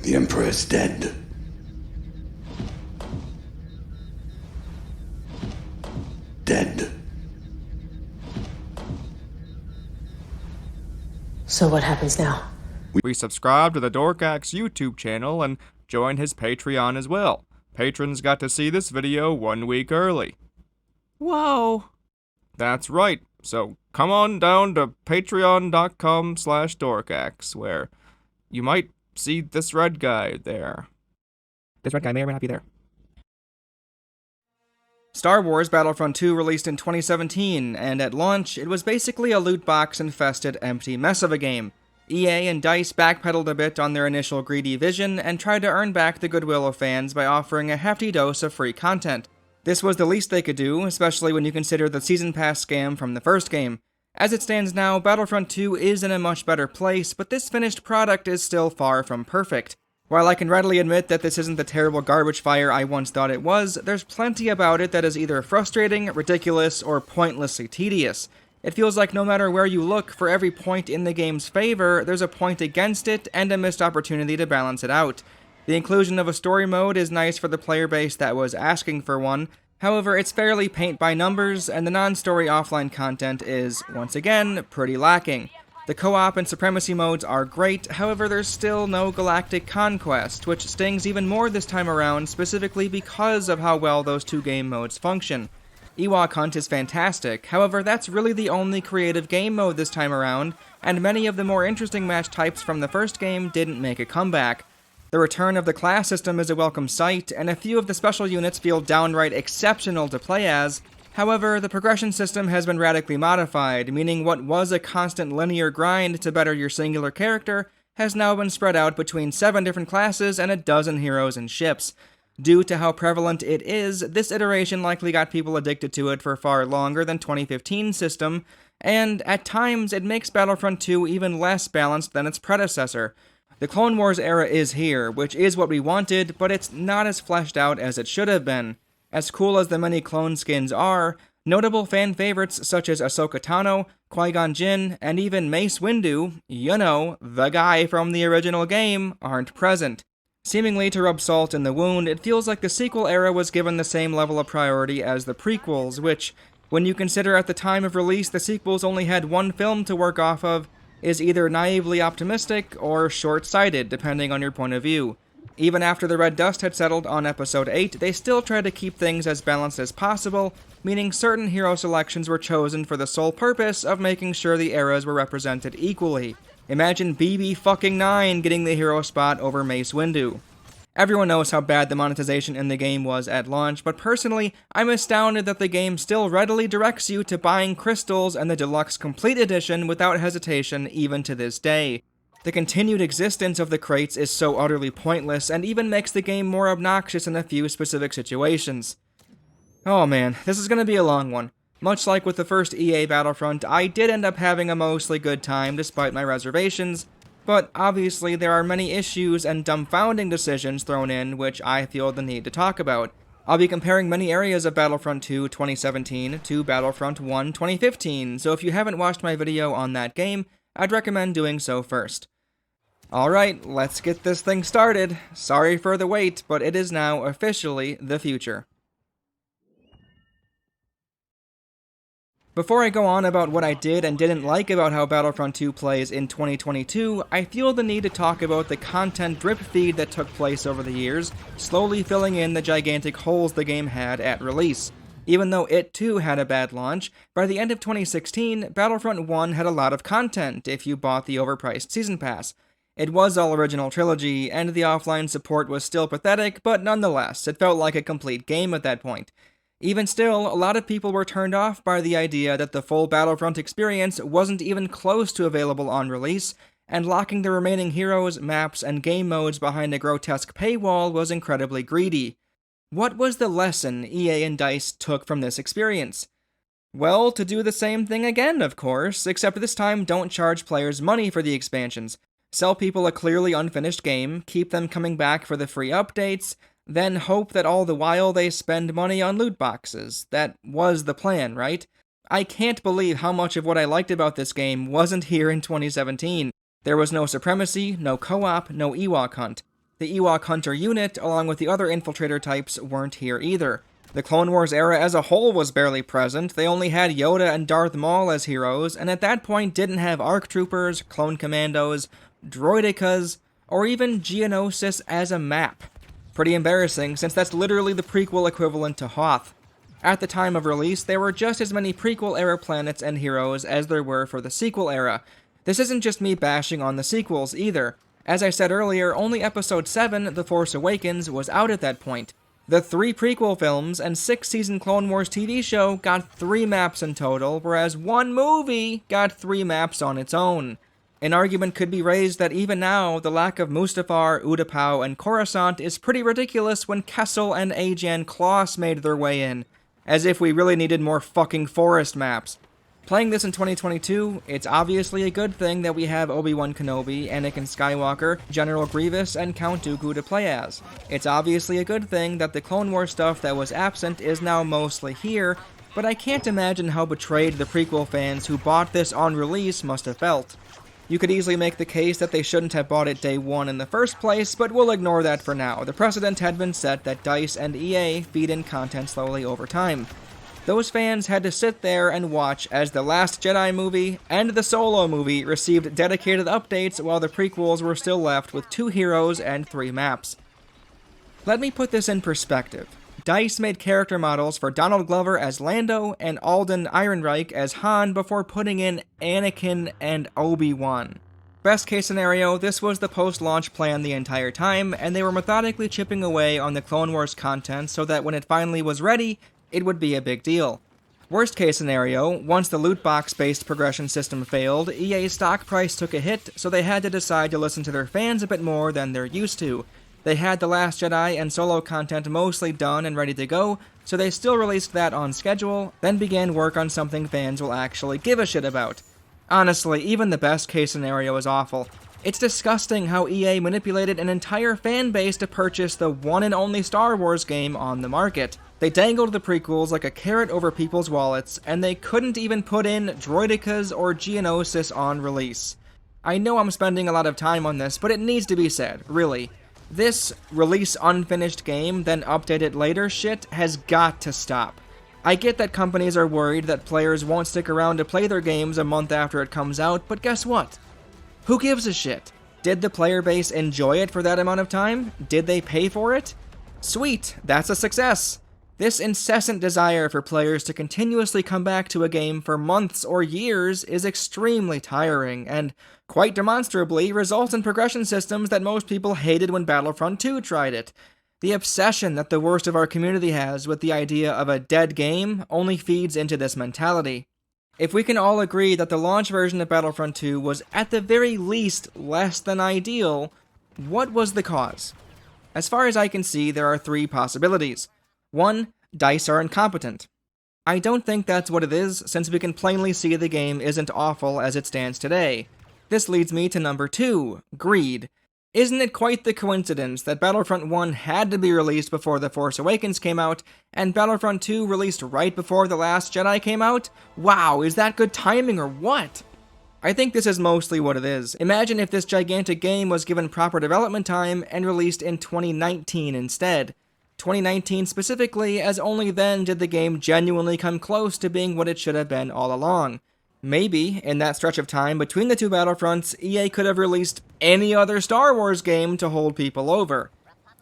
The Emperor is dead. Dead. So what happens now? We subscribe to the Dorkaxe YouTube channel and join his Patreon as well. Patrons got to see this video 1 week early. Whoa! That's right, so come on down to patreon.com/Dorkaxe, where you might see this red guy there. This red guy may or may not be there. Star Wars Battlefront 2 released in 2017, and at launch, it was basically a loot box-infested empty mess of a game. EA and DICE backpedaled a bit on their initial greedy vision and tried to earn back the goodwill of fans by offering a hefty dose of free content. This was the least they could do, especially when you consider the Season Pass scam from the first game. As it stands now, Battlefront 2 is in a much better place, but this finished product is still far from perfect. While I can readily admit that this isn't the terrible garbage fire I once thought it was, there's plenty about it that is either frustrating, ridiculous, or pointlessly tedious. It feels like no matter where you look, for every point in the game's favor, there's a point against it and a missed opportunity to balance it out. The inclusion of a story mode is nice for the player base that was asking for one, however it's fairly paint by numbers, and the non-story offline content is, once again, pretty lacking. The co-op and Supremacy modes are great, however there's still no Galactic conquest, which stings even more this time around specifically because of how well those two game modes function. Ewok Hunt is fantastic, however that's really the only creative game mode this time around, and many of the more interesting match types from the first game didn't make a comeback. The return of the class system is a welcome sight, and a few of the special units feel downright exceptional to play as. However, the progression system has been radically modified, meaning what was a constant linear grind to better your singular character has now been spread out between 7 different classes and a dozen heroes and ships. Due to how prevalent it is, this iteration likely got people addicted to it for far longer than 2015's system, and at times it makes Battlefront 2 even less balanced than its predecessor. The Clone Wars era is here, which is what we wanted, but it's not as fleshed out as it should have been. As cool as the many clone skins are, notable fan favorites such as Ahsoka Tano, Qui-Gon Jinn, and even Mace Windu, you know, the guy from the original game, aren't present. Seemingly to rub salt in the wound, it feels like the sequel era was given the same level of priority as the prequels, which, when you consider at the time of release the sequels only had one film to work off of, is either naively optimistic or short-sighted, depending on your point of view. Even after the red dust had settled on Episode 8, they still tried to keep things as balanced as possible, meaning certain hero selections were chosen for the sole purpose of making sure the eras were represented equally. Imagine BB-9 getting the hero spot over Mace Windu. Everyone knows how bad the monetization in the game was at launch, but personally, I'm astounded that the game still readily directs you to buying crystals and the Deluxe Complete Edition without hesitation even to this day. The continued existence of the crates is so utterly pointless and even makes the game more obnoxious in a few specific situations. Oh man, this is gonna be a long one. Much like with the first EA Battlefront, I did end up having a mostly good time despite my reservations, but obviously there are many issues and dumbfounding decisions thrown in which I feel the need to talk about. I'll be comparing many areas of Battlefront 2 2017 to Battlefront 1 2015, so if you haven't watched my video on that game, I'd recommend doing so first. Alright, let's get this thing started. Sorry for the wait, but it is now officially the future. Before I go on about what I did and didn't like about how Battlefront 2 plays in 2022, I feel the need to talk about the content drip feed that took place over the years, slowly filling in the gigantic holes the game had at release. Even though it too had a bad launch, by the end of 2016, Battlefront 1 had a lot of content if you bought the overpriced Season Pass. It was all original trilogy, and the offline support was still pathetic, but nonetheless, it felt like a complete game at that point. Even still, a lot of people were turned off by the idea that the full Battlefront experience wasn't even close to available on release, and locking the remaining heroes, maps, and game modes behind a grotesque paywall was incredibly greedy. What was the lesson EA and DICE took from this experience? Well, to do the same thing again, of course, except this time don't charge players money for the expansions. Sell people a clearly unfinished game, keep them coming back for the free updates, then hope that all the while they spend money on loot boxes. That was the plan, right? I can't believe how much of what I liked about this game wasn't here in 2017. There was no Supremacy, no co-op, no Ewok Hunt. The Ewok Hunter unit, along with the other infiltrator types, weren't here either. The Clone Wars era as a whole was barely present. They only had Yoda and Darth Maul as heroes, and at that point didn't have ARC Troopers, Clone Commandos, Droidicas, or even Geonosis as a map. Pretty embarrassing, since that's literally the prequel equivalent to Hoth. At the time of release, there were just as many prequel-era planets and heroes as there were for the sequel era. This isn't just me bashing on the sequels, either. As I said earlier, only Episode 7, The Force Awakens, was out at that point. The 3 prequel films and 6-season Clone Wars TV show got 3 maps in total, whereas 1 movie got 3 maps on its own. An argument could be raised that even now, the lack of Mustafar, Utapau, and Coruscant is pretty ridiculous when Kessel and Ajan Kloss made their way in. As if we really needed more fucking forest maps. Playing this in 2022, it's obviously a good thing that we have Obi-Wan Kenobi, Anakin Skywalker, General Grievous, and Count Dooku to play as. It's obviously a good thing that the Clone Wars stuff that was absent is now mostly here, but I can't imagine how betrayed the prequel fans who bought this on release must have felt. You could easily make the case that they shouldn't have bought it day one in the first place, but we'll ignore that for now. The precedent had been set that DICE and EA feed in content slowly over time. Those fans had to sit there and watch as The Last Jedi movie and the Solo movie received dedicated updates while the prequels were still left with 2 heroes and 3 maps. Let me put this in perspective. DICE made character models for Donald Glover as Lando and Alden Ehrenreich as Han before putting in Anakin and Obi-Wan. Best case scenario, this was the post-launch plan the entire time, and they were methodically chipping away on the Clone Wars content so that when it finally was ready, it would be a big deal. Worst case scenario, once the loot box-based progression system failed, EA's stock price took a hit, so they had to decide to listen to their fans a bit more than they're used to. They had The Last Jedi and Solo content mostly done and ready to go, so they still released that on schedule, then began work on something fans will actually give a shit about. Honestly, even the best case scenario is awful. It's disgusting how EA manipulated an entire fan base to purchase the one and only Star Wars game on the market. They dangled the prequels like a carrot over people's wallets, and they couldn't even put in Droidicas or Geonosis on release. I know I'm spending a lot of time on this, but it needs to be said, really. This release unfinished game, then update it later shit has got to stop. I get that companies are worried that players won't stick around to play their games a month after it comes out, but guess what? Who gives a shit? Did the player base enjoy it for that amount of time? Did they pay for it? Sweet, that's a success. This incessant desire for players to continuously come back to a game for months or years is extremely tiring, and quite demonstrably results in progression systems that most people hated when Battlefront 2 tried it. The obsession that the worst of our community has with the idea of a dead game only feeds into this mentality. If we can all agree that the launch version of Battlefront 2 was at the very least less than ideal, what was the cause? As far as I can see, there are 3 possibilities. 1. DICE are incompetent. I don't think that's what it is, since we can plainly see the game isn't awful as it stands today. This leads me to number 2, greed. Isn't it quite the coincidence that Battlefront 1 had to be released before The Force Awakens came out, and Battlefront 2 released right before The Last Jedi came out? Wow, is that good timing or what? I think this is mostly what it is. Imagine if this gigantic game was given proper development time and released in 2019 instead. 2019 specifically, as only then did the game genuinely come close to being what it should have been all along. Maybe, in that stretch of time between the 2 Battlefronts, EA could have released any other Star Wars game to hold people over.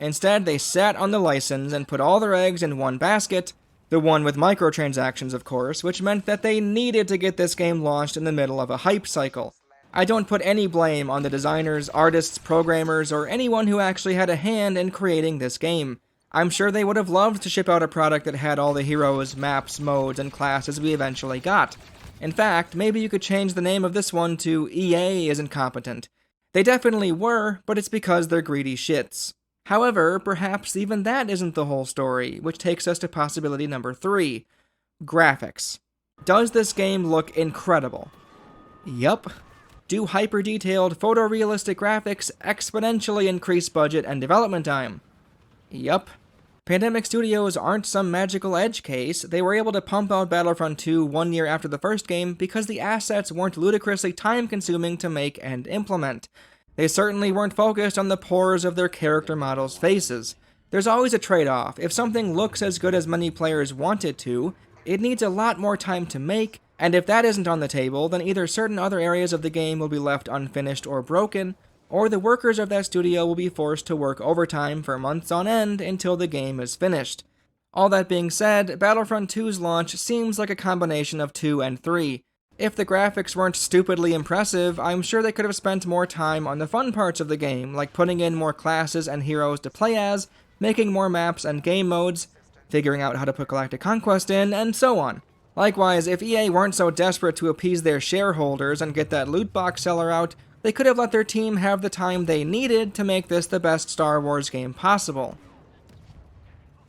Instead, they sat on the license and put all their eggs in one basket, the one with microtransactions of course, which meant that they needed to get this game launched in the middle of a hype cycle. I don't put any blame on the designers, artists, programmers, or anyone who actually had a hand in creating this game. I'm sure they would have loved to ship out a product that had all the heroes, maps, modes, and classes we eventually got. In fact, maybe you could change the name of this one to EA is incompetent. They definitely were, but it's because they're greedy shits. However, perhaps even that isn't the whole story, which takes us to possibility number 3. Graphics. Does this game look incredible? Yup. Do hyper-detailed, photorealistic graphics exponentially increase budget and development time? Yup. Pandemic Studios aren't some magical edge case. They were able to pump out Battlefront 2 1 year after the first game because the assets weren't ludicrously time-consuming to make and implement. They certainly weren't focused on the pores of their character models' faces. There's always a trade-off. If something looks as good as many players want it to, it needs a lot more time to make, and if that isn't on the table, then either certain other areas of the game will be left unfinished or broken, or the workers of that studio will be forced to work overtime for months on end until the game is finished. All that being said, Battlefront 2's launch seems like a combination of 2 and 3. If the graphics weren't stupidly impressive, I'm sure they could have spent more time on the fun parts of the game, like putting in more classes and heroes to play as, making more maps and game modes, figuring out how to put Galactic Conquest in, and so on. Likewise, if EA weren't so desperate to appease their shareholders and get that loot box seller out, they could have let their team have the time they needed to make this the best Star Wars game possible.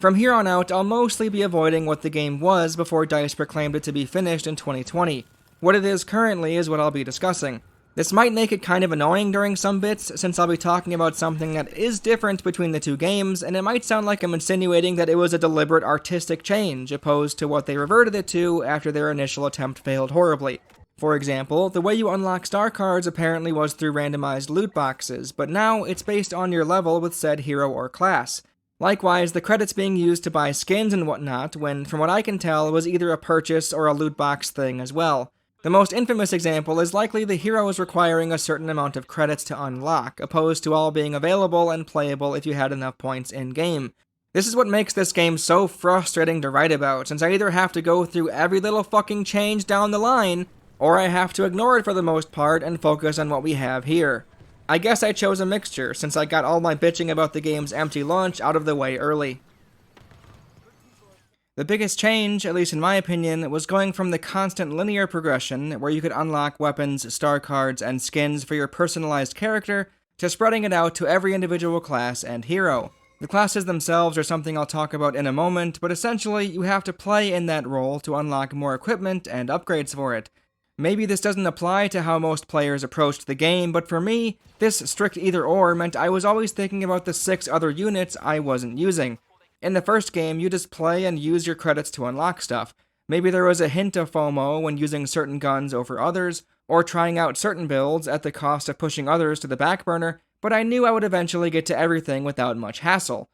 From here on out, I'll mostly be avoiding what the game was before DICE proclaimed it to be finished in 2020. What it is currently is what I'll be discussing. This might make it kind of annoying during some bits, since I'll be talking about something that is different between the two games, and it might sound like I'm insinuating that it was a deliberate artistic change, opposed to what they reverted it to after their initial attempt failed horribly. For example, the way you unlock star cards apparently was through randomized loot boxes, but now it's based on your level with said hero or class. Likewise, the credits being used to buy skins and whatnot, when, from what I can tell, was either a purchase or a loot box thing as well. The most infamous example is likely the heroes requiring a certain amount of credits to unlock, opposed to all being available and playable if you had enough points in-game. This is what makes this game so frustrating to write about, since I either have to go through every little fucking change down the line, or I have to ignore it for the most part and focus on what we have here. I guess I chose a mixture, since I got all my bitching about the game's empty launch out of the way early. The biggest change, at least in my opinion, was going from the constant linear progression, where you could unlock weapons, star cards, and skins for your personalized character, to spreading it out to every individual class and hero. The classes themselves are something I'll talk about in a moment, but essentially you have to play in that role to unlock more equipment and upgrades for it. Maybe this doesn't apply to how most players approached the game, but for me, this strict either-or meant I was always thinking about the 6 other units I wasn't using. In the first game, you just play and use your credits to unlock stuff. Maybe there was a hint of FOMO when using certain guns over others, or trying out certain builds at the cost of pushing others to the back burner, but I knew I would eventually get to everything without much hassle.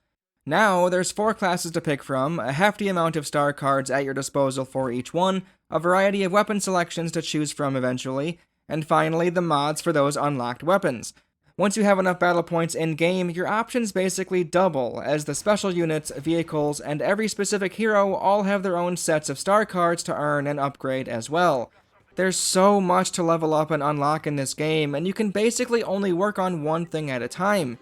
Now, there's 4 classes to pick from, a hefty amount of star cards at your disposal for each one, a variety of weapon selections to choose from eventually, and finally the mods for those unlocked weapons. Once you have enough battle points in-game, your options basically double, as the special units, vehicles, and every specific hero all have their own sets of star cards to earn and upgrade as well. There's so much to level up and unlock in this game, and you can basically only work on one thing at a time.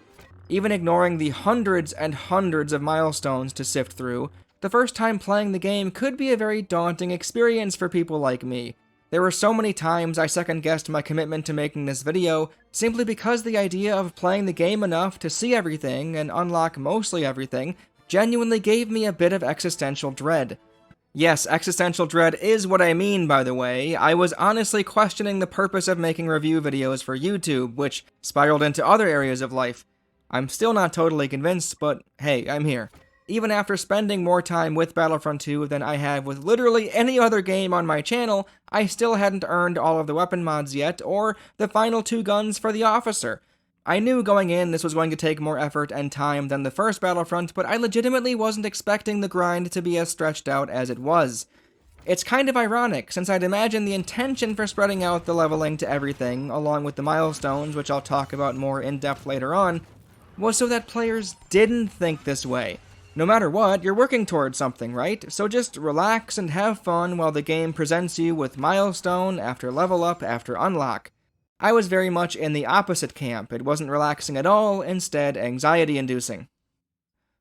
Even ignoring the hundreds and hundreds of milestones to sift through, the first time playing the game could be a very daunting experience for people like me. There were so many times I second-guessed my commitment to making this video, simply because the idea of playing the game enough to see everything, and unlock mostly everything, genuinely gave me a bit of existential dread. Yes, existential dread is what I mean, by the way. I was honestly questioning the purpose of making review videos for YouTube, which spiraled into other areas of life. I'm still not totally convinced, but hey, I'm here. Even after spending more time with Battlefront 2 than I have with literally any other game on my channel, I still hadn't earned all of the weapon mods yet, or the final 2 guns for the officer. I knew going in this was going to take more effort and time than the first Battlefront, but I legitimately wasn't expecting the grind to be as stretched out as it was. It's kind of ironic, since I'd imagine the intention for spreading out the leveling to everything, along with the milestones, which I'll talk about more in depth later on, was so that players didn't think this way. No matter what, you're working towards something, right? So just relax and have fun while the game presents you with milestone after level up after unlock. I was very much in the opposite camp. It wasn't relaxing at all, instead anxiety-inducing.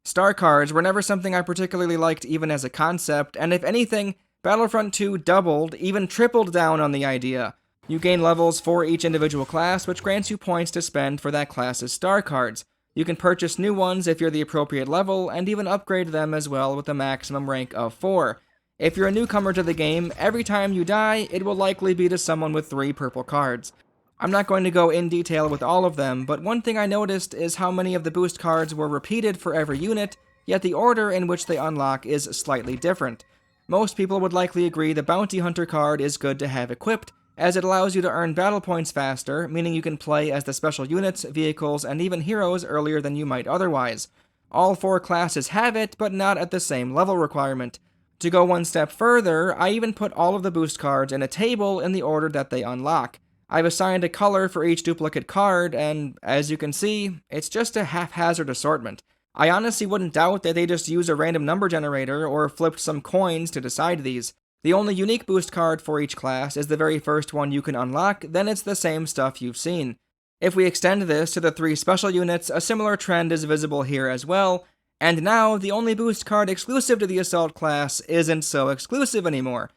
Star cards were never something I particularly liked even as a concept, and if anything, Battlefront 2 doubled, even tripled down on the idea. You gain levels for each individual class, which grants you points to spend for that class's star cards. You can purchase new ones if you're the appropriate level, and even upgrade them as well with a maximum rank of 4. If you're a newcomer to the game, every time you die, it will likely be to someone with 3 purple cards. I'm not going to go in detail with all of them, but one thing I noticed is how many of the boost cards were repeated for every unit, yet the order in which they unlock is slightly different. Most people would likely agree the Bounty Hunter card is good to have equipped, as it allows you to earn battle points faster, meaning you can play as the special units, vehicles, and even heroes earlier than you might otherwise. All 4 classes have it, but not at the same level requirement. To go one step further, I even put all of the boost cards in a table in the order that they unlock. I've assigned a color for each duplicate card, and as you can see, it's just a haphazard assortment. I honestly wouldn't doubt that they just use a random number generator or flipped some coins to decide these. The only unique boost card for each class is the very first one you can unlock, then it's the same stuff you've seen. If we extend this to the 3 special units, a similar trend is visible here as well, and now the only boost card exclusive to the Assault class isn't so exclusive anymore.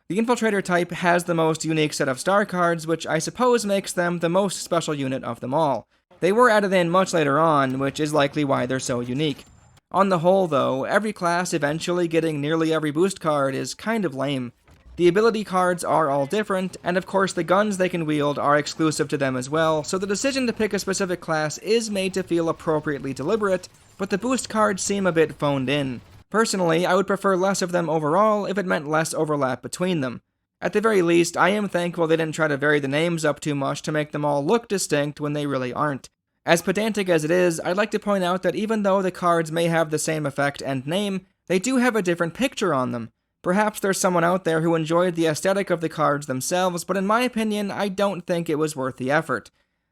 The Infiltrator type has the most unique set of star cards, which I suppose makes them the most special unit of them all. They were added in much later on, which is likely why they're so unique. On the whole, though, every class eventually getting nearly every boost card is kind of lame. The ability cards are all different, and of course the guns they can wield are exclusive to them as well, so the decision to pick a specific class is made to feel appropriately deliberate, but the boost cards seem a bit phoned in. Personally, I would prefer less of them overall if it meant less overlap between them. At the very least, I am thankful they didn't try to vary the names up too much to make them all look distinct when they really aren't. As pedantic as it is, I'd like to point out that even though the cards may have the same effect and name, they do have a different picture on them. Perhaps there's someone out there who enjoyed the aesthetic of the cards themselves, but in my opinion, I don't think it was worth the effort.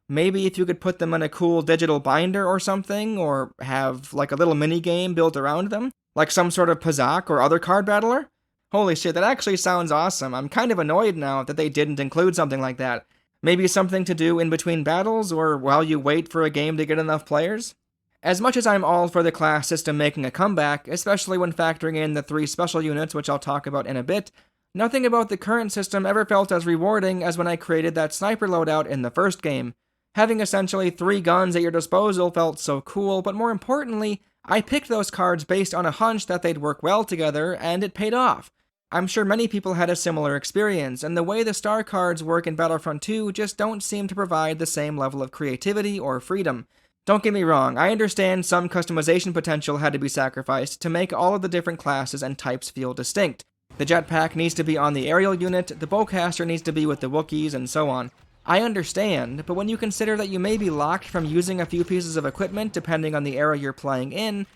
Maybe if you could put them in a cool digital binder or something, or have like a little mini-game built around them, like some sort of Pazak or other card battler? Holy shit, that actually sounds awesome. I'm kind of annoyed now that they didn't include something like that. Maybe something to do in between battles, or while you wait for a game to get enough players? As much as I'm all for the class system making a comeback, especially when factoring in the 3 special units which I'll talk about in a bit, nothing about the current system ever felt as rewarding as when I created that sniper loadout in the first game. Having essentially 3 guns at your disposal felt so cool, but more importantly, I picked those cards based on a hunch that they'd work well together, and it paid off. I'm sure many people had a similar experience, and the way the star cards work in Battlefront 2 just don't seem to provide the same level of creativity or freedom. Don't get me wrong, I understand some customization potential had to be sacrificed to make all of the different classes and types feel distinct. The jetpack needs to be on the aerial unit, the bowcaster needs to be with the Wookiees, and so on. I understand, but when you consider that you may be locked from using a few pieces of equipment depending on the era you're playing in,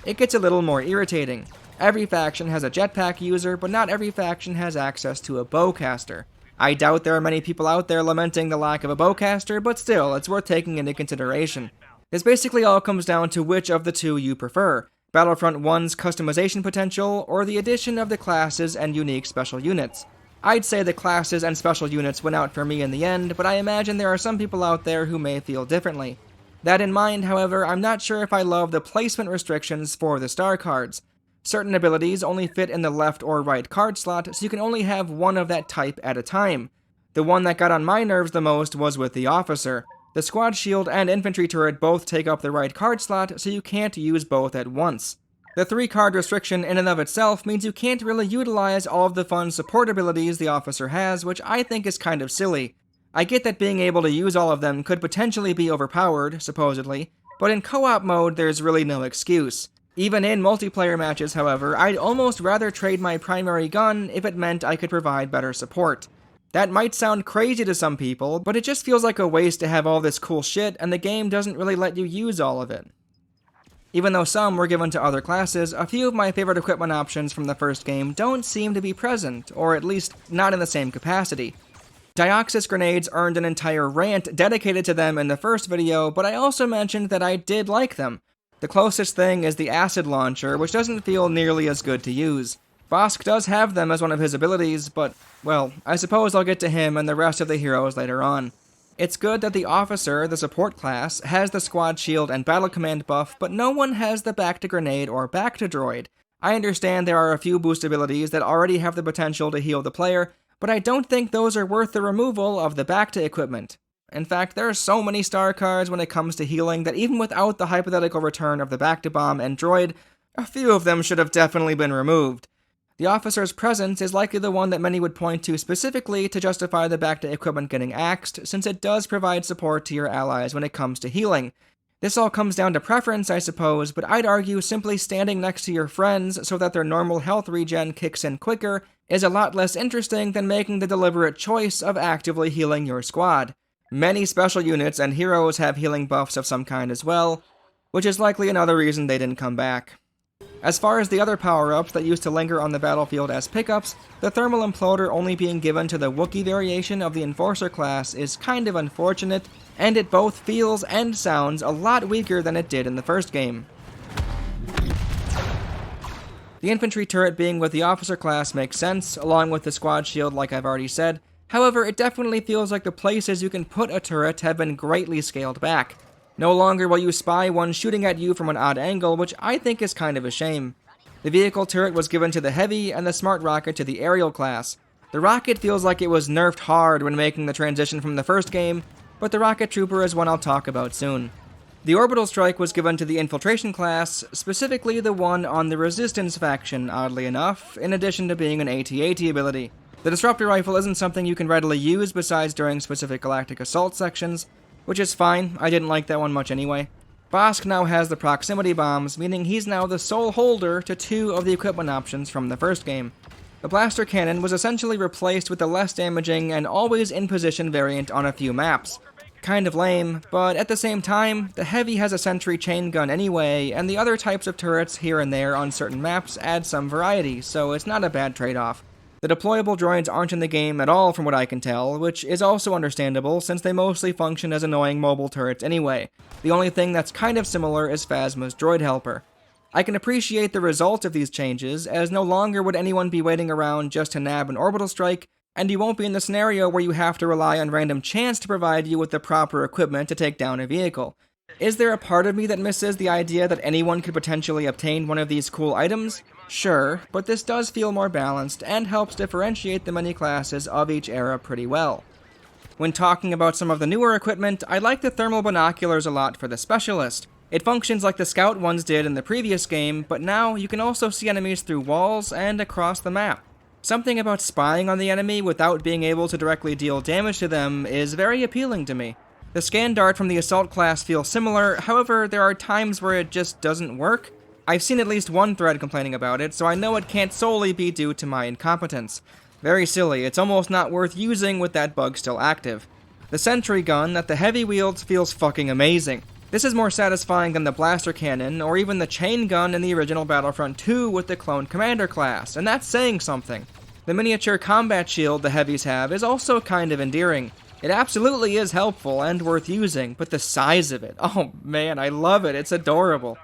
it gets a little more irritating. Every faction has a jetpack user, but not every faction has access to a bowcaster. I doubt there are many people out there lamenting the lack of a bowcaster, but still, it's worth taking into consideration. This basically all comes down to which of the 2 you prefer, Battlefront 1's customization potential, or the addition of the classes and unique special units. I'd say the classes and special units went out for me in the end, but I imagine there are some people out there who may feel differently. That in mind, however, I'm not sure if I love the placement restrictions for the star cards. Certain abilities only fit in the left or right card slot, so you can only have one of that type at a time. The one that got on my nerves the most was with the officer. The squad shield and infantry turret both take up the right card slot, so you can't use both at once. The 3-card restriction in and of itself means you can't really utilize all of the fun support abilities the officer has, which I think is kind of silly. I get that being able to use all of them could potentially be overpowered, supposedly, but in co-op mode there's really no excuse. Even in multiplayer matches, however, I'd almost rather trade my primary gun if it meant I could provide better support. That might sound crazy to some people, but it just feels like a waste to have all this cool shit and the game doesn't really let you use all of it. Even though some were given to other classes, a few of my favorite equipment options from the first game don't seem to be present, or at least not in the same capacity. Dioxis grenades earned an entire rant dedicated to them in the first video, but I also mentioned that I did like them. The closest thing is the acid launcher, which doesn't feel nearly as good to use. Bosk does have them as one of his abilities, but, well, I suppose I'll get to him and the rest of the heroes later on. It's good that the officer, the support class, has the squad shield and battle command buff, but no one has the back to grenade or back to droid. I understand there are a few boost abilities that already have the potential to heal the player, but I don't think those are worth the removal of the back to equipment. In fact, there are so many star cards when it comes to healing that even without the hypothetical return of the back to bomb and droid, a few of them should have definitely been removed. The officer's presence is likely the one that many would point to specifically to justify the back to equipment getting axed, since it does provide support to your allies when it comes to healing. This all comes down to preference, I suppose, but I'd argue simply standing next to your friends so that their normal health regen kicks in quicker is a lot less interesting than making the deliberate choice of actively healing your squad. Many special units and heroes have healing buffs of some kind as well, which is likely another reason they didn't come back. As far as the other power-ups that used to linger on the battlefield as pickups, the Thermal Imploder only being given to the Wookiee variation of the Enforcer class is kind of unfortunate, and it both feels and sounds a lot weaker than it did in the first game. The infantry turret being with the officer class makes sense, along with the squad shield like I've already said. However, it definitely feels like the places you can put a turret have been greatly scaled back. No longer will you spy one shooting at you from an odd angle, which I think is kind of a shame. The vehicle turret was given to the heavy and the smart rocket to the aerial class. The rocket feels like it was nerfed hard when making the transition from the first game, but the rocket trooper is one I'll talk about soon. The orbital strike was given to the infiltration class, specifically the one on the resistance faction, oddly enough, in addition to being an AT-AT ability. The disruptor rifle isn't something you can readily use besides during specific galactic assault sections, which is fine, I didn't like that one much anyway. Bosk now has the proximity bombs, meaning he's now the sole holder to 2 of the equipment options from the first game. The blaster cannon was essentially replaced with the less damaging and always in position variant on a few maps. Kind of lame, but at the same time, the heavy has a sentry chain gun anyway, and the other types of turrets here and there on certain maps add some variety, so it's not a bad trade-off. The deployable droids aren't in the game at all from what I can tell, which is also understandable since they mostly function as annoying mobile turrets anyway. The only thing that's kind of similar is Phasma's droid helper. I can appreciate the result of these changes, as no longer would anyone be waiting around just to nab an orbital strike, and you won't be in the scenario where you have to rely on random chance to provide you with the proper equipment to take down a vehicle. Is there a part of me that misses the idea that anyone could potentially obtain one of these cool items? Sure, but this does feel more balanced and helps differentiate the many classes of each era pretty well. When talking about some of the newer equipment, I like the thermal binoculars a lot for the Specialist. It functions like the Scout ones did in the previous game, but now you can also see enemies through walls and across the map. Something about spying on the enemy without being able to directly deal damage to them is very appealing to me. The scan dart from the Assault class feels similar, however, there are times where it just doesn't work. I've seen at least one thread complaining about it, so I know it can't solely be due to my incompetence. Very silly, it's almost not worth using with that bug still active. The sentry gun that the heavy wields feels fucking amazing. This is more satisfying than the blaster cannon, or even the chain gun in the original Battlefront 2 with the clone commander class, and that's saying something. The miniature combat shield the heavies have is also kind of endearing. It absolutely is helpful and worth using, but the size of it, oh man, I love it, it's adorable.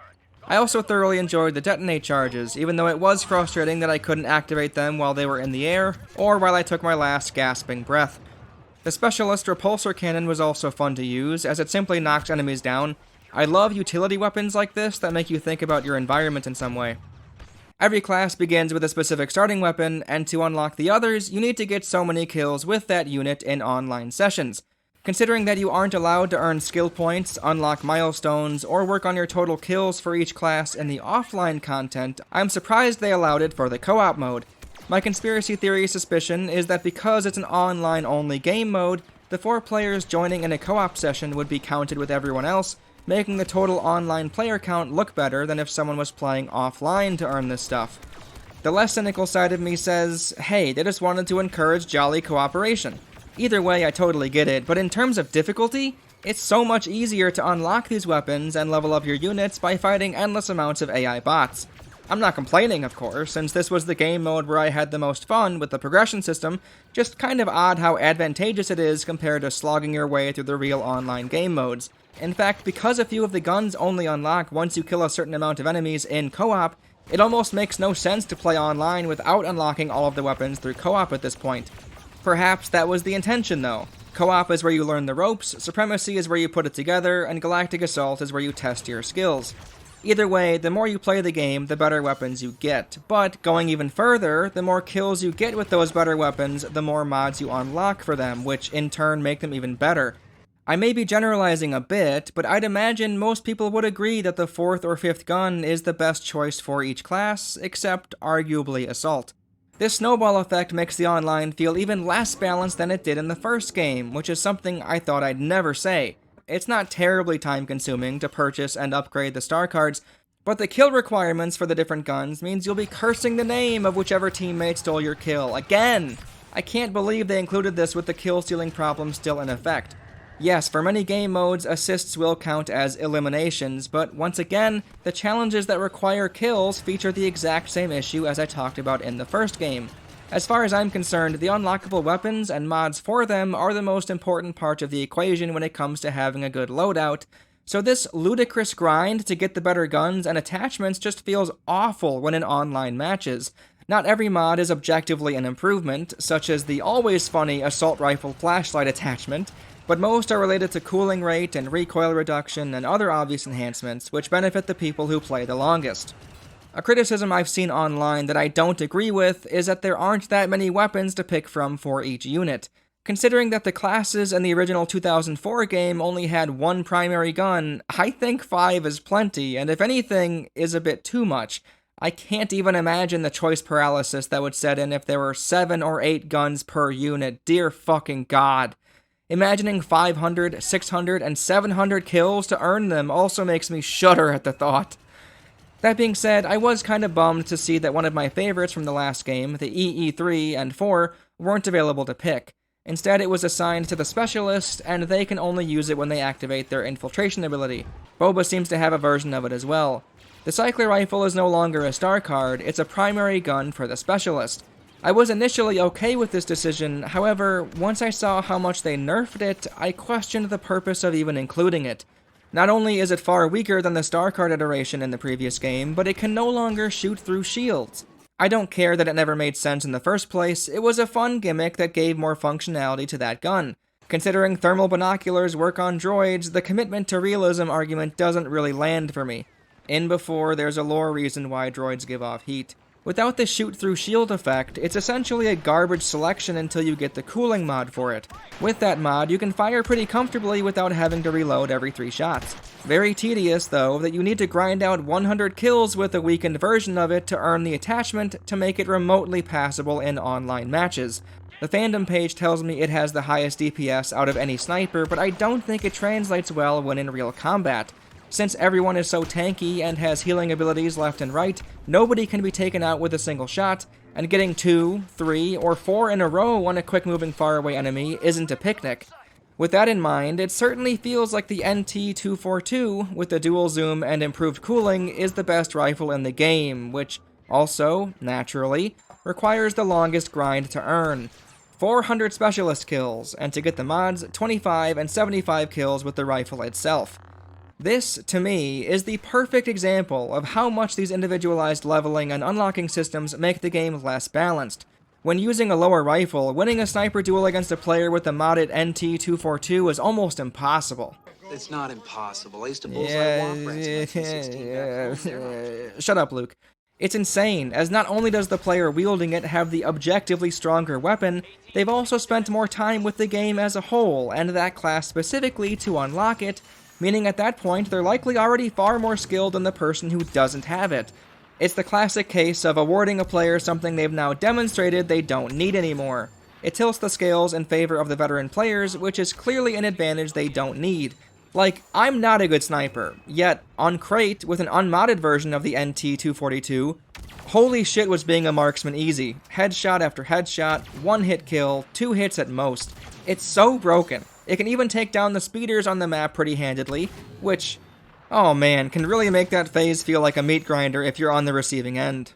I also thoroughly enjoyed the detonate charges, even though it was frustrating that I couldn't activate them while they were in the air, or while I took my last gasping breath. The Specialist repulsor cannon was also fun to use, as it simply knocks enemies down. I love utility weapons like this that make you think about your environment in some way. Every class begins with a specific starting weapon, and to unlock the others, you need to get so many kills with that unit in online sessions. Considering that you aren't allowed to earn skill points, unlock milestones, or work on your total kills for each class in the offline content, I'm surprised they allowed it for the co-op mode. My conspiracy theory suspicion is that because it's an online-only game mode, the 4 players joining in a co-op session would be counted with everyone else, making the total online player count look better than if someone was playing offline to earn this stuff. The less cynical side of me says, hey, they just wanted to encourage jolly cooperation. Either way, I totally get it, but in terms of difficulty, it's so much easier to unlock these weapons and level up your units by fighting endless amounts of AI bots. I'm not complaining, of course, since this was the game mode where I had the most fun with the progression system, just kind of odd how advantageous it is compared to slogging your way through the real online game modes. In fact, because a few of the guns only unlock once you kill a certain amount of enemies in co-op, it almost makes no sense to play online without unlocking all of the weapons through co-op at this point. Perhaps that was the intention though. Co-op is where you learn the ropes, Supremacy is where you put it together, and Galactic Assault is where you test your skills. Either way, the more you play the game, the better weapons you get, but going even further, the more kills you get with those better weapons, the more mods you unlock for them, which in turn make them even better. I may be generalizing a bit, but I'd imagine most people would agree that the 4th or 5th gun is the best choice for each class, except arguably Assault. This snowball effect makes the online feel even less balanced than it did in the first game, which is something I thought I'd never say. It's not terribly time-consuming to purchase and upgrade the star cards, But the kill requirements for the different guns means you'll be cursing the name of whichever teammate stole your kill. Again! I can't believe they included this with the kill stealing problem still in effect. Yes, for many game modes, assists will count as eliminations, but once again, the challenges that require kills feature the exact same issue as I talked about in the first game. As far as I'm concerned, the unlockable weapons and mods for them are the most important part of the equation when it comes to having a good loadout, so this ludicrous grind to get the better guns and attachments just feels awful when in online matches. Not every mod is objectively an improvement, such as the always funny assault rifle flashlight attachment, but most are related to cooling rate and recoil reduction and other obvious enhancements, which benefit the people who play the longest. A criticism I've seen online that I don't agree with is that there aren't that many weapons to pick from for each unit. Considering that the classes in the original 2004 game only had one primary gun, I think 5 is plenty, and if anything, is a bit too much. I can't even imagine the choice paralysis that would set in if there were 7 or 8 guns per unit, dear fucking god. Imagining 500, 600, and 700 kills to earn them also makes me shudder at the thought. That being said, I was kind of bummed to see that one of my favorites from the last game, the EE3 and 4, weren't available to pick. Instead, it was assigned to the Specialist, and they can only use it when they activate their infiltration ability. Boba seems to have a version of it as well. The Cycler Rifle is no longer a star card, it's a primary gun for the Specialist. I was initially okay with this decision, however, once I saw how much they nerfed it, I questioned the purpose of even including it. Not only is it far weaker than the star card iteration in the previous game, but it can no longer shoot through shields. I don't care that it never made sense in the first place, it was a fun gimmick that gave more functionality to that gun. Considering thermal binoculars work on droids, the commitment to realism argument doesn't really land for me. In before, there's a lore reason why droids give off heat. Without the shoot-through-shield effect, it's essentially a garbage selection until you get the cooling mod for it. With that mod, you can fire pretty comfortably without having to reload every 3 shots. Very tedious, though, that you need to grind out 100 kills with a weakened version of it to earn the attachment to make it remotely passable in online matches. The fandom page tells me it has the highest DPS out of any sniper, but I don't think it translates well when in real combat. Since everyone is so tanky and has healing abilities left and right, nobody can be taken out with a single shot, and getting 2, 3, or 4 in a row on a quick-moving faraway enemy isn't a picnic. With that in mind, it certainly feels like the NT-242, with the dual zoom and improved cooling, is the best rifle in the game, which also, naturally, requires the longest grind to earn. 400 specialist kills, and to get the mods, 25 and 75 kills with the rifle itself. This, to me, is the perfect example of how much these individualized leveling and unlocking systems make the game less balanced. When using a lower rifle, winning a sniper duel against a player with the modded NT-242 is almost impossible. It's not impossible. I used to bullseye womp rats in 1916. Shut up, Luke. It's insane, as not only does the player wielding it have the objectively stronger weapon, they've also spent more time with the game as a whole, and that class specifically to unlock it, meaning at that point they're likely already far more skilled than the person who doesn't have it. It's the classic case of awarding a player something they've now demonstrated they don't need anymore. It tilts the scales in favor of the veteran players, which is clearly an advantage they don't need. Like, I'm not a good sniper, yet on Crate, with an unmodded version of the NT-242, holy shit was being a marksman easy. Headshot after headshot, 1-hit kill, 2 hits at most. It's so broken. It can even take down the speeders on the map pretty handedly, which, oh man, can really make that phase feel like a meat grinder if you're on the receiving end.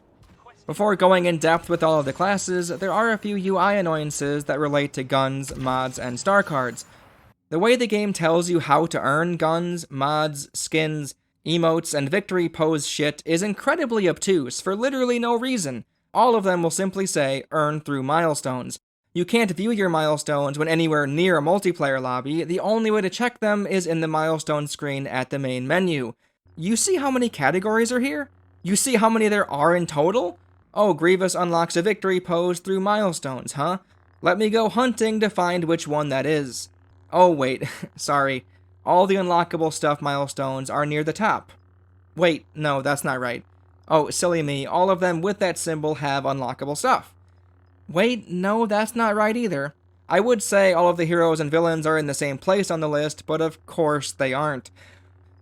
Before going in depth with all of the classes, there are a few UI annoyances that relate to guns, mods, and star cards. The way the game tells you how to earn guns, mods, skins, emotes, and victory pose shit is incredibly obtuse for literally no reason. All of them will simply say, earn through milestones. You can't view your milestones when anywhere near a multiplayer lobby, the only way to check them is in the milestone screen at the main menu. You see how many categories are here? You see how many there are in total? Oh, Grievous unlocks a victory pose through milestones, huh? Let me go hunting to find which one that is. Oh wait, sorry. All the unlockable stuff milestones are near the top. Wait, no, that's not right. Oh, silly me, all of them with that symbol have unlockable stuff. Wait, no, that's not right either. I would say all of the heroes and villains are in the same place on the list, but of course they aren't.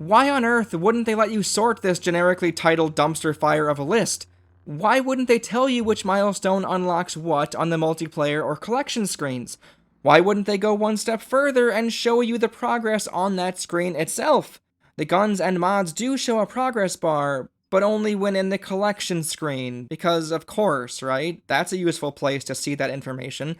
Why on earth wouldn't they let you sort this generically titled dumpster fire of a list? Why wouldn't they tell you which milestone unlocks what on the multiplayer or collection screens? Why wouldn't they go one step further and show you the progress on that screen itself? The guns and mods do show a progress bar, but only when in the collection screen, because of course, right? That's a useful place to see that information.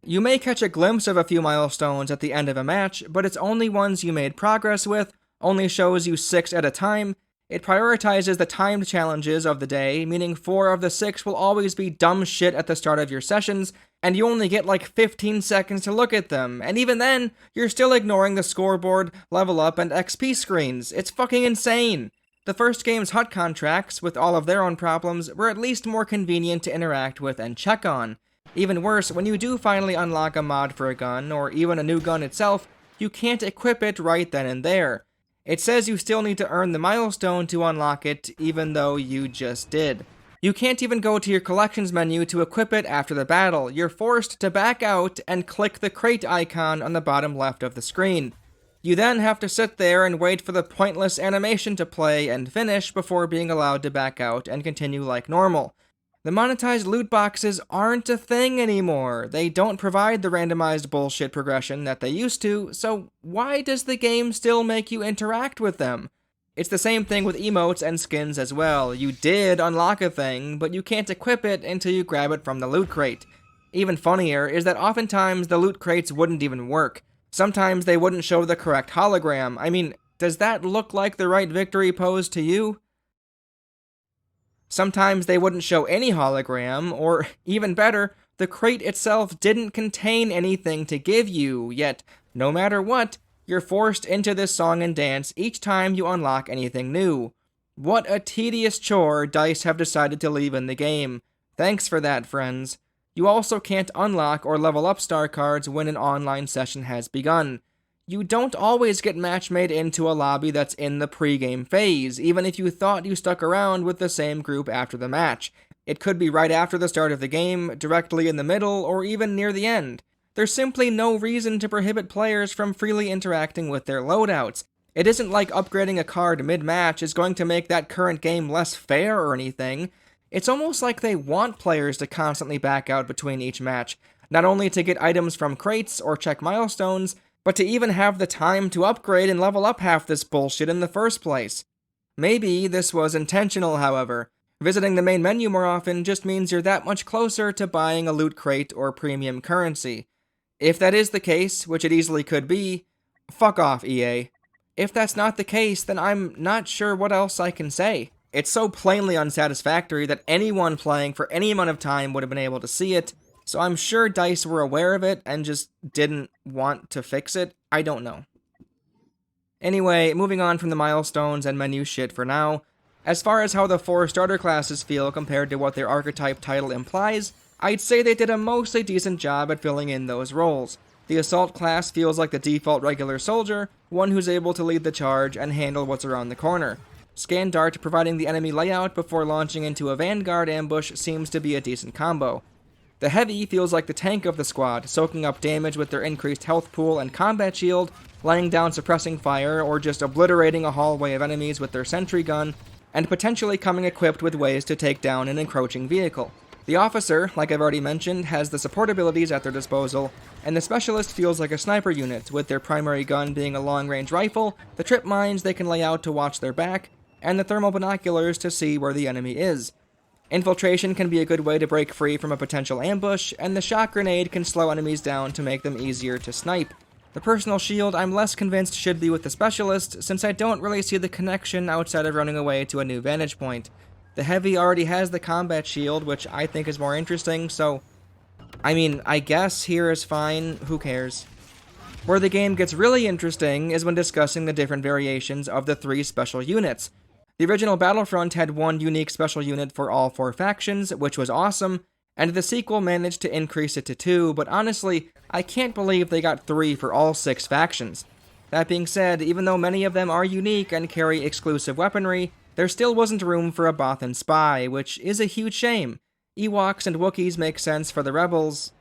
You may catch a glimpse of a few milestones at the end of a match, but it's only ones you made progress with, only shows you 6 at a time. It prioritizes the timed challenges of the day, meaning 4 of the 6 will always be dumb shit at the start of your sessions, and you only get like 15 seconds to look at them, and even then, you're still ignoring the scoreboard, level up, and XP screens. It's fucking insane! The first game's HUT contracts, with all of their own problems, were at least more convenient to interact with and check on. Even worse, when you do finally unlock a mod for a gun, or even a new gun itself, you can't equip it right then and there. It says you still need to earn the milestone to unlock it, even though you just did. You can't even go to your collections menu to equip it after the battle. You're forced to back out and click the crate icon on the bottom left of the screen. You then have to sit there and wait for the pointless animation to play and finish before being allowed to back out and continue like normal. The monetized loot boxes aren't a thing anymore. They don't provide the randomized bullshit progression that they used to, so why does the game still make you interact with them? It's the same thing with emotes and skins as well. You did unlock a thing, but you can't equip it until you grab it from the loot crate. Even funnier is that oftentimes the loot crates wouldn't even work. Sometimes they wouldn't show the correct hologram. I mean, does that look like the right victory pose to you? Sometimes they wouldn't show any hologram, or even better, the crate itself didn't contain anything to give you, yet, no matter what, you're forced into this song and dance each time you unlock anything new. What a tedious chore DICE have decided to leave in the game. Thanks for that, friends. You also can't unlock or level up star cards when an online session has begun. You don't always get match made into a lobby that's in the pre-game phase, even if you thought you stuck around with the same group after the match. It could be right after the start of the game, directly in the middle, or even near the end. There's simply no reason to prohibit players from freely interacting with their loadouts. It isn't like upgrading a card mid-match is going to make that current game less fair or anything. It's almost like they want players to constantly back out between each match, not only to get items from crates or check milestones, but to even have the time to upgrade and level up half this bullshit in the first place. Maybe this was intentional, however. Visiting the main menu more often just means you're that much closer to buying a loot crate or premium currency. If that is the case, which it easily could be, fuck off, EA. If that's not the case, then I'm not sure what else I can say. It's so plainly unsatisfactory that anyone playing for any amount of time would have been able to see it, so I'm sure DICE were aware of it and just didn't want to fix it. I don't know. Anyway, moving on from the milestones and menu shit for now, as far as how the 4 starter classes feel compared to what their archetype title implies, I'd say they did a mostly decent job at filling in those roles. The Assault class feels like the default regular soldier, one who's able to lead the charge and handle what's around the corner. Scan Dart providing the enemy layout before launching into a Vanguard ambush seems to be a decent combo. The Heavy feels like the tank of the squad, soaking up damage with their increased health pool and combat shield, laying down suppressing fire, or just obliterating a hallway of enemies with their sentry gun, and potentially coming equipped with ways to take down an encroaching vehicle. The Officer, like I've already mentioned, has the support abilities at their disposal, and the Specialist feels like a sniper unit, with their primary gun being a long-range rifle, the trip mines they can lay out to watch their back, and the thermal binoculars to see where the enemy is. Infiltration can be a good way to break free from a potential ambush, and the shock grenade can slow enemies down to make them easier to snipe. The personal shield I'm less convinced should be with the Specialist, since I don't really see the connection outside of running away to a new vantage point. The Heavy already has the combat shield, which I think is more interesting, so I mean, I guess here is fine, who cares? Where the game gets really interesting is when discussing the different variations of the 3 special units. The original Battlefront had 1 unique special unit for all 4 factions, which was awesome, and the sequel managed to increase it to 2, but honestly, I can't believe they got 3 for all 6 factions. That being said, even though many of them are unique and carry exclusive weaponry, there still wasn't room for a Bothan spy, which is a huge shame. Ewoks and Wookiees make sense for the rebels.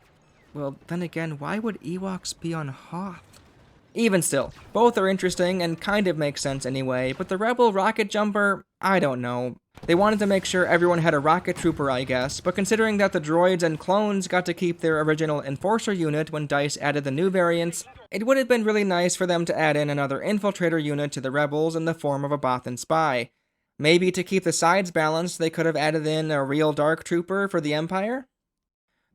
Well, then again, why would Ewoks be on Hoth? Even still, both are interesting and kind of make sense anyway, but the Rebel rocket jumper, I don't know. They wanted to make sure everyone had a rocket trooper, I guess, but considering that the droids and clones got to keep their original Enforcer unit when DICE added the new variants, it would have been really nice for them to add in another infiltrator unit to the Rebels in the form of a Bothan spy. Maybe to keep the sides balanced, they could have added in a real Dark Trooper for the Empire?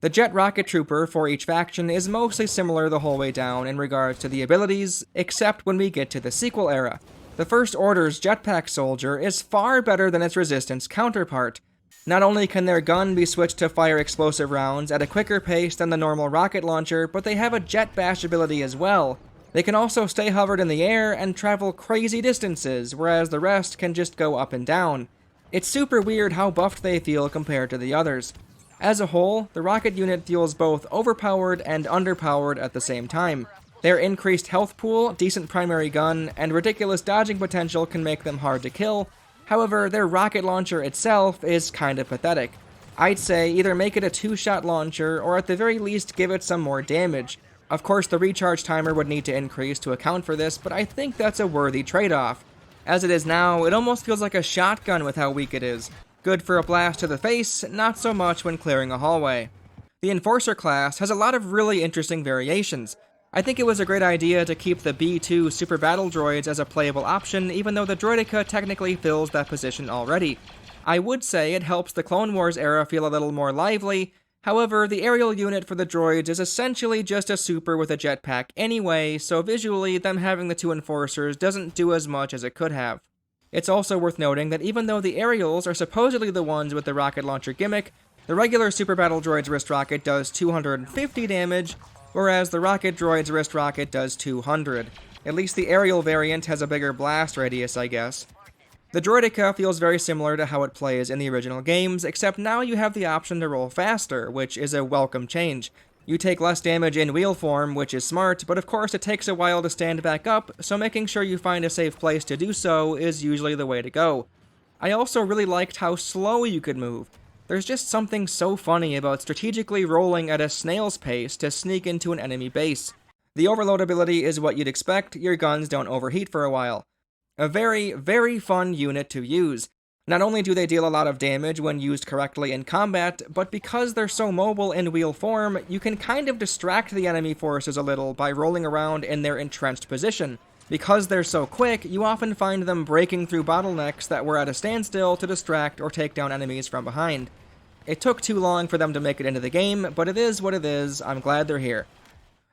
The Jet Rocket Trooper for each faction is mostly similar the whole way down in regards to the abilities, except when we get to the sequel era. The First Order's Jetpack Soldier is far better than its Resistance counterpart. Not only can their gun be switched to fire explosive rounds at a quicker pace than the normal rocket launcher, but they have a jet bash ability as well. They can also stay hovered in the air and travel crazy distances, whereas the rest can just go up and down. It's super weird how buffed they feel compared to the others. As a whole, the rocket unit feels both overpowered and underpowered at the same time. Their increased health pool, decent primary gun, and ridiculous dodging potential can make them hard to kill. However, their rocket launcher itself is kinda pathetic. I'd say either make it a 2-shot launcher, or at the very least give it some more damage. Of course, the recharge timer would need to increase to account for this, but I think that's a worthy trade-off. As it is now, it almost feels like a shotgun with how weak it is. Good for a blast to the face, not so much when clearing a hallway. The Enforcer class has a lot of really interesting variations. I think it was a great idea to keep the B2 Super Battle Droids as a playable option, even though the Droideka technically fills that position already. I would say it helps the Clone Wars era feel a little more lively. However, the aerial unit for the droids is essentially just a super with a jetpack anyway, so visually them having the two Enforcers doesn't do as much as it could have. It's also worth noting that even though the aerials are supposedly the ones with the rocket launcher gimmick, the regular Super Battle Droid's wrist rocket does 250 damage, whereas the rocket droid's wrist rocket does 200. At least the aerial variant has a bigger blast radius, I guess. The Droideka feels very similar to how it plays in the original games, except now you have the option to roll faster, which is a welcome change. You take less damage in wheel form, which is smart, but of course it takes a while to stand back up, so making sure you find a safe place to do so is usually the way to go. I also really liked how slow you could move. There's just something so funny about strategically rolling at a snail's pace to sneak into an enemy base. The overload ability is what you'd expect, your guns don't overheat for a while. A very, very fun unit to use. Not only do they deal a lot of damage when used correctly in combat, but because they're so mobile in wheel form, you can kind of distract the enemy forces a little by rolling around in their entrenched position. Because they're so quick, you often find them breaking through bottlenecks that were at a standstill to distract or take down enemies from behind. It took too long for them to make it into the game, but it is what it is. I'm glad they're here.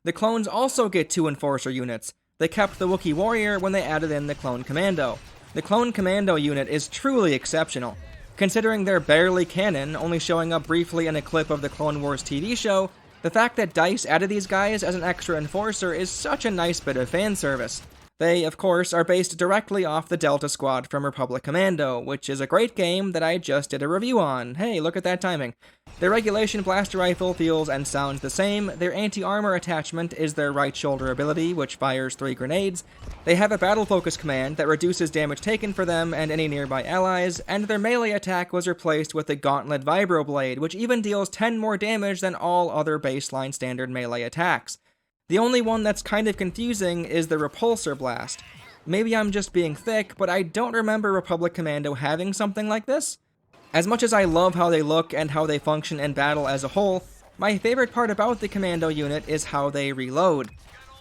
The clones also get 2 Enforcer units. They kept the Wookiee Warrior when they added in the Clone Commando. The Clone Commando unit is truly exceptional. Considering they're barely canon, only showing up briefly in a clip of the Clone Wars TV show, the fact that DICE added these guys as an extra Enforcer is such a nice bit of fan service. They, of course, are based directly off the Delta Squad from Republic Commando, which is a great game that I just did a review on. Hey, look at that timing. Their regulation blaster rifle feels and sounds the same, their anti-armor attachment is their right shoulder ability, which fires 3 grenades, they have a battle focus command that reduces damage taken for them and any nearby allies, and their melee attack was replaced with the Gauntlet Vibroblade, which even deals 10 more damage than all other baseline standard melee attacks. The only one that's kind of confusing is the Repulsor Blast. Maybe I'm just being thick, but I don't remember Republic Commando having something like this. As much as I love how they look and how they function in battle as a whole, my favorite part about the Commando unit is how they reload.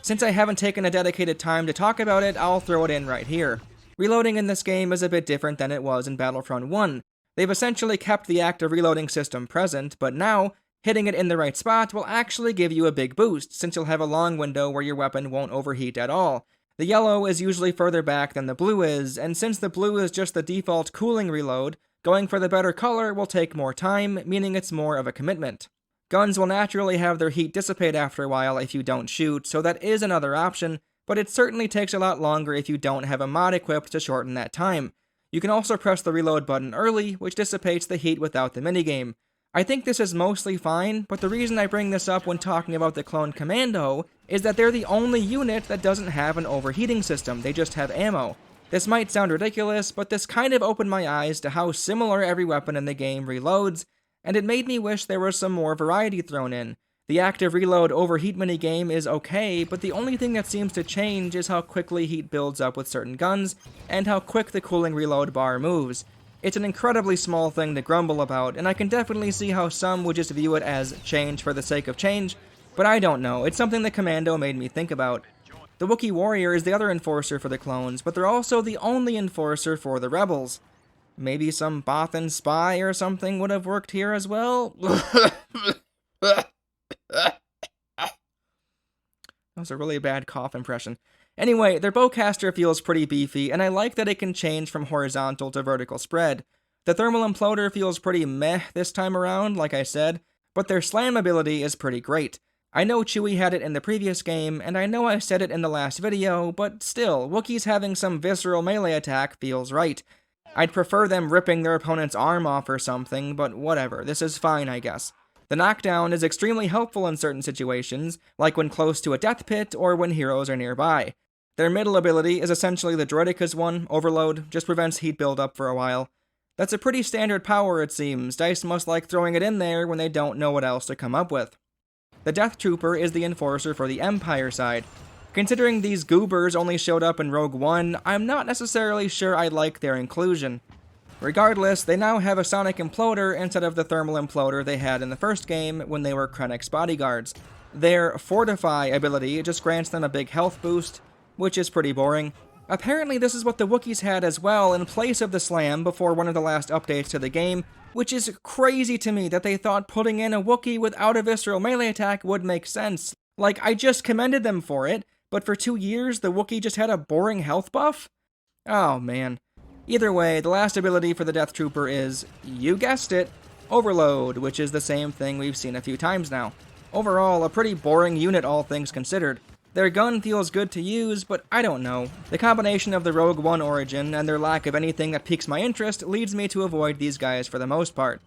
Since I haven't taken a dedicated time to talk about it, I'll throw it in right here. Reloading in this game is a bit different than it was in Battlefront 1. They've essentially kept the active reloading system present, but now, hitting it in the right spot will actually give you a big boost, since you'll have a long window where your weapon won't overheat at all. The yellow is usually further back than the blue is, and since the blue is just the default cooling reload, going for the better color will take more time, meaning it's more of a commitment. Guns will naturally have their heat dissipate after a while if you don't shoot, so that is another option, but it certainly takes a lot longer if you don't have a mod equipped to shorten that time. You can also press the reload button early, which dissipates the heat without the minigame. I think this is mostly fine, but the reason I bring this up when talking about the Clone Commando is that they're the only unit that doesn't have an overheating system, they just have ammo. This might sound ridiculous, but this kind of opened my eyes to how similar every weapon in the game reloads, and it made me wish there was some more variety thrown in. The active reload overheat minigame is okay, but the only thing that seems to change is how quickly heat builds up with certain guns, and how quick the cooling reload bar moves. It's an incredibly small thing to grumble about, and I can definitely see how some would just view it as change for the sake of change, but I don't know, it's something the Commando made me think about. The Wookiee Warrior is the other enforcer for the clones, but they're also the only enforcer for the rebels. Maybe some Bothan spy or something would have worked here as well? That was a really bad cough impression. Anyway, their bowcaster feels pretty beefy, and I like that it can change from horizontal to vertical spread. The thermal imploder feels pretty meh this time around, like I said, but their slam ability is pretty great. I know Chewie had it in the previous game, and I know I said it in the last video, but still, Wookiees having some visceral melee attack feels right. I'd prefer them ripping their opponent's arm off or something, but whatever, this is fine, I guess. The knockdown is extremely helpful in certain situations, like when close to a death pit or when heroes are nearby. Their middle ability is essentially the Droidekas one, Overload, just prevents heat buildup for a while. That's a pretty standard power, it seems. DICE must like throwing it in there when they don't know what else to come up with. The Death Trooper is the enforcer for the Empire side. Considering these goobers only showed up in Rogue One, I'm not necessarily sure I like their inclusion. Regardless, they now have a sonic imploder instead of the thermal imploder they had in the first game when they were Krennic's bodyguards. Their Fortify ability just grants them a big health boost, which is pretty boring. Apparently this is what the Wookiees had as well in place of the slam before one of the last updates to the game, which is crazy to me that they thought putting in a Wookiee without a visceral melee attack would make sense. Like, I just commended them for it, but for 2 years the Wookiee just had a boring health buff? Oh man. Either way, the last ability for the Death Trooper is, you guessed it, Overload, which is the same thing we've seen a few times now. Overall, a pretty boring unit all things considered. Their gun feels good to use, but I don't know. The combination of the Rogue One origin and their lack of anything that piques my interest leads me to avoid these guys for the most part.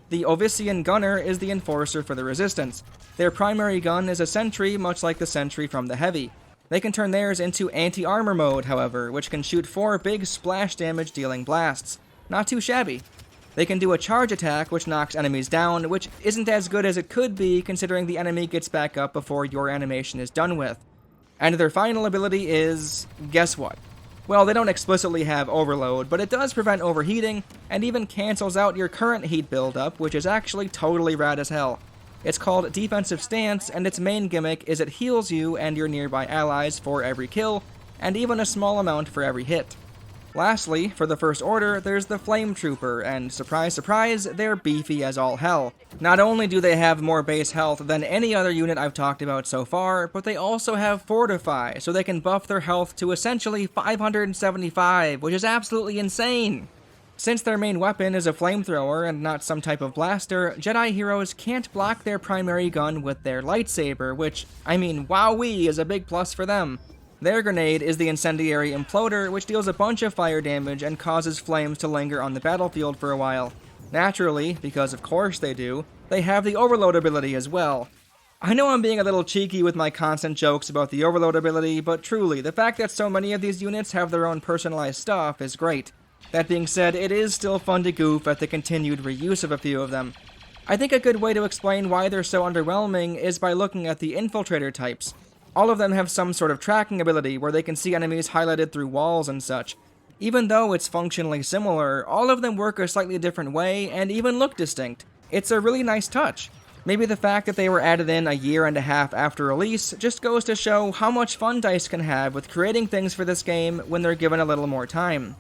The Ovisian Gunner is the enforcer for the Resistance. Their primary gun is a sentry, much like the sentry from the Heavy. They can turn theirs into anti-armor mode, however, which can shoot 4 big splash damage dealing blasts. Not too shabby. They can do a charge attack, which knocks enemies down, which isn't as good as it could be considering the enemy gets back up before your animation is done with. And their final ability is, guess what? Well, they don't explicitly have Overload, but it does prevent overheating, and even cancels out your current heat buildup, which is actually totally rad as hell. It's called Defensive Stance, and its main gimmick is it heals you and your nearby allies for every kill, and even a small amount for every hit. Lastly, for the First Order, there's the Flame Trooper, and surprise surprise, they're beefy as all hell. Not only do they have more base health than any other unit I've talked about so far, but they also have Fortify, so they can buff their health to essentially 575, which is absolutely insane! Since their main weapon is a flamethrower and not some type of blaster, Jedi heroes can't block their primary gun with their lightsaber, which, I mean, wowee, is a big plus for them. Their grenade is the Incendiary Imploder, which deals a bunch of fire damage and causes flames to linger on the battlefield for a while. Naturally, because of course they do, they have the Overload ability as well. I know I'm being a little cheeky with my constant jokes about the Overload ability, but truly, the fact that so many of these units have their own personalized stuff is great. That being said, it is still fun to goof at the continued reuse of a few of them. I think a good way to explain why they're so underwhelming is by looking at the infiltrator types. All of them have some sort of tracking ability where they can see enemies highlighted through walls and such. Even though it's functionally similar, all of them work a slightly different way and even look distinct. It's a really nice touch. Maybe the fact that they were added in a year and a half after release just goes to show how much fun DICE can have with creating things for this game when they're given a little more time.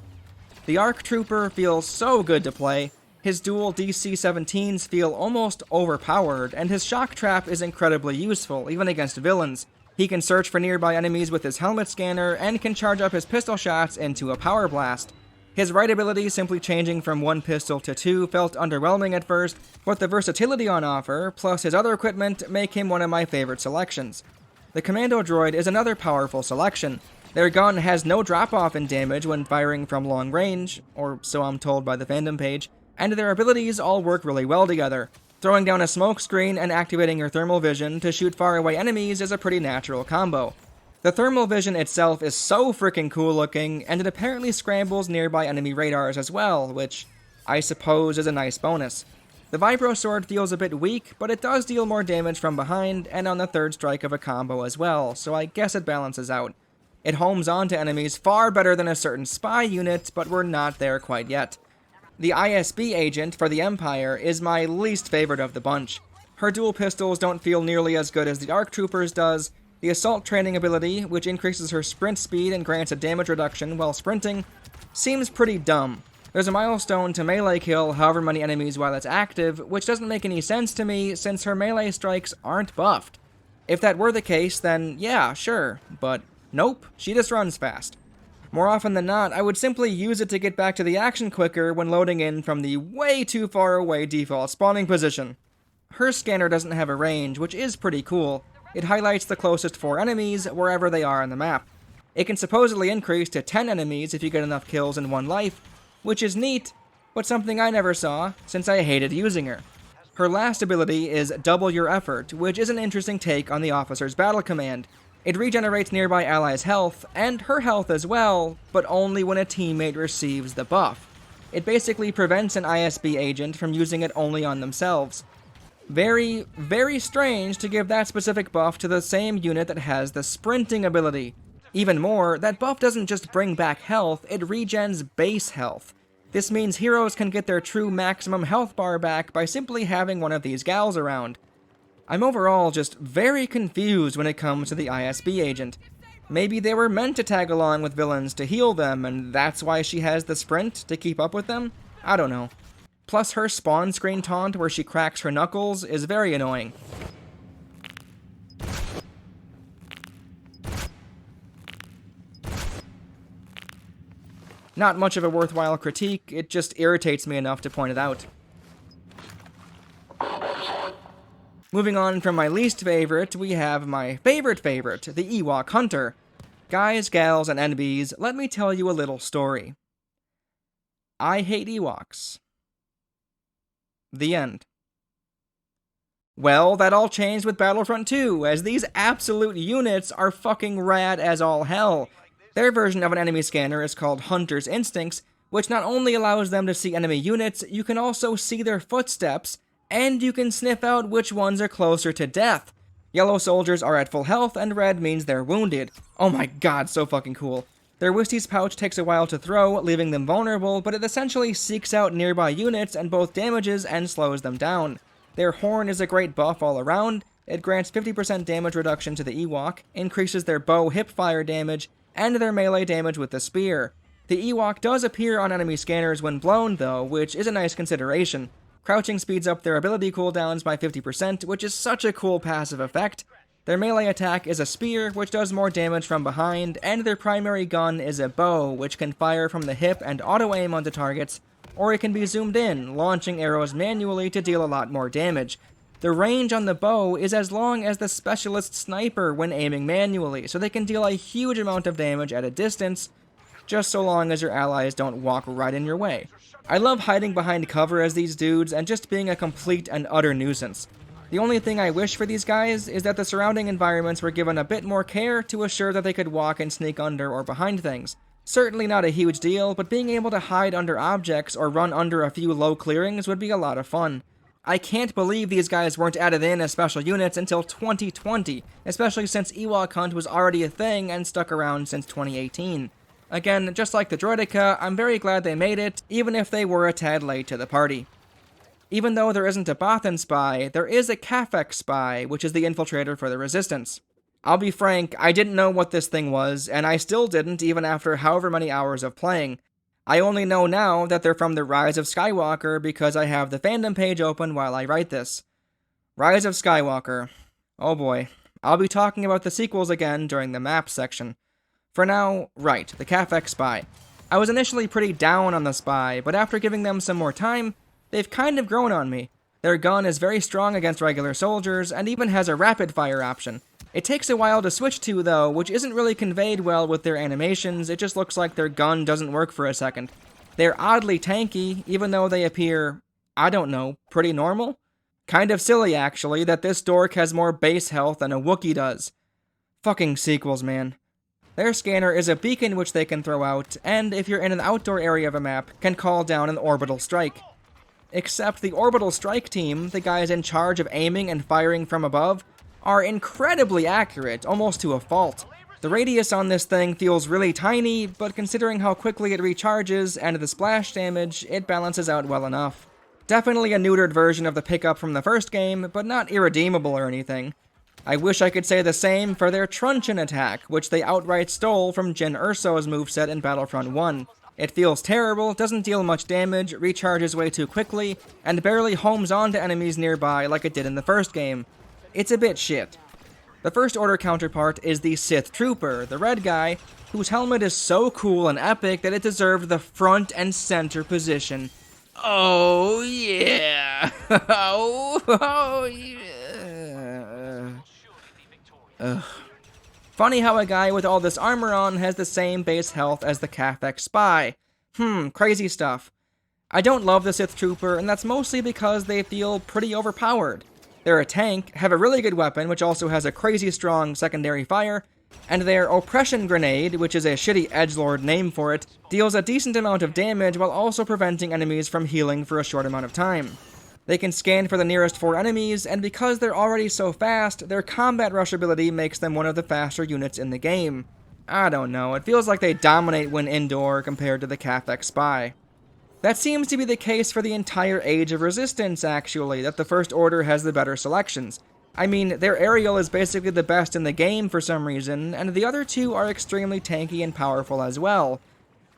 The ARC Trooper feels so good to play. His dual DC-17s feel almost overpowered, and his shock trap is incredibly useful, even against villains. He can search for nearby enemies with his helmet scanner, and can charge up his pistol shots into a power blast. His right ability simply changing from 1 pistol to 2 felt underwhelming at first, but the versatility on offer, plus his other equipment, make him one of my favorite selections. The Commando Droid is another powerful selection. Their gun has no drop-off in damage when firing from long range, or so I'm told by the fandom page, and their abilities all work really well together. Throwing down a smoke screen and activating your thermal vision to shoot faraway enemies is a pretty natural combo. The thermal vision itself is so freaking cool looking, and it apparently scrambles nearby enemy radars as well, which I suppose is a nice bonus. The Vibro Sword feels a bit weak, but it does deal more damage from behind and on the third strike of a combo as well, so I guess it balances out. It homes onto enemies far better than a certain spy unit, but we're not there quite yet. The ISB agent for the Empire is my least favorite of the bunch. Her dual pistols don't feel nearly as good as the ARC Trooper's does. The assault training ability, which increases her sprint speed and grants a damage reduction while sprinting, seems pretty dumb. There's a milestone to melee kill however many enemies while it's active, which doesn't make any sense to me since her melee strikes aren't buffed. If that were the case, then yeah, sure, but nope, she just runs fast. More often than not, I would simply use it to get back to the action quicker when loading in from the way too far away default spawning position. Her scanner doesn't have a range, which is pretty cool. It highlights the closest 4 enemies wherever they are on the map. It can supposedly increase to 10 enemies if you get enough kills in one life, which is neat, but something I never saw since I hated using her. Her last ability is Double Your Effort, which is an interesting take on the officer's battle command. It regenerates nearby allies' health, and her health as well, but only when a teammate receives the buff. It basically prevents an ISB agent from using it only on themselves. Very, very strange to give that specific buff to the same unit that has the sprinting ability. Even more, that buff doesn't just bring back health, it regens base health. This means heroes can get their true maximum health bar back by simply having one of these gals around. I'm overall just very confused when it comes to the ISB agent. Maybe they were meant to tag along with villains to heal them, and that's why she has the sprint to keep up with them? I don't know. Plus her spawn screen taunt where she cracks her knuckles is very annoying. Not much of a worthwhile critique, it just irritates me enough to point it out. Moving on from my least favorite, we have my favorite, the Ewok Hunter. Guys, gals, and NBs, let me tell you a little story. I hate Ewoks. The end. Well, that all changed with Battlefront 2, as these absolute units are fucking rad as all hell. Their version of an enemy scanner is called Hunter's Instincts, which not only allows them to see enemy units, you can also see their footsteps, and you can sniff out which ones are closer to death. Yellow soldiers are at full health, and red means they're wounded. Oh my god, so fucking cool. Their Whistie's pouch takes a while to throw, leaving them vulnerable, but it essentially seeks out nearby units and both damages and slows them down. Their horn is a great buff all around. It grants 50% damage reduction to the Ewok, increases their bow hipfire damage, and their melee damage with the spear. The Ewok does appear on enemy scanners when blown though, which is a nice consideration. Crouching speeds up their ability cooldowns by 50%, which is such a cool passive effect. Their melee attack is a spear, which does more damage from behind, and their primary gun is a bow, which can fire from the hip and auto-aim onto targets, or it can be zoomed in, launching arrows manually to deal a lot more damage. The range on the bow is as long as the specialist sniper when aiming manually, so they can deal a huge amount of damage at a distance, just so long as your allies don't walk right in your way. I love hiding behind cover as these dudes and just being a complete and utter nuisance. The only thing I wish for these guys is that the surrounding environments were given a bit more care to assure that they could walk and sneak under or behind things. Certainly not a huge deal, but being able to hide under objects or run under a few low clearings would be a lot of fun. I can't believe these guys weren't added in as special units until 2020, especially since Ewok Hunt was already a thing and stuck around since 2018. Again, just like the Droideka, I'm very glad they made it, even if they were a tad late to the party. Even though there isn't a Bothan spy, there is a Cafex spy, which is the infiltrator for the Resistance. I'll be frank, I didn't know what this thing was, and I still didn't even after however many hours of playing. I only know now that they're from the Rise of Skywalker because I have the fandom page open while I write this. Rise of Skywalker. Oh boy. I'll be talking about the sequels again during the map section. For now, right, the Cafex spy. I was initially pretty down on the spy, but after giving them some more time, they've kind of grown on me. Their gun is very strong against regular soldiers, and even has a rapid-fire option. It takes a while to switch to, though, which isn't really conveyed well with their animations, it just looks like their gun doesn't work for a second. They're oddly tanky, even though they appear, I don't know, pretty normal? Kind of silly, actually, that this dork has more base health than a Wookiee does. Fucking sequels, man. Their scanner is a beacon which they can throw out, and if you're in an outdoor area of a map, can call down an orbital strike. except the orbital strike team, the guys in charge of aiming and firing from above, are incredibly accurate, almost to a fault. The radius on this thing feels really tiny, but considering how quickly it recharges and the splash damage, it balances out well enough. Definitely a neutered version of the pickup from the first game, but not irredeemable or anything. I wish I could say the same for their truncheon attack, which they outright stole from Jin Urso's moveset in Battlefront 1. It feels terrible, doesn't deal much damage, recharges way too quickly, and barely homes onto enemies nearby like it did in the first game. It's a bit shit. The First Order counterpart is the Sith Trooper, the red guy, whose helmet is so cool and epic that it deserved the front and center position. Oh yeah! oh yeah! Ugh. Funny how a guy with all this armor on has the same base health as the Cathek spy. Crazy stuff. I don't love the Sith Trooper, and that's mostly because they feel pretty overpowered. They're a tank, have a really good weapon, which also has a crazy strong secondary fire, and their Oppression Grenade, which is a shitty edgelord name for it, deals a decent amount of damage while also preventing enemies from healing for a short amount of time. They can scan for the nearest 4 enemies, and because they're already so fast, their combat rush ability makes them one of the faster units in the game. I don't know, it feels like they dominate when indoor compared to the Cathek spy. That seems to be the case for the entire Age of Resistance, actually, that the First Order has the better selections. I mean, their aerial is basically the best in the game for some reason, and the other two are extremely tanky and powerful as well.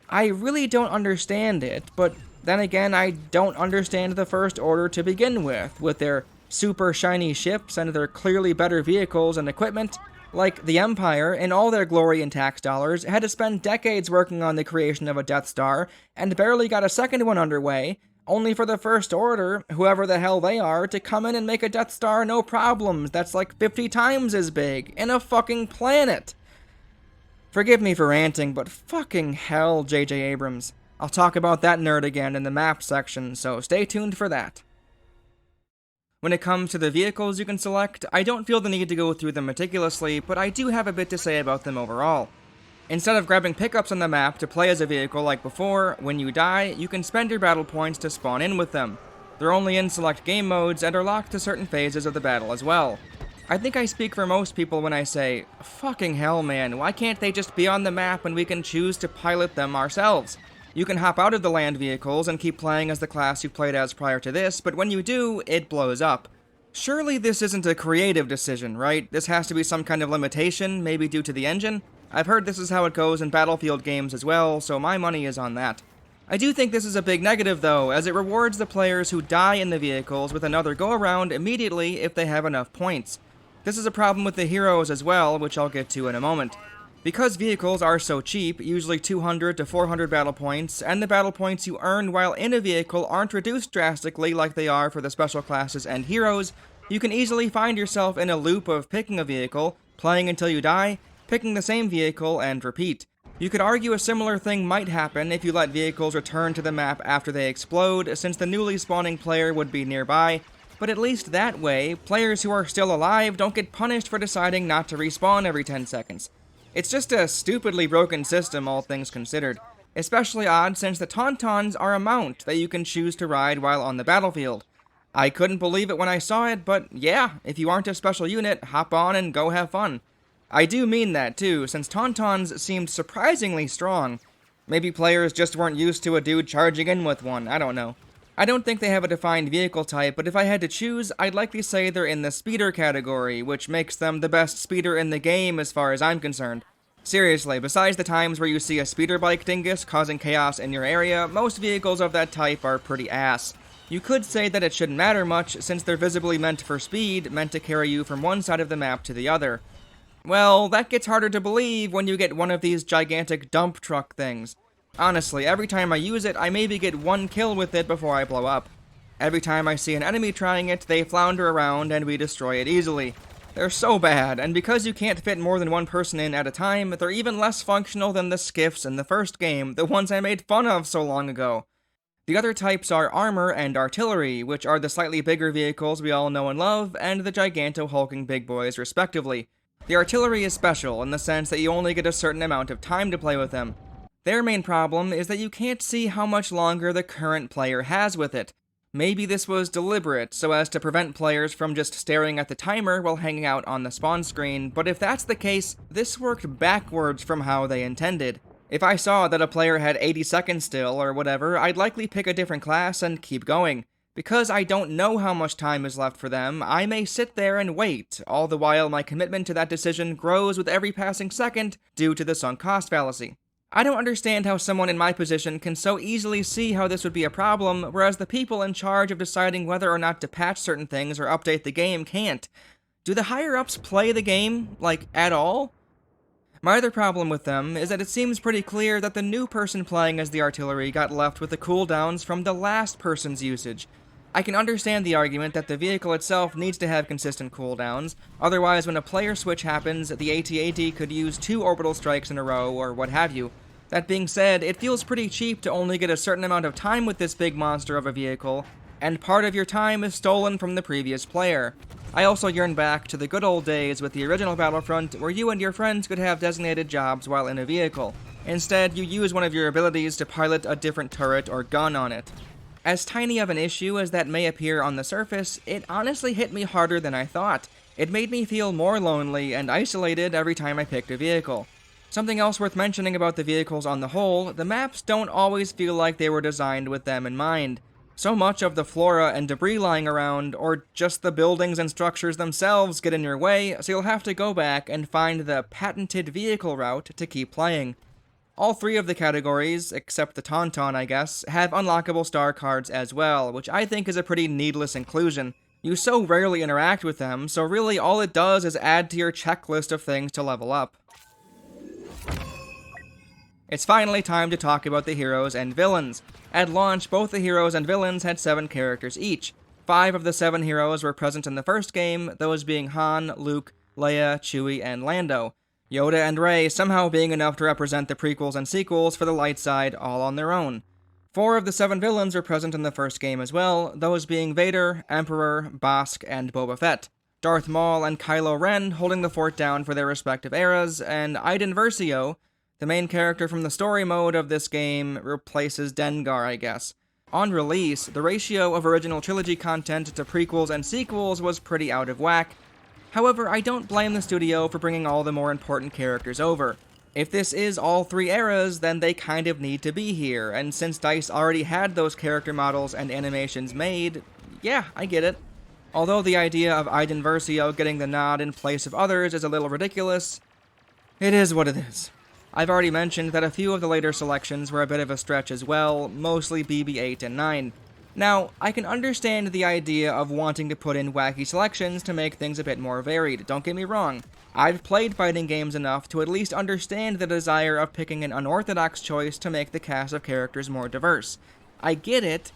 I really don't understand it, but then again, I don't understand the First Order to begin with their super shiny ships and their clearly better vehicles and equipment. Like the Empire, in all their glory and tax dollars, had to spend decades working on the creation of a Death Star, and barely got a second one underway, only for the First Order, whoever the hell they are, to come in and make a Death Star no problems that's like 50 times as big, in a fucking planet! Forgive me for ranting, but fucking hell, J.J. Abrams. I'll talk about that nerd again in the map section, so stay tuned for that. When it comes to the vehicles you can select, I don't feel the need to go through them meticulously, but I do have a bit to say about them overall. Instead of grabbing pickups on the map to play as a vehicle like before, when you die, you can spend your battle points to spawn in with them. They're only in select game modes and are locked to certain phases of the battle as well. I think I speak for most people when I say, fucking hell man, why can't they just be on the map and we can choose to pilot them ourselves? You can hop out of the land vehicles and keep playing as the class you played as prior to this, but when you do, it blows up. Surely this isn't a creative decision, right? This has to be some kind of limitation, maybe due to the engine? I've heard this is how it goes in Battlefield games as well, so my money is on that. I do think this is a big negative though, as it rewards the players who die in the vehicles with another go-around immediately if they have enough points. This is a problem with the heroes as well, which I'll get to in a moment. Because vehicles are so cheap, usually 200 to 400 battle points, and the battle points you earn while in a vehicle aren't reduced drastically like they are for the special classes and heroes, you can easily find yourself in a loop of picking a vehicle, playing until you die, picking the same vehicle, and repeat. You could argue a similar thing might happen if you let vehicles return to the map after they explode, since the newly spawning player would be nearby, but at least that way, players who are still alive don't get punished for deciding not to respawn every 10 seconds. It's just a stupidly broken system, all things considered. Especially odd since the Tauntauns are a mount that you can choose to ride while on the battlefield. I couldn't believe it when I saw it, but yeah, if you aren't a special unit, hop on and go have fun. I do mean that too, since Tauntauns seemed surprisingly strong. Maybe players just weren't used to a dude charging in with one, I don't know. I don't think they have a defined vehicle type, but if I had to choose, I'd likely say they're in the speeder category, which makes them the best speeder in the game as far as I'm concerned. Seriously, besides the times where you see a speeder bike dingus causing chaos in your area, most vehicles of that type are pretty ass. You could say that it shouldn't matter much, since they're visibly meant for speed, meant to carry you from one side of the map to the other. Well, that gets harder to believe when you get one of these gigantic dump truck things. Honestly, every time I use it, I maybe get one kill with it before I blow up. Every time I see an enemy trying it, they flounder around and we destroy it easily. They're so bad, and because you can't fit more than one person in at a time, they're even less functional than the skiffs in the first game, the ones I made fun of so long ago. The other types are armor and artillery, which are the slightly bigger vehicles we all know and love, and the giganto-hulking big boys respectively. The artillery is special in the sense that you only get a certain amount of time to play with them. Their main problem is that you can't see how much longer the current player has with it. Maybe this was deliberate, so as to prevent players from just staring at the timer while hanging out on the spawn screen, but if that's the case, this worked backwards from how they intended. If I saw that a player had 80 seconds still, or whatever, I'd likely pick a different class and keep going. Because I don't know how much time is left for them, I may sit there and wait, all the while my commitment to that decision grows with every passing second due to the sunk cost fallacy. I don't understand how someone in my position can so easily see how this would be a problem, whereas the people in charge of deciding whether or not to patch certain things or update the game can't. Do the higher-ups play the game, like, at all? My other problem with them is that it seems pretty clear that the new person playing as the artillery got left with the cooldowns from the last person's usage. I can understand the argument that the vehicle itself needs to have consistent cooldowns, otherwise when a player switch happens, the AT-AT could use 2 orbital strikes in a row or what have you. That being said, it feels pretty cheap to only get a certain amount of time with this big monster of a vehicle, and part of your time is stolen from the previous player. I also yearn back to the good old days with the original Battlefront, where you and your friends could have designated jobs while in a vehicle. Instead, you use one of your abilities to pilot a different turret or gun on it. As tiny of an issue as that may appear on the surface, it honestly hit me harder than I thought. It made me feel more lonely and isolated every time I picked a vehicle. Something else worth mentioning about the vehicles on the whole, the maps don't always feel like they were designed with them in mind. So much of the flora and debris lying around, or just the buildings and structures themselves, get in your way, so you'll have to go back and find the patented vehicle route to keep playing. All 3 of the categories, except the Tauntaun I guess, have unlockable star cards as well, which I think is a pretty needless inclusion. You so rarely interact with them, so really all it does is add to your checklist of things to level up. It's finally time to talk about the heroes and villains. At launch, both the heroes and villains had 7 characters each. 5 of the 7 heroes were present in the first game, those being Han, Luke, Leia, Chewie, and Lando. Yoda and Rey somehow being enough to represent the prequels and sequels for the light side all on their own. 4 of the 7 villains were present in the first game as well, those being Vader, Emperor, Bossk, and Boba Fett. Darth Maul and Kylo Ren holding the fort down for their respective eras, and Iden Versio, the main character from the story mode of this game, replaces Dengar, I guess. On release, the ratio of original trilogy content to prequels and sequels was pretty out of whack. However, I don't blame the studio for bringing all the more important characters over. If this is all 3 eras, then they kind of need to be here, and since DICE already had those character models and animations made, yeah, I get it. Although the idea of Iden Versio getting the nod in place of others is a little ridiculous, it is what it is. I've already mentioned that a few of the later selections were a bit of a stretch as well, mostly BB-8 and 9. Now, I can understand the idea of wanting to put in wacky selections to make things a bit more varied, don't get me wrong. I've played fighting games enough to at least understand the desire of picking an unorthodox choice to make the cast of characters more diverse. I get it,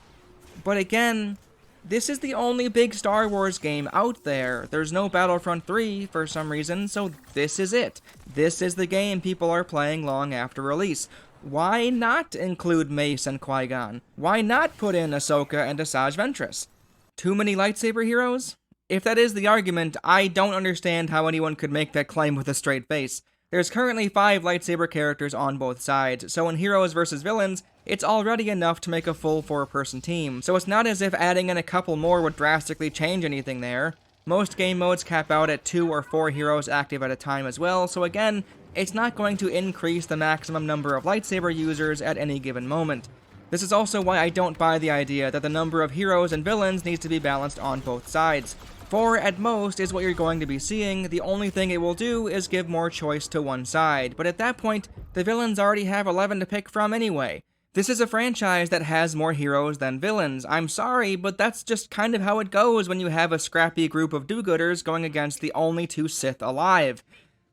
but again, this is the only big Star Wars game out there. There's no Battlefront 3 for some reason, so this is it. This is the game people are playing long after release. Why not include Mace and Qui-Gon? Why not put in Ahsoka and Asajj Ventress? Too many lightsaber heroes? If that is the argument, I don't understand how anyone could make that claim with a straight face. There's currently 5 lightsaber characters on both sides, so in heroes versus villains, it's already enough to make a full 4-person team, so it's not as if adding in a couple more would drastically change anything there. Most game modes cap out at 2 or 4 heroes active at a time as well, so again, it's not going to increase the maximum number of lightsaber users at any given moment. This is also why I don't buy the idea that the number of heroes and villains needs to be balanced on both sides. 4 at most is what you're going to be seeing, the only thing it will do is give more choice to one side, but at that point, the villains already have 11 to pick from anyway. This is a franchise that has more heroes than villains. I'm sorry, but that's just kind of how it goes when you have a scrappy group of do-gooders going against the only 2 Sith alive.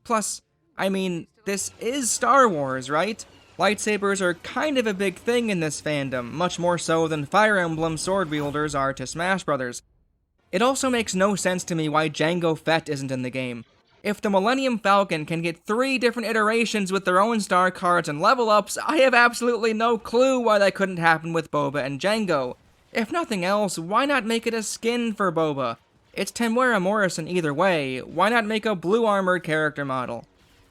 Plus, I mean, this is Star Wars, right? Lightsabers are kind of a big thing in this fandom, much more so than Fire Emblem sword wielders are to Smash Brothers. It also makes no sense to me why Jango Fett isn't in the game. If the Millennium Falcon can get 3 different iterations with their own star cards and level ups, I have absolutely no clue why that couldn't happen with Boba and Jango. If nothing else, why not make it a skin for Boba? It's Temuera Morrison either way, why not make a blue armored character model?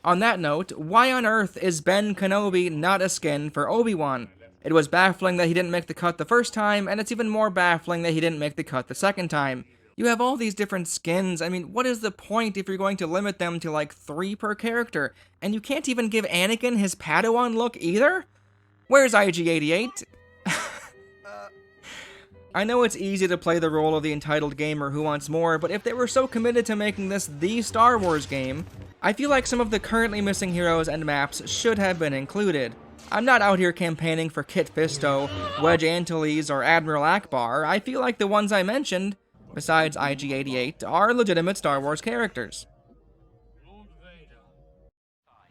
On that note, why on earth is Ben Kenobi not a skin for Obi-Wan? It was baffling that he didn't make the cut the first time, and it's even more baffling that he didn't make the cut the second time. You have all these different skins. I mean, what is the point if you're going to limit them to like 3 per character? And you can't even give Anakin his Padawan look either? Where's IG-88? I know it's easy to play the role of the entitled gamer who wants more, but if they were so committed to making this the Star Wars game, I feel like some of the currently missing heroes and maps should have been included. I'm not out here campaigning for Kit Fisto, Wedge Antilles, or Admiral Akbar. I feel like the ones I mentioned, besides IG-88, are legitimate Star Wars characters.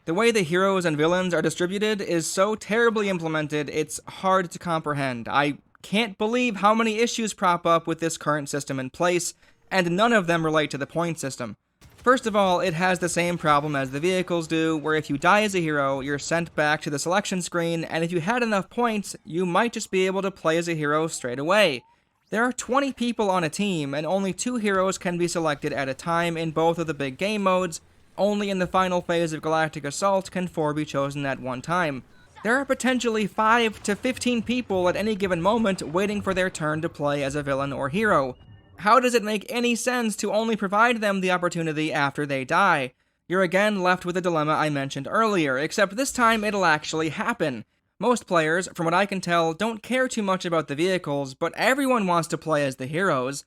The way the heroes and villains are distributed is so terribly implemented, it's hard to comprehend. I can't believe how many issues prop up with this current system in place, and none of them relate to the point system. First of all, it has the same problem as the vehicles do, where if you die as a hero, you're sent back to the selection screen, and if you had enough points, you might just be able to play as a hero straight away. There are 20 people on a team, and only 2 heroes can be selected at a time in both of the big game modes. Only in the final phase of Galactic Assault can 4 be chosen at one time. There are potentially 5 to 15 people at any given moment waiting for their turn to play as a villain or hero. How does it make any sense to only provide them the opportunity after they die? You're again left with the dilemma I mentioned earlier, except this time it'll actually happen. Most players, from what I can tell, don't care too much about the vehicles, but everyone wants to play as the heroes.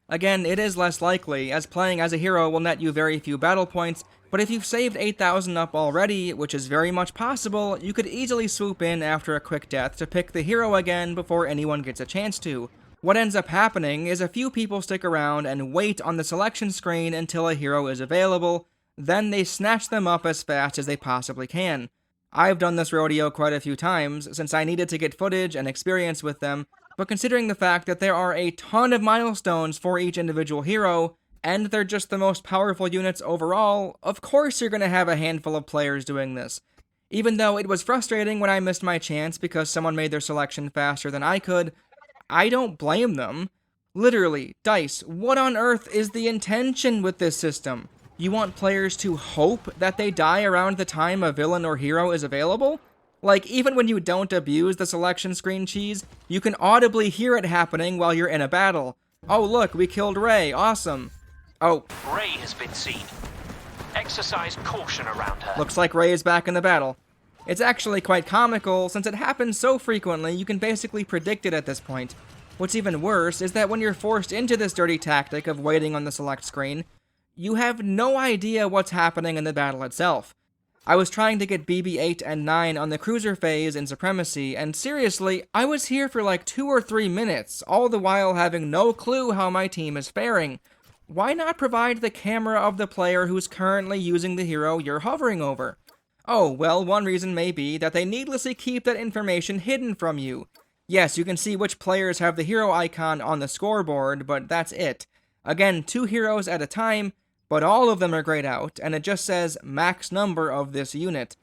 Again, it is less likely, as playing as a hero will net you very few battle points, but if you've saved 8,000 up already, which is very much possible, you could easily swoop in after a quick death to pick the hero again before anyone gets a chance to. What ends up happening is a few people stick around and wait on the selection screen until a hero is available, then they snatch them up as fast as they possibly can. I've done this rodeo quite a few times, since I needed to get footage and experience with them, but considering the fact that there are a ton of milestones for each individual hero, and they're just the most powerful units overall, of course you're going to have a handful of players doing this. Even though it was frustrating when I missed my chance because someone made their selection faster than I could, I don't blame them. Literally, DICE, what on earth is the intention with this system? You want players to hope that they die around the time a villain or hero is available? Like, even when you don't abuse the selection screen cheese, you can audibly hear it happening while you're in a battle. Oh look, we killed Rey, awesome. Oh. Rey has been seen. Exercise caution around her. Looks like Rey is back in the battle. It's actually quite comical, since it happens so frequently you can basically predict it at this point. What's even worse is that when you're forced into this dirty tactic of waiting on the select screen, you have no idea what's happening in the battle itself. I was trying to get BB-8 and 9 on the cruiser phase in Supremacy, and seriously, I was here for like 2 or 3 minutes, all the while having no clue how my team is faring. Why not provide the camera of the player who's currently using the hero you're hovering over? Oh, well, one reason may be that they needlessly keep that information hidden from you. Yes, you can see which players have the hero icon on the scoreboard, but that's it. Again, 2 heroes at a time, but all of them are grayed out, and it just says max number of this unit.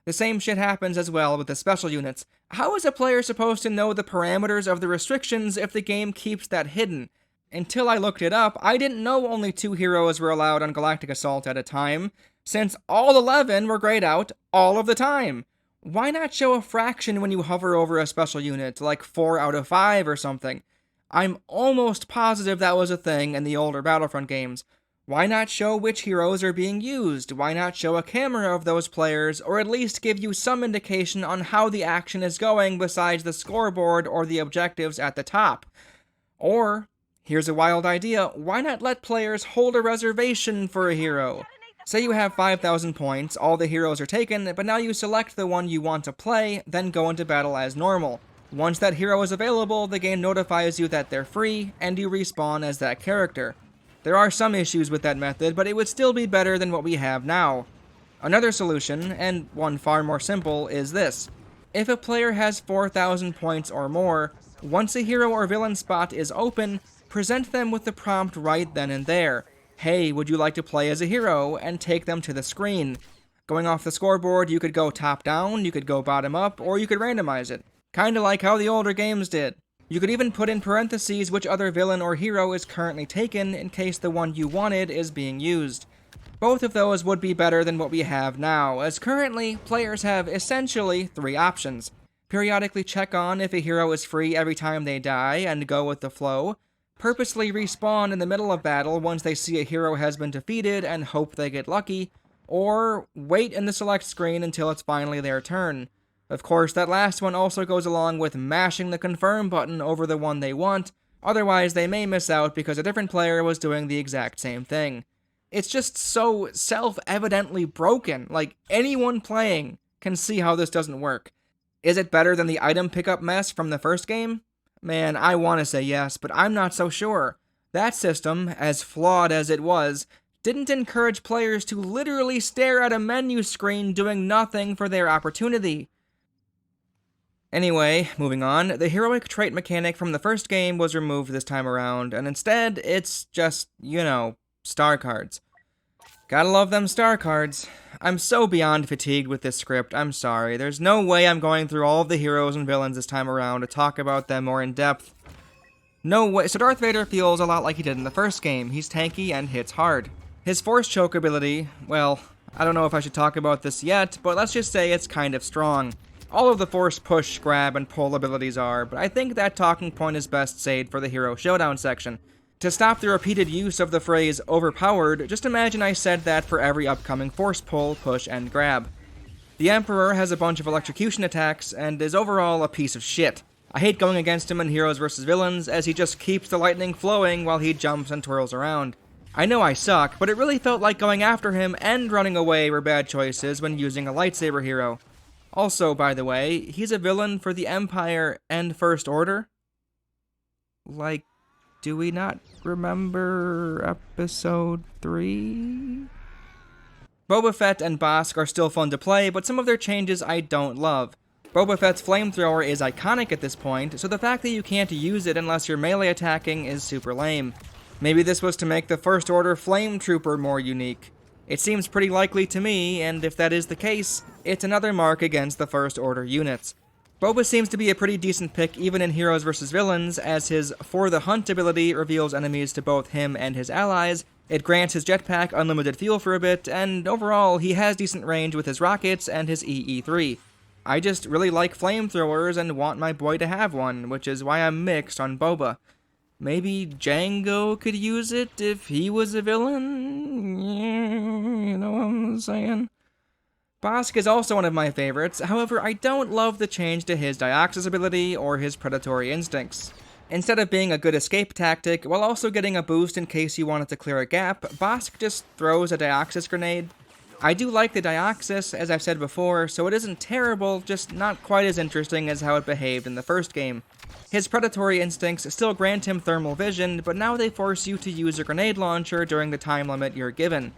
The same shit happens as well with the special units. How is a player supposed to know the parameters of the restrictions if the game keeps that hidden? Until I looked it up, I didn't know only 2 heroes were allowed on Galactic Assault at a time, since all 11 were grayed out all of the time. Why not show a fraction when you hover over a special unit, like 4 out of 5 or something? I'm almost positive that was a thing in the older Battlefront games. Why not show which heroes are being used? Why not show a camera of those players, or at least give you some indication on how the action is going besides the scoreboard or the objectives at the top? Or, here's a wild idea, why not let players hold a reservation for a hero? Say you have 5,000 points, all the heroes are taken, but now you select the one you want to play, then go into battle as normal. Once that hero is available, the game notifies you that they're free, and you respawn as that character. There are some issues with that method, but it would still be better than what we have now. Another solution, and one far more simple, is this. If a player has 4,000 points or more, once a hero or villain spot is open, present them with the prompt right then and there. Hey, would you like to play as a hero? And take them to the screen. Going off the scoreboard, you could go top down, you could go bottom up, or you could randomize it. Kinda like how the older games did. You could even put in parentheses which other villain or hero is currently taken in case the one you wanted is being used. Both of those would be better than what we have now, as currently, players have essentially 3 options. periodically check on if a hero is free every time they die and go with the flow, purposely respawn in the middle of battle once they see a hero has been defeated and hope they get lucky, or wait in the select screen until it's finally their turn. Of course, that last one also goes along with mashing the confirm button over the one they want, otherwise they may miss out because a different player was doing the exact same thing. It's just so self-evidently broken, like anyone playing can see how this doesn't work. Is it better than the item pickup mess from the first game? Man, I want to say yes, but I'm not so sure. That system, as flawed as it was, didn't encourage players to literally stare at a menu screen doing nothing for their opportunity. Anyway, moving on, the heroic trait mechanic from the first game was removed this time around, and instead, it's just, star cards. Gotta love them star cards. I'm so beyond fatigued with this script, I'm sorry. There's no way I'm going through all of the heroes and villains this time around to talk about them more in depth. No way. So Darth Vader feels a lot like he did in the first game. He's tanky and hits hard. His force choke ability, well, I don't know if I should talk about this yet, but let's just say it's kind of strong. All of the force push, grab, and pull abilities are, but I think that talking point is best saved for the hero showdown section. To stop the repeated use of the phrase overpowered, just imagine I said that for every upcoming force pull, push, and grab. The Emperor has a bunch of electrocution attacks, and is overall a piece of shit. I hate going against him in Heroes vs. Villains, as he just keeps the lightning flowing while he jumps and twirls around. I know I suck, but it really felt like going after him and running away were bad choices when using a lightsaber hero. Also, by the way, he's a villain for the Empire and First Order? Like, do we not remember Episode 3? Boba Fett and Bossk are still fun to play, but some of their changes I don't love. Boba Fett's flamethrower is iconic at this point, so the fact that you can't use it unless you're melee attacking is super lame. Maybe this was to make the First Order Flame Trooper more unique. It seems pretty likely to me, and if that is the case, it's another mark against the First Order units. Boba seems to be a pretty decent pick even in Heroes vs. Villains, as his For the Hunt ability reveals enemies to both him and his allies, it grants his jetpack unlimited fuel for a bit, and overall he has decent range with his rockets and his EE3. I just really like flamethrowers and want my boy to have one, which is why I'm mixed on Boba. Maybe Jango could use it if he was a villain? Yeah, you know what I'm saying? Bossk is also one of my favorites, however I don't love the change to his Dioxis ability or his predatory instincts. Instead of being a good escape tactic, while also getting a boost in case you wanted to clear a gap, Bossk just throws a Dioxis grenade. I do like the Dioxis, as I've said before, so it isn't terrible, just not quite as interesting as how it behaved in the first game. His predatory instincts still grant him thermal vision, but now they force you to use a grenade launcher during the time limit you're given.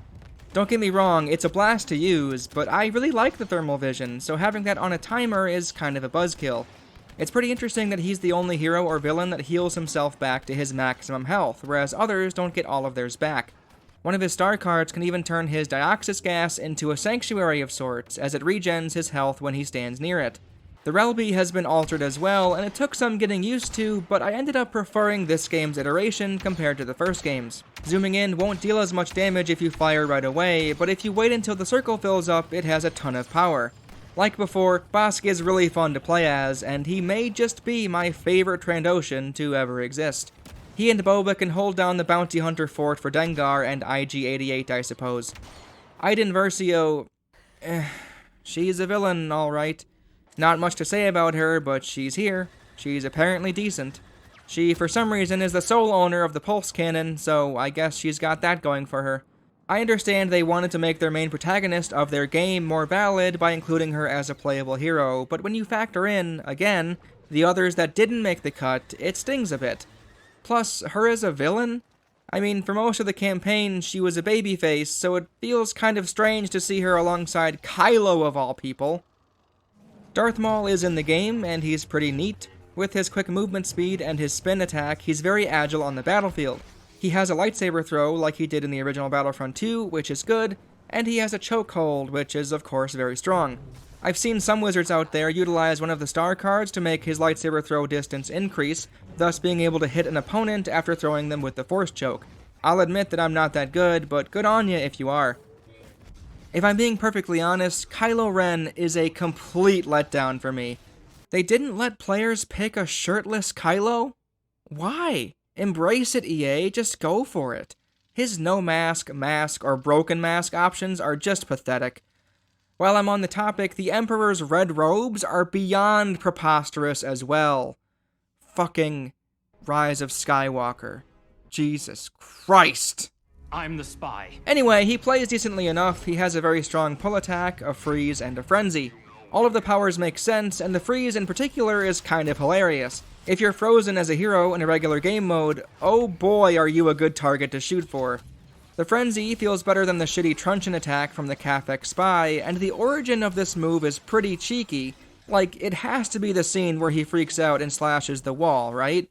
Don't get me wrong, it's a blast to use, but I really like the thermal vision, so having that on a timer is kind of a buzzkill. It's pretty interesting that he's the only hero or villain that heals himself back to his maximum health, whereas others don't get all of theirs back. One of his star cards can even turn his Dioxis gas into a sanctuary of sorts, as it regens his health when he stands near it. The Relby has been altered as well, and it took some getting used to, but I ended up preferring this game's iteration compared to the first game's. Zooming in won't deal as much damage if you fire right away, but if you wait until the circle fills up, it has a ton of power. Like before, Bossk is really fun to play as, and he may just be my favorite Trandoshan to ever exist. He and Boba can hold down the Bounty Hunter fort for Dengar and IG-88, I suppose. Iden Versio... she's a villain, alright. Not much to say about her, but she's here. She's apparently decent. She, for some reason, is the sole owner of the pulse cannon, so I guess she's got that going for her. I understand they wanted to make their main protagonist of their game more valid by including her as a playable hero, but when you factor in, again, the others that didn't make the cut, it stings a bit. Plus, her as a villain? I mean, for most of the campaign, she was a babyface, so it feels kind of strange to see her alongside Kylo of all people. Darth Maul is in the game, and he's pretty neat. With his quick movement speed and his spin attack, he's very agile on the battlefield. He has a lightsaber throw like he did in the original Battlefront 2, which is good, and he has a chokehold, which is of course very strong. I've seen some wizards out there utilize one of the star cards to make his lightsaber throw distance increase, thus being able to hit an opponent after throwing them with the force choke. I'll admit that I'm not that good, but good on ya if you are. If I'm being perfectly honest, Kylo Ren is a complete letdown for me. They didn't let players pick a shirtless Kylo? Why? Embrace it, EA, just go for it. His no mask, mask, or broken mask options are just pathetic. While I'm on the topic, the Emperor's red robes are beyond preposterous as well. Fucking Rise of Skywalker. Jesus Christ. I'm the spy. Anyway, he plays decently enough. He has a very strong pull attack, a freeze, and a frenzy. All of the powers make sense, and the freeze in particular is kind of hilarious. If you're frozen as a hero in a regular game mode, oh boy are you a good target to shoot for. The frenzy feels better than the shitty truncheon attack from the Cathek spy, and the origin of this move is pretty cheeky. Like, it has to be the scene where he freaks out and slashes the wall, right?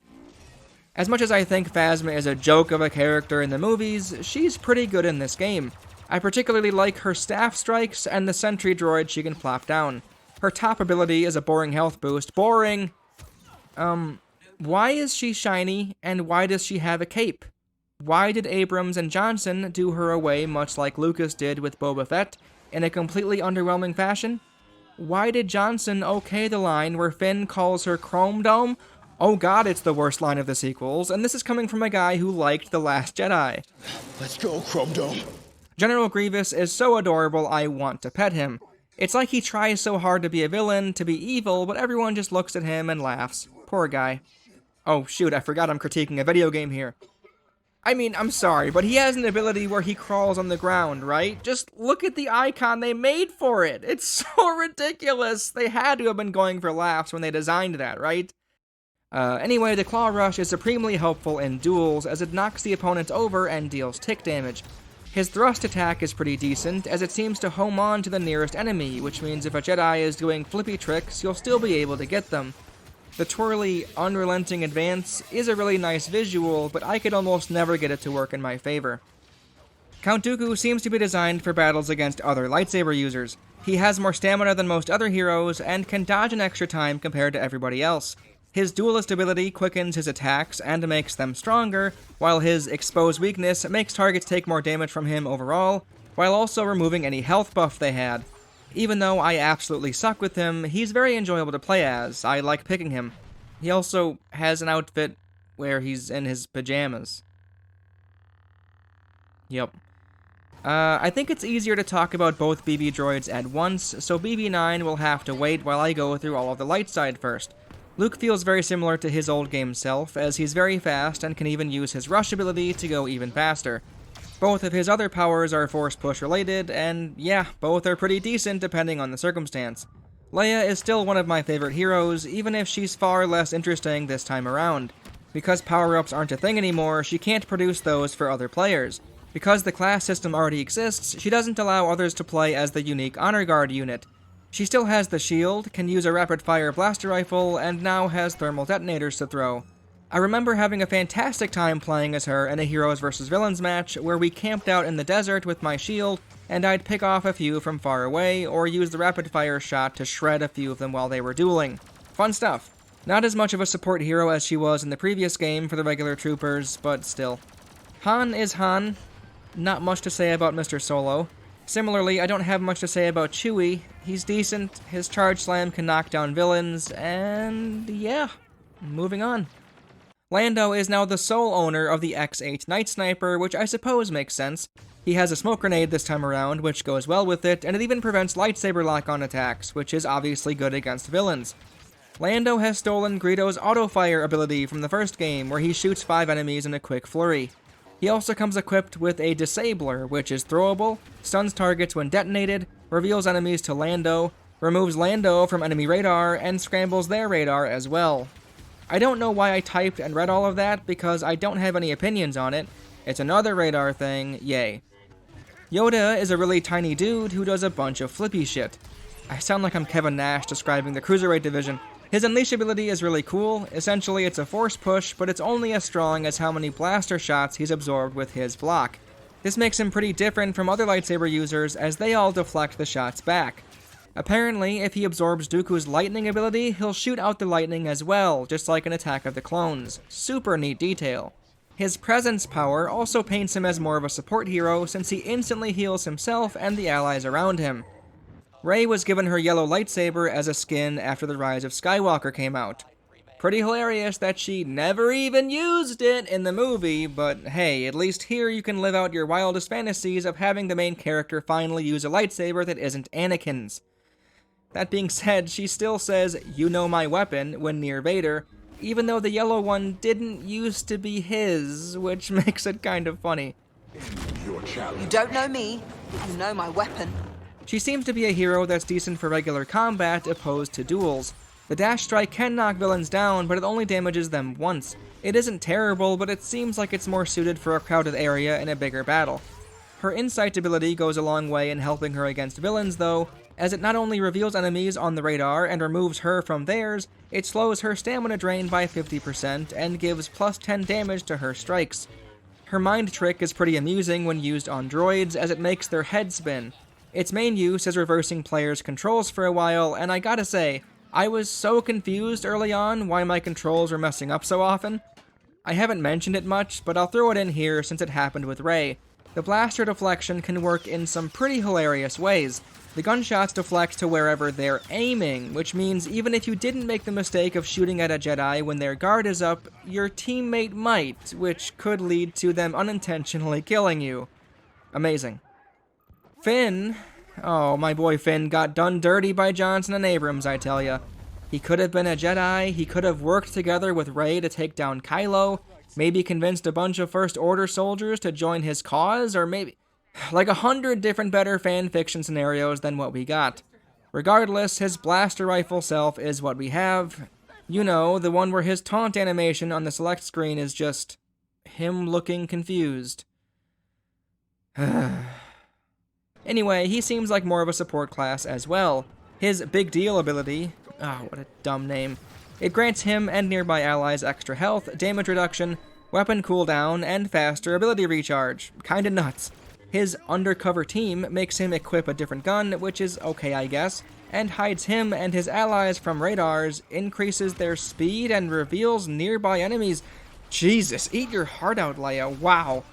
As much as I think Phasma is a joke of a character in the movies, she's pretty good in this game. I particularly like her staff strikes and the sentry droid she can plop down. Her top ability is a boring health boost. Boring! Why is she shiny, and why does she have a cape? Why did Abrams and Johnson do her away much like Lucas did with Boba Fett, in a completely underwhelming fashion? Why did Johnson okay the line where Finn calls her Chrome Dome? Oh god, it's the worst line of the sequels, and this is coming from a guy who liked The Last Jedi. Let's go, Chrome Dome. General Grievous is so adorable I want to pet him. It's like he tries so hard to be a villain, to be evil, but everyone just looks at him and laughs. Poor guy. Oh shoot, I forgot I'm critiquing a video game here. I mean, I'm sorry, but he has an ability where he crawls on the ground, right? Just look at the icon they made for it. It's so ridiculous. They had to have been going for laughs when they designed that, right? Anyway, the Claw Rush is supremely helpful in duels as it knocks the opponent over and deals tick damage. His thrust attack is pretty decent, as it seems to home on to the nearest enemy, which means if a Jedi is doing flippy tricks, you'll still be able to get them. The twirly, unrelenting advance is a really nice visual, but I could almost never get it to work in my favor. Count Dooku seems to be designed for battles against other lightsaber users. He has more stamina than most other heroes, and can dodge an extra time compared to everybody else. His duelist ability quickens his attacks and makes them stronger, while his expose weakness makes targets take more damage from him overall, while also removing any health buff they had. Even though I absolutely suck with him, he's very enjoyable to play as. I like picking him. He also has an outfit where he's in his pajamas. Yep. I think it's easier to talk about both BB droids at once, so BB9 will have to wait while I go through all of the light side first. Luke feels very similar to his old game self, as he's very fast and can even use his rush ability to go even faster. Both of his other powers are force push related, and yeah, both are pretty decent depending on the circumstance. Leia is still one of my favorite heroes, even if she's far less interesting this time around. Because power-ups aren't a thing anymore, she can't produce those for other players. Because the class system already exists, she doesn't allow others to play as the unique Honor Guard unit. She still has the shield, can use a rapid-fire blaster rifle, and now has thermal detonators to throw. I remember having a fantastic time playing as her in a Heroes vs. Villains match where we camped out in the desert with my shield, and I'd pick off a few from far away, or use the rapid-fire shot to shred a few of them while they were dueling. Fun stuff. Not as much of a support hero as she was in the previous game for the regular troopers, but still. Han is Han. Not much to say about Mr. Solo. Similarly, I don't have much to say about Chewie. He's decent, his charge slam can knock down villains, and yeah, moving on. Lando is now the sole owner of the X8 Night Sniper, which I suppose makes sense. He has a smoke grenade this time around, which goes well with it, and it even prevents lightsaber lock-on attacks, which is obviously good against villains. Lando has stolen Greedo's auto-fire ability from the first game, where he shoots 5 enemies in a quick flurry. He also comes equipped with a Disabler, which is throwable, stuns targets when detonated, reveals enemies to Lando, removes Lando from enemy radar, and scrambles their radar as well. I don't know why I typed and read all of that, because I don't have any opinions on it. It's another radar thing, yay. Yoda is a really tiny dude who does a bunch of flippy shit. I sound like I'm Kevin Nash describing the Cruiserweight division. His Unleash ability is really cool. Essentially, it's a force push, but it's only as strong as how many blaster shots he's absorbed with his block. This makes him pretty different from other lightsaber users, as they all deflect the shots back. Apparently, if he absorbs Dooku's lightning ability, he'll shoot out the lightning as well, just like an Attack of the Clones. Super neat detail. His presence power also paints him as more of a support hero, since he instantly heals himself and the allies around him. Rey was given her yellow lightsaber as a skin after The Rise of Skywalker came out. Pretty hilarious that she never even used it in the movie, but hey, at least here you can live out your wildest fantasies of having the main character finally use a lightsaber that isn't Anakin's. That being said, she still says, "You know my weapon," when near Vader, even though the yellow one didn't used to be his, which makes it kind of funny. You don't know me, you know my weapon. She seems to be a hero that's decent for regular combat opposed to duels. The dash strike can knock villains down, but it only damages them once. It isn't terrible, but it seems like it's more suited for a crowded area in a bigger battle. Her insight ability goes a long way in helping her against villains though, as it not only reveals enemies on the radar and removes her from theirs, it slows her stamina drain by 50% and gives plus 10 damage to her strikes. Her mind trick is pretty amusing when used on droids, as it makes their head spin. Its main use is reversing players' controls for a while, and I gotta say, I was so confused early on why my controls were messing up so often. I haven't mentioned it much, but I'll throw it in here since it happened with Rey. The blaster deflection can work in some pretty hilarious ways. The gunshots deflect to wherever they're aiming, which means even if you didn't make the mistake of shooting at a Jedi when their guard is up, your teammate might, which could lead to them unintentionally killing you. Amazing. Finn. Oh, my boy Finn got done dirty by Johnson and Abrams, I tell ya. He could have been a Jedi, he could have worked together with Rey to take down Kylo, maybe convinced a bunch of First Order soldiers to join his cause, or maybe like 100 different better fan fiction scenarios than what we got. Regardless, his blaster rifle self is what we have. You know, the one where his taunt animation on the select screen is just him looking confused. Anyway, he seems like more of a support class as well. His Big Deal ability, what a dumb name. It grants him and nearby allies extra health, damage reduction, weapon cooldown, and faster ability recharge. Kinda nuts. His Undercover Team makes him equip a different gun, which is okay I guess, and hides him and his allies from radars, increases their speed, and reveals nearby enemies. Jesus, eat your heart out, Leia, wow.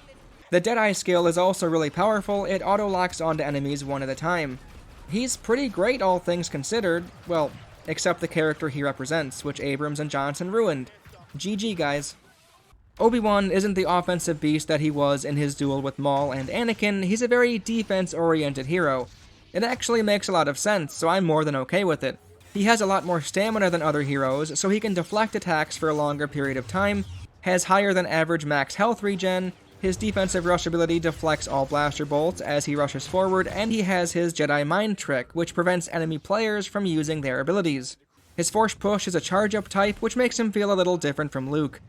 The Deadeye skill is also really powerful, it auto-locks onto enemies one at a time. He's pretty great all things considered, well, except the character he represents, which Abrams and Johnson ruined. GG guys. Obi-Wan isn't the offensive beast that he was in his duel with Maul and Anakin, he's a very defense-oriented hero. It actually makes a lot of sense, so I'm more than okay with it. He has a lot more stamina than other heroes, so he can deflect attacks for a longer period of time, has higher than average max health regen, his defensive rush ability deflects all blaster bolts as he rushes forward, and he has his Jedi Mind Trick, which prevents enemy players from using their abilities. His Force Push is a charge-up type, which makes him feel a little different from Luke.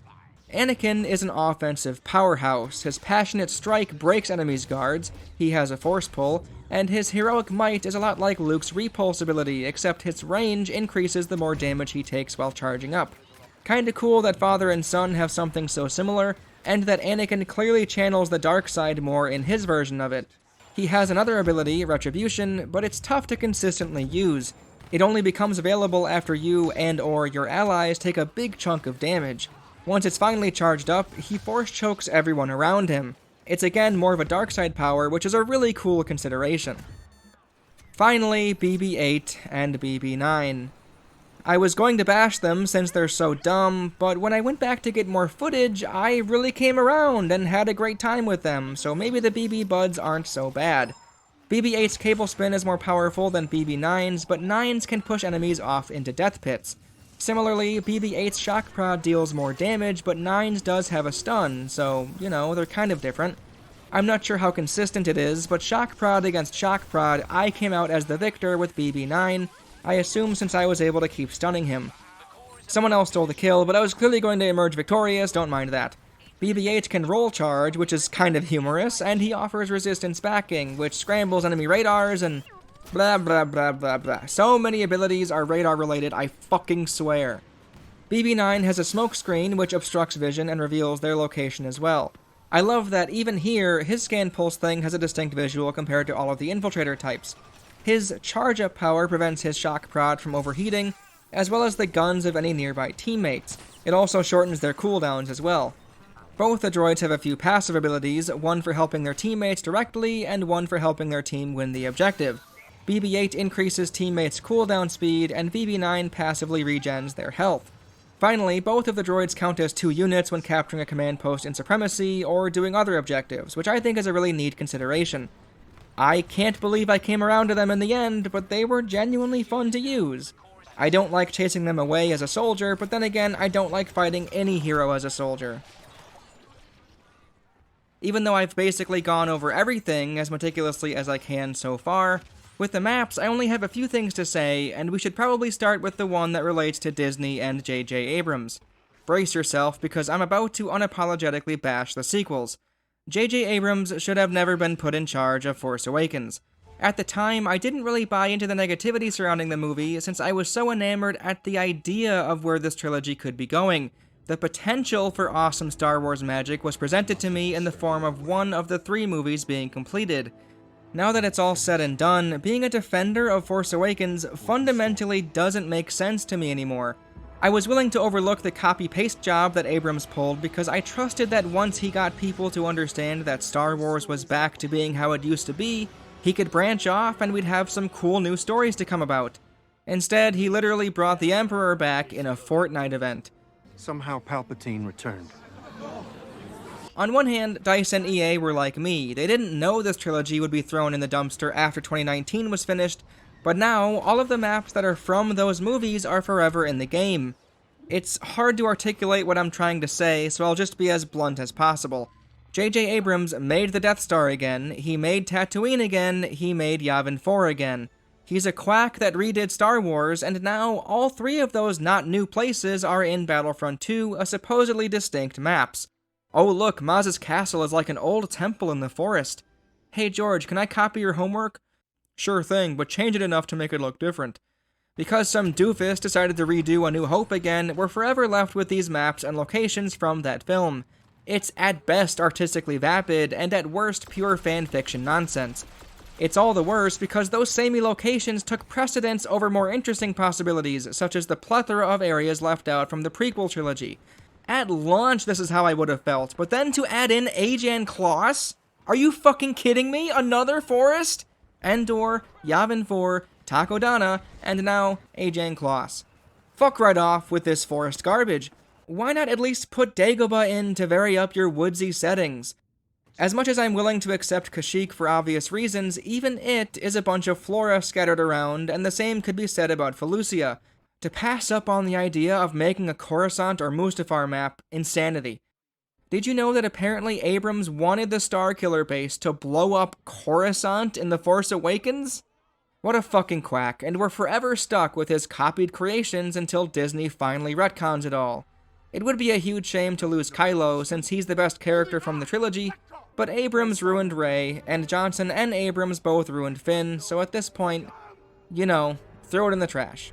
Anakin is an offensive powerhouse. His Passionate Strike breaks enemies' guards, he has a Force Pull, and his Heroic Might is a lot like Luke's Repulse ability, except its range increases the more damage he takes while charging up. Kinda cool that father and son have something so similar, and that Anakin clearly channels the dark side more in his version of it. He has another ability, Retribution, but it's tough to consistently use. It only becomes available after you and/or your allies take a big chunk of damage. Once it's finally charged up, he force chokes everyone around him. It's again more of a dark side power, which is a really cool consideration. Finally, BB-8 and BB-9. I was going to bash them since they're so dumb, but when I went back to get more footage, I really came around and had a great time with them, so maybe the BB buds aren't so bad. BB-8's cable spin is more powerful than BB-9's, but 9's can push enemies off into death pits. Similarly, BB-8's shock prod deals more damage, but 9's does have a stun, so, you know, they're kind of different. I'm not sure how consistent it is, but shock prod against shock prod, I came out as the victor with BB-9, I assume since I was able to keep stunning him. Someone else stole the kill, but I was clearly going to emerge victorious, don't mind that. BB-8 can roll charge, which is kind of humorous, and he offers resistance backing, which scrambles enemy radars and blah blah blah blah blah. So many abilities are radar related, I fucking swear. BB-9 has a smoke screen, which obstructs vision and reveals their location as well. I love that even here, his scan pulse thing has a distinct visual compared to all of the infiltrator types. His charge-up power prevents his shock prod from overheating, as well as the guns of any nearby teammates. It also shortens their cooldowns as well. Both the droids have a few passive abilities, one for helping their teammates directly, and one for helping their team win the objective. BB-8 increases teammates' cooldown speed, and BB-9 passively regens their health. Finally, both of the droids count as 2 units when capturing a command post in Supremacy or doing other objectives, which I think is a really neat consideration. I can't believe I came around to them in the end, but they were genuinely fun to use. I don't like chasing them away as a soldier, but then again, I don't like fighting any hero as a soldier. Even though I've basically gone over everything as meticulously as I can so far, with the maps, I only have a few things to say, and we should probably start with the one that relates to Disney and J.J. Abrams. Brace yourself, because I'm about to unapologetically bash the sequels. J.J. Abrams should have never been put in charge of Force Awakens. At the time, I didn't really buy into the negativity surrounding the movie, since I was so enamored at the idea of where this trilogy could be going. The potential for awesome Star Wars magic was presented to me in the form of one of the 3 movies being completed. Now that it's all said and done, being a defender of Force Awakens fundamentally doesn't make sense to me anymore. I was willing to overlook the copy-paste job that Abrams pulled because I trusted that once he got people to understand that Star Wars was back to being how it used to be, he could branch off and we'd have some cool new stories to come about. Instead, he literally brought the Emperor back in a Fortnite event. Somehow Palpatine returned. On one hand, DICE and EA were like me. They didn't know this trilogy would be thrown in the dumpster after 2019 was finished, but now, all of the maps that are from those movies are forever in the game. It's hard to articulate what I'm trying to say, so I'll just be as blunt as possible. J.J. Abrams made the Death Star again, he made Tatooine again, he made Yavin 4 again. He's a quack that redid Star Wars, and now all 3 of those not new places are in Battlefront 2, a supposedly distinct maps. Oh look, Maz's castle is like an old temple in the forest. Hey George, can I copy your homework? Sure thing, but change it enough to make it look different. Because some doofus decided to redo A New Hope again, we're forever left with these maps and locations from that film. It's at best artistically vapid, and at worst pure fanfiction nonsense. It's all the worse because those samey locations took precedence over more interesting possibilities, such as the plethora of areas left out from the prequel trilogy. At launch, this is how I would have felt, but then to add in Ajan Kloss? Are you fucking kidding me? Another forest? Endor, Yavin 4, Takodana, and now Ajan Kloss. Fuck right off with this forest garbage. Why not at least put Dagobah in to vary up your woodsy settings? As much as I'm willing to accept Kashyyyk for obvious reasons, even it is a bunch of flora scattered around, and the same could be said about Felucia. To pass up on the idea of making a Coruscant or Mustafar map, insanity. Did you know that apparently Abrams wanted the Starkiller base to blow up Coruscant in The Force Awakens? What a fucking quack, and we're forever stuck with his copied creations until Disney finally retcons it all. It would be a huge shame to lose Kylo, since he's the best character from the trilogy, but Abrams ruined Rey, and Johnson and Abrams both ruined Finn, so at this point, you know, throw it in the trash.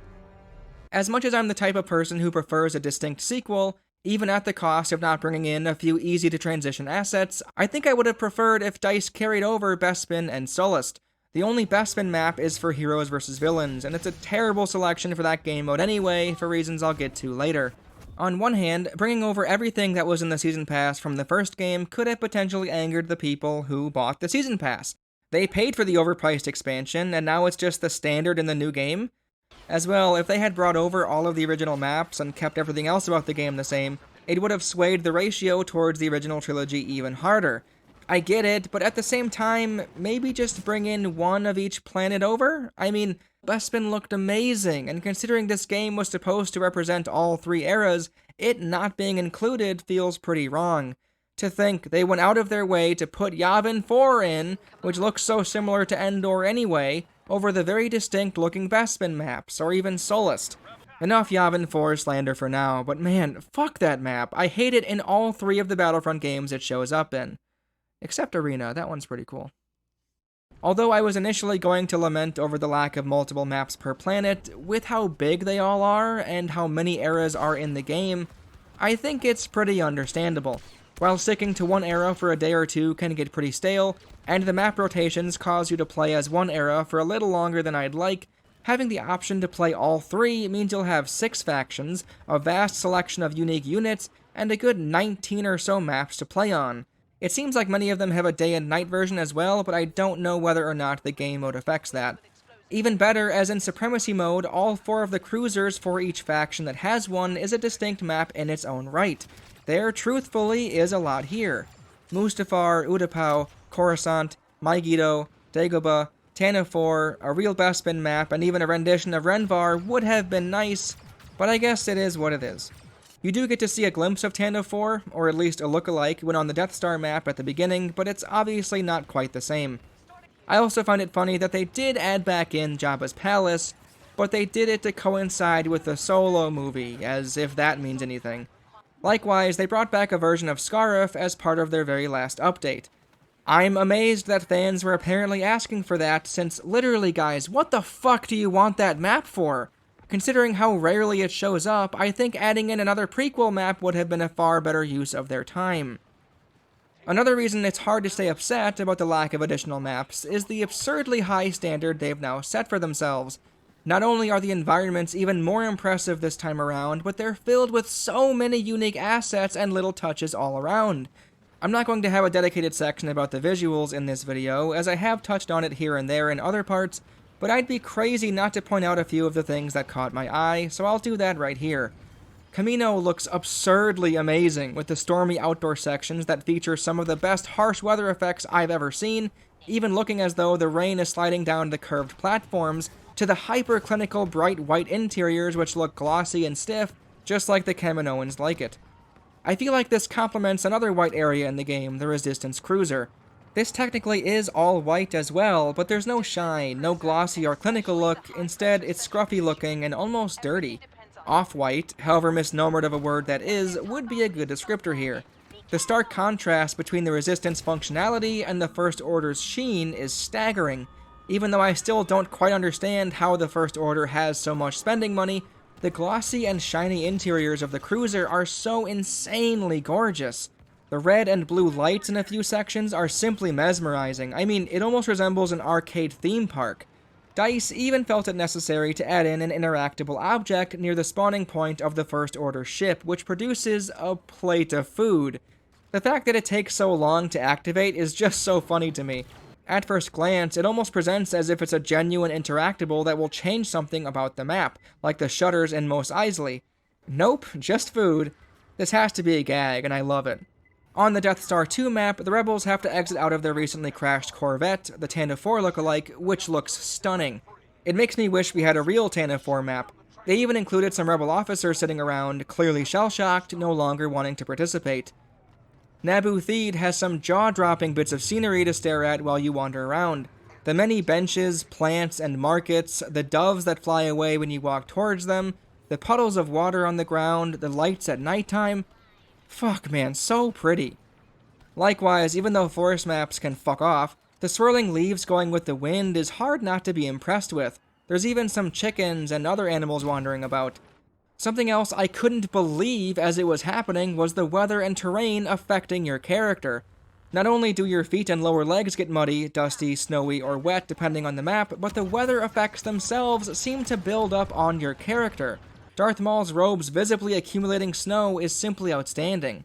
As much as I'm the type of person who prefers a distinct sequel, even at the cost of not bringing in a few easy-to-transition assets, I think I would have preferred if DICE carried over Bespin and Sullust. The only Bespin map is for heroes versus villains, and it's a terrible selection for that game mode anyway, for reasons I'll get to later. On one hand, bringing over everything that was in the Season Pass from the first game could have potentially angered the people who bought the Season Pass. They paid for the overpriced expansion, and now it's just the standard in the new game. As well, if they had brought over all of the original maps and kept everything else about the game the same, it would have swayed the ratio towards the original trilogy even harder. I get it, but at the same time, maybe just bring in one of each planet over? I mean, Bespin looked amazing, and considering this game was supposed to represent all 3 eras, it not being included feels pretty wrong. To think they went out of their way to put Yavin 4 in, which looks so similar to Endor anyway, over the very distinct looking Bespin maps, or even Sullust. Enough Yavin 4 slander for now, but man, fuck that map. I hate it in all 3 of the Battlefront games it shows up in. Except Arena, that one's pretty cool. Although I was initially going to lament over the lack of multiple maps per planet, with how big they all are, and how many eras are in the game, I think it's pretty understandable. While sticking to one era for a day or two can get pretty stale, and the map rotations cause you to play as one era for a little longer than I'd like, having the option to play all 3 means you'll have 6 factions, a vast selection of unique units, and a good 19 or so maps to play on. It seems like many of them have a day and night version as well, but I don't know whether or not the game mode affects that. Even better, as in Supremacy mode, all 4 of the cruisers for each faction that has one is a distinct map in its own right. There, truthfully, is a lot here. Mustafar, Utapau, Coruscant, Megiddo, Dagobah, Tantive 4, a real Bespin map, and even a rendition of Renvar would have been nice, but I guess it is what it is. You do get to see a glimpse of Tantive 4, or at least a look-alike, when on the Death Star map at the beginning, but it's obviously not quite the same. I also find it funny that they did add back in Jabba's palace, but they did it to coincide with the Solo movie, as if that means anything. Likewise, they brought back a version of Scarif as part of their very last update. I'm amazed that fans were apparently asking for that, since literally, guys, what the fuck do you want that map for? Considering how rarely it shows up, I think adding in another prequel map would have been a far better use of their time. Another reason it's hard to stay upset about the lack of additional maps is the absurdly high standard they've now set for themselves. Not only are the environments even more impressive this time around, but they're filled with so many unique assets and little touches all around. I'm not going to have a dedicated section about the visuals in this video, as I have touched on it here and there in other parts, but I'd be crazy not to point out a few of the things that caught my eye, so I'll do that right here. Kamino looks absurdly amazing, with the stormy outdoor sections that feature some of the best harsh weather effects I've ever seen, even looking as though the rain is sliding down the curved platforms, to the hyper-clinical bright white interiors which look glossy and stiff, just like the Kaminoans like it. I feel like this complements another white area in the game, the Resistance Cruiser. This technically is all white as well, but there's no shine, no glossy or clinical look, instead it's scruffy looking and almost dirty. Off-white, however misnomered of a word that is, would be a good descriptor here. The stark contrast between the Resistance functionality and the First Order's sheen is staggering. Even though I still don't quite understand how the First Order has so much spending money, the glossy and shiny interiors of the cruiser are so insanely gorgeous. The red and blue lights in a few sections are simply mesmerizing. I mean, it almost resembles an arcade theme park. DICE even felt it necessary to add in an interactable object near the spawning point of the First Order ship, which produces a plate of food. The fact that it takes so long to activate is just so funny to me. At first glance, it almost presents as if it's a genuine interactable that will change something about the map, like the shutters in Mos Eisley. Nope, just food. This has to be a gag, and I love it. On the Death Star 2 map, the rebels have to exit out of their recently crashed Corvette, the Tantive 4 lookalike, which looks stunning. It makes me wish we had a real Tantive 4 map. They even included some rebel officers sitting around, clearly shell-shocked, no longer wanting to participate. Naboo Theed has some jaw-dropping bits of scenery to stare at while you wander around. The many benches, plants, and markets, the doves that fly away when you walk towards them, the puddles of water on the ground, the lights at nighttime. Fuck man, so pretty. Likewise, even though forest maps can fuck off, the swirling leaves going with the wind is hard not to be impressed with. There's even some chickens and other animals wandering about. Something else I couldn't believe as it was happening was the weather and terrain affecting your character. Not only do your feet and lower legs get muddy, dusty, snowy, or wet depending on the map, but the weather effects themselves seem to build up on your character. Darth Maul's robes visibly accumulating snow is simply outstanding.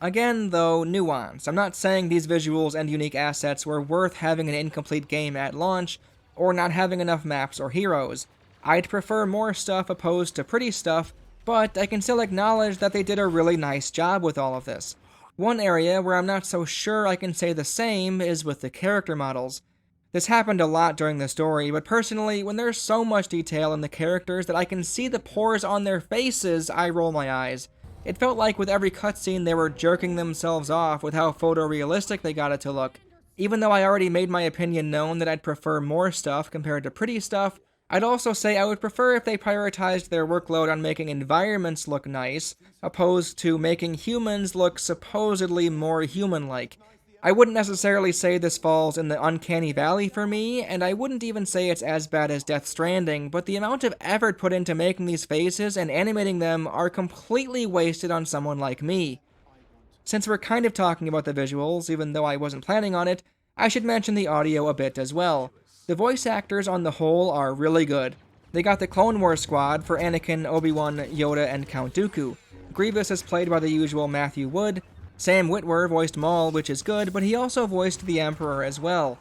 Again, though, nuance. I'm not saying these visuals and unique assets were worth having an incomplete game at launch, or not having enough maps or heroes. I'd prefer more stuff opposed to pretty stuff, but I can still acknowledge that they did a really nice job with all of this. One area where I'm not so sure I can say the same is with the character models. This happened a lot during the story, but personally, when there's so much detail in the characters that I can see the pores on their faces, I roll my eyes. It felt like with every cutscene they were jerking themselves off with how photorealistic they got it to look. Even though I already made my opinion known that I'd prefer more stuff compared to pretty stuff, I'd also say I would prefer if they prioritized their workload on making environments look nice, opposed to making humans look supposedly more human-like. I wouldn't necessarily say this falls in the uncanny valley for me, and I wouldn't even say it's as bad as Death Stranding, but the amount of effort put into making these faces and animating them are completely wasted on someone like me. Since we're kind of talking about the visuals, even though I wasn't planning on it, I should mention the audio a bit as well. The voice actors on the whole are really good. They got the Clone Wars squad for Anakin, Obi-Wan, Yoda, and Count Dooku. Grievous is played by the usual Matthew Wood. Sam Witwer voiced Maul, which is good, but he also voiced the Emperor as well.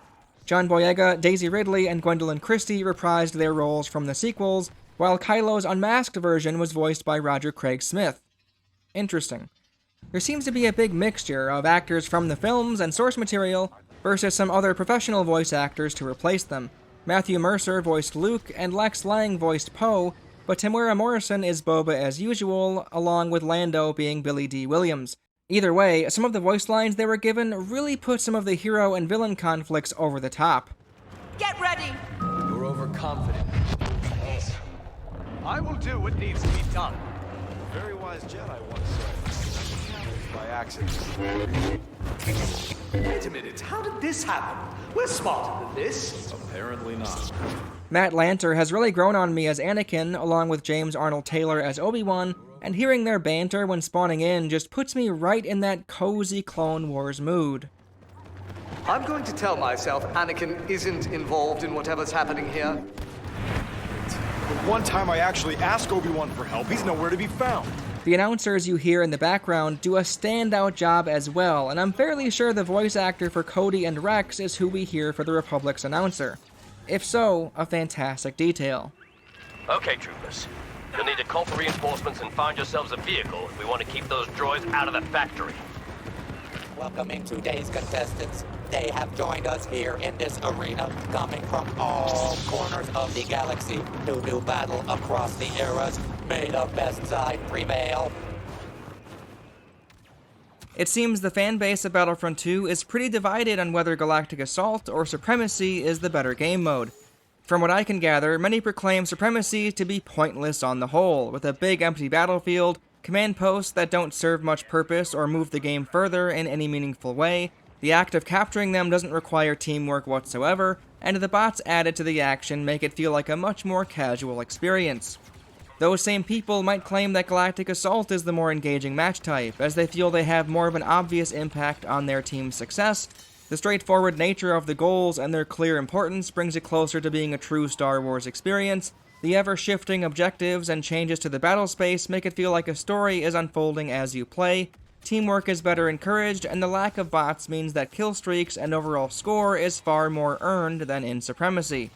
John Boyega, Daisy Ridley, and Gwendolyn Christie reprised their roles from the sequels, while Kylo's unmasked version was voiced by Roger Craig Smith. Interesting. There seems to be a big mixture of actors from the films and source material versus some other professional voice actors to replace them. Matthew Mercer voiced Luke, and Lex Lang voiced Poe, but Temuera Morrison is Boba as usual, along with Lando being Billy D. Williams. Either way, some of the voice lines they were given really put some of the hero and villain conflicts over the top. Get ready! You're overconfident. I will do what needs to be done. Very wise Jedi once said. By accident. Wait a minute, how did this happen? We're smarter than this. Apparently not. Matt Lanter has really grown on me as Anakin, along with James Arnold Taylor as Obi-Wan, and hearing their banter when spawning in just puts me right in that cozy Clone Wars mood. I'm going to tell myself Anakin isn't involved in whatever's happening here. The one time I actually asked Obi-Wan for help, he's nowhere to be found. The announcers you hear in the background do a standout job as well, and I'm fairly sure the voice actor for Cody and Rex is who we hear for the Republic's announcer. If so, a fantastic detail. Okay, troopers. You'll need to call for reinforcements and find yourselves a vehicle if we want to keep those droids out of the factory. Welcoming today's contestants. They have joined us here in this arena, coming from all corners of the galaxy to do battle across the eras. May the best side prevail. It seems the fanbase of Battlefront 2 is pretty divided on whether Galactic Assault or Supremacy is the better game mode. From what I can gather, many proclaim Supremacy to be pointless on the whole, with a big empty battlefield, command posts that don't serve much purpose or move the game further in any meaningful way, the act of capturing them doesn't require teamwork whatsoever, and the bots added to the action make it feel like a much more casual experience. Those same people might claim that Galactic Assault is the more engaging match type, as they feel they have more of an obvious impact on their team's success. The straightforward nature of the goals and their clear importance brings it closer to being a true Star Wars experience. The ever-shifting objectives and changes to the battle space make it feel like a story is unfolding as you play. Teamwork is better encouraged, and the lack of bots means that kill streaks and overall score is far more earned than in Supremacy.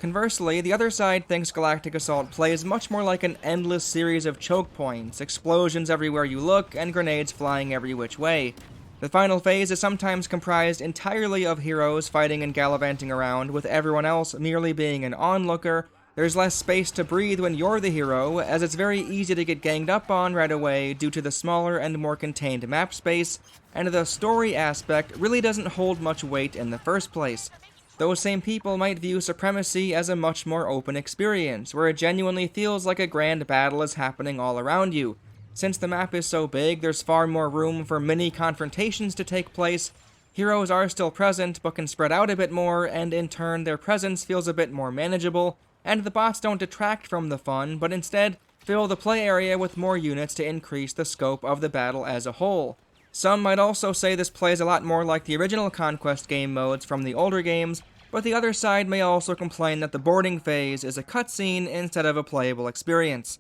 Conversely, the other side thinks Galactic Assault plays much more like an endless series of choke points, explosions everywhere you look, and grenades flying every which way. The final phase is sometimes comprised entirely of heroes fighting and gallivanting around, with everyone else merely being an onlooker. There's less space to breathe when you're the hero, as it's very easy to get ganged up on right away due to the smaller and more contained map space, and the story aspect really doesn't hold much weight in the first place. Those same people might view Supremacy as a much more open experience, where it genuinely feels like a grand battle is happening all around you. Since the map is so big, there's far more room for mini confrontations to take place. Heroes are still present, but can spread out a bit more, and in turn their presence feels a bit more manageable, and the bots don't detract from the fun, but instead fill the play area with more units to increase the scope of the battle as a whole. Some might also say this plays a lot more like the original Conquest game modes from the older games, but the other side may also complain that the boarding phase is a cutscene instead of a playable experience.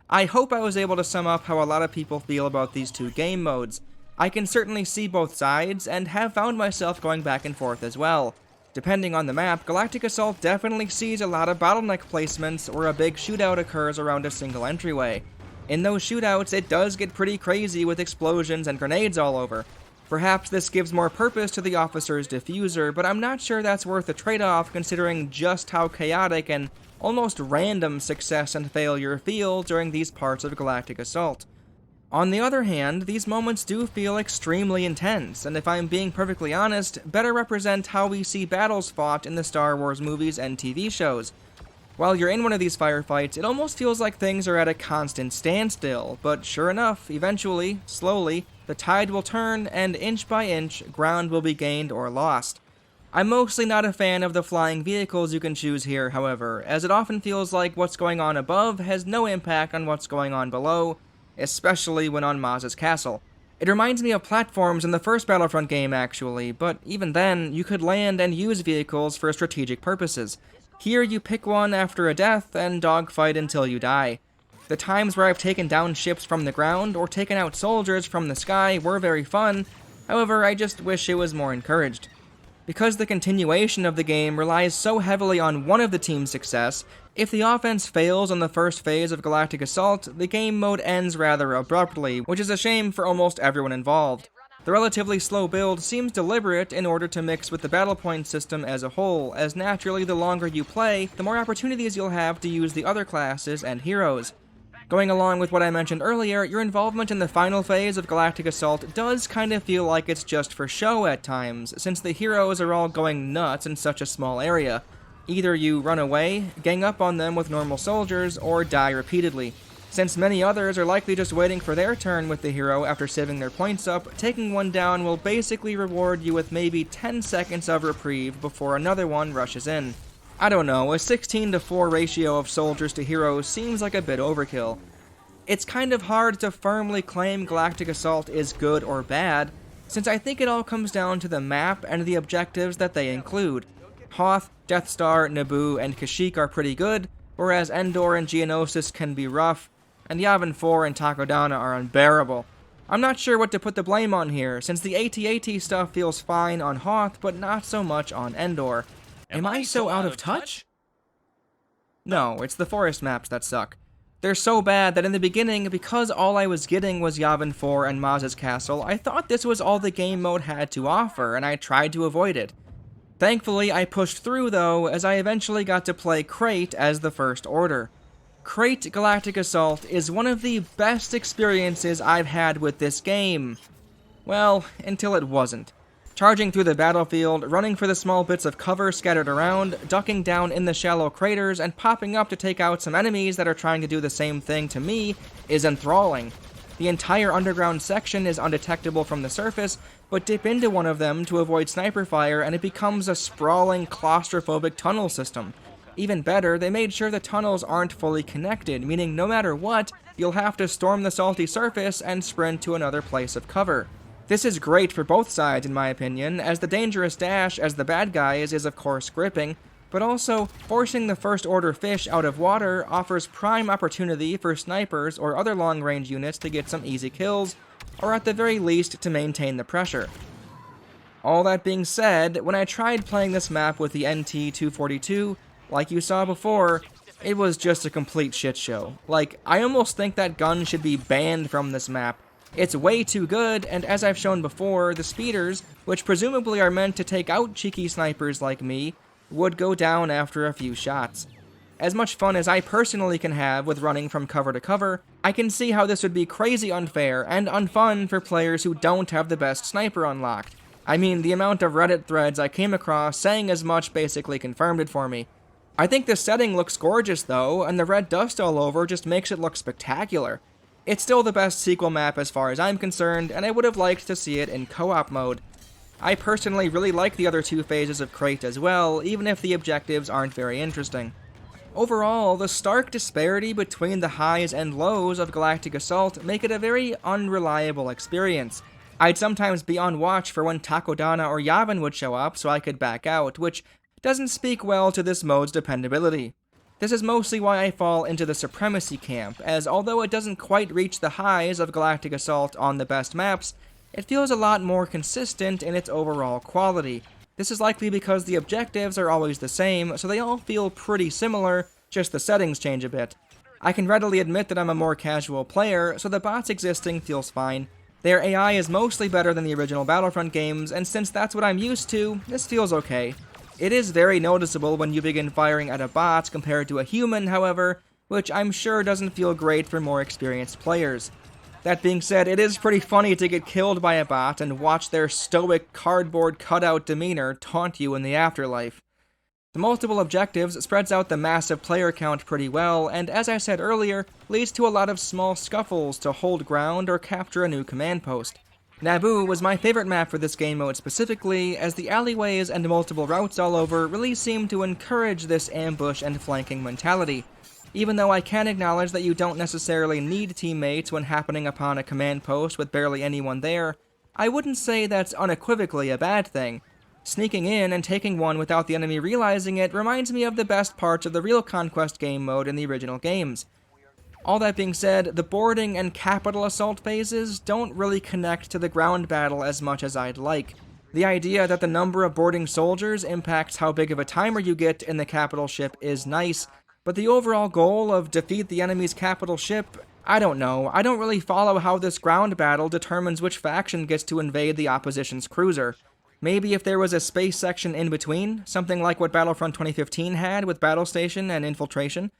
I hope I was able to sum up how a lot of people feel about these two game modes. I can certainly see both sides, and have found myself going back and forth as well. Depending on the map, Galactic Assault definitely sees a lot of bottleneck placements where a big shootout occurs around a single entryway. In those shootouts, it does get pretty crazy with explosions and grenades all over. Perhaps this gives more purpose to the officer's diffuser, but I'm not sure that's worth the trade-off considering just how chaotic and almost random success and failure feel during these parts of Galactic Assault. On the other hand, these moments do feel extremely intense, and if I'm being perfectly honest, better represent how we see battles fought in the Star Wars movies and TV shows. While you're in one of these firefights, it almost feels like things are at a constant standstill, but sure enough, eventually, slowly, the tide will turn, and inch by inch, ground will be gained or lost. I'm mostly not a fan of the flying vehicles you can choose here, however, as it often feels like what's going on above has no impact on what's going on below, especially when on Maz's castle. It reminds me of platforms in the first Battlefront game, actually, but even then, you could land and use vehicles for strategic purposes. Here you pick one after a death and dogfight until you die. The times where I've taken down ships from the ground or taken out soldiers from the sky were very fun, however I just wish it was more encouraged. Because the continuation of the game relies so heavily on one of the team's success, if the offense fails on the first phase of Galactic Assault, the game mode ends rather abruptly, which is a shame for almost everyone involved. The relatively slow build seems deliberate in order to mix with the battle point system as a whole, as naturally the longer you play, the more opportunities you'll have to use the other classes and heroes. Going along with what I mentioned earlier, your involvement in the final phase of Galactic Assault does kind of feel like it's just for show at times, since the heroes are all going nuts in such a small area. Either you run away, gang up on them with normal soldiers, or die repeatedly. Since many others are likely just waiting for their turn with the hero after saving their points up, taking one down will basically reward you with maybe 10 seconds of reprieve before another one rushes in. I don't know, a 16-to-4 ratio of soldiers to heroes seems like a bit overkill. It's kind of hard to firmly claim Galactic Assault is good or bad, since I think it all comes down to the map and the objectives that they include. Hoth, Death Star, Naboo, and Kashyyyk are pretty good, whereas Endor and Geonosis can be rough, and Yavin 4 and Takodana are unbearable. I'm not sure what to put the blame on here, since the AT-AT stuff feels fine on Hoth, but not so much on Endor. Am I so out of touch? No, it's the forest maps that suck. They're so bad that in the beginning, because all I was getting was Yavin 4 and Maz's Castle, I thought this was all the game mode had to offer, and I tried to avoid it. Thankfully, I pushed through though, as I eventually got to play Crate as the First Order. Crate Galactic Assault is one of the best experiences I've had with this game. Well, until it wasn't. Charging through the battlefield, running for the small bits of cover scattered around, ducking down in the shallow craters, and popping up to take out some enemies that are trying to do the same thing to me is enthralling. The entire underground section is undetectable from the surface, but dip into one of them to avoid sniper fire and it becomes a sprawling, claustrophobic tunnel system. Even better, they made sure the tunnels aren't fully connected, meaning no matter what, you'll have to storm the salty surface and sprint to another place of cover. This is great for both sides in my opinion, as the dangerous dash as the bad guys is of course gripping, but also forcing the First Order fish out of water offers prime opportunity for snipers or other long-range units to get some easy kills, or at the very least to maintain the pressure. All that being said, when I tried playing this map with the NT-242, like you saw before, it was just a complete shit show. Like, I almost think that gun should be banned from this map. It's way too good, and as I've shown before, the speeders, which presumably are meant to take out cheeky snipers like me, would go down after a few shots. As much fun as I personally can have with running from cover to cover, I can see how this would be crazy unfair and unfun for players who don't have the best sniper unlocked. I mean, the amount of Reddit threads I came across saying as much basically confirmed it for me. I think this setting looks gorgeous though, and the red dust all over just makes it look spectacular. It's still the best sequel map as far as I'm concerned, and I would have liked to see it in co-op mode. I personally really like the other two phases of Crate as well, even if the objectives aren't very interesting. Overall, the stark disparity between the highs and lows of Galactic Assault make it a very unreliable experience. I'd sometimes be on watch for when Takodana or Yavin would show up so I could back out, which doesn't speak well to this mode's dependability. This is mostly why I fall into the Supremacy camp, as although it doesn't quite reach the highs of Galactic Assault on the best maps, it feels a lot more consistent in its overall quality. This is likely because the objectives are always the same, so they all feel pretty similar, just the settings change a bit. I can readily admit that I'm a more casual player, so the bots existing feels fine. Their AI is mostly better than the original Battlefront games, and since that's what I'm used to, this feels okay. It is very noticeable when you begin firing at a bot compared to a human, however, which I'm sure doesn't feel great for more experienced players. That being said, it is pretty funny to get killed by a bot and watch their stoic, cardboard cutout demeanor taunt you in the afterlife. The multiple objectives spreads out the massive player count pretty well, and as I said earlier, leads to a lot of small scuffles to hold ground or capture a new command post. Naboo was my favorite map for this game mode specifically, as the alleyways and multiple routes all over really seem to encourage this ambush and flanking mentality. Even though I can acknowledge that you don't necessarily need teammates when happening upon a command post with barely anyone there, I wouldn't say that's unequivocally a bad thing. Sneaking in and taking one without the enemy realizing it reminds me of the best parts of the real Conquest game mode in the original games. All that being said, the boarding and capital assault phases don't really connect to the ground battle as much as I'd like. The idea that the number of boarding soldiers impacts how big of a timer you get in the capital ship is nice, but the overall goal of defeat the enemy's capital ship, I don't know. I don't really follow how this ground battle determines which faction gets to invade the opposition's cruiser. Maybe if there was a space section in between, something like what Battlefront 2015 had with Battle Station and Infiltration.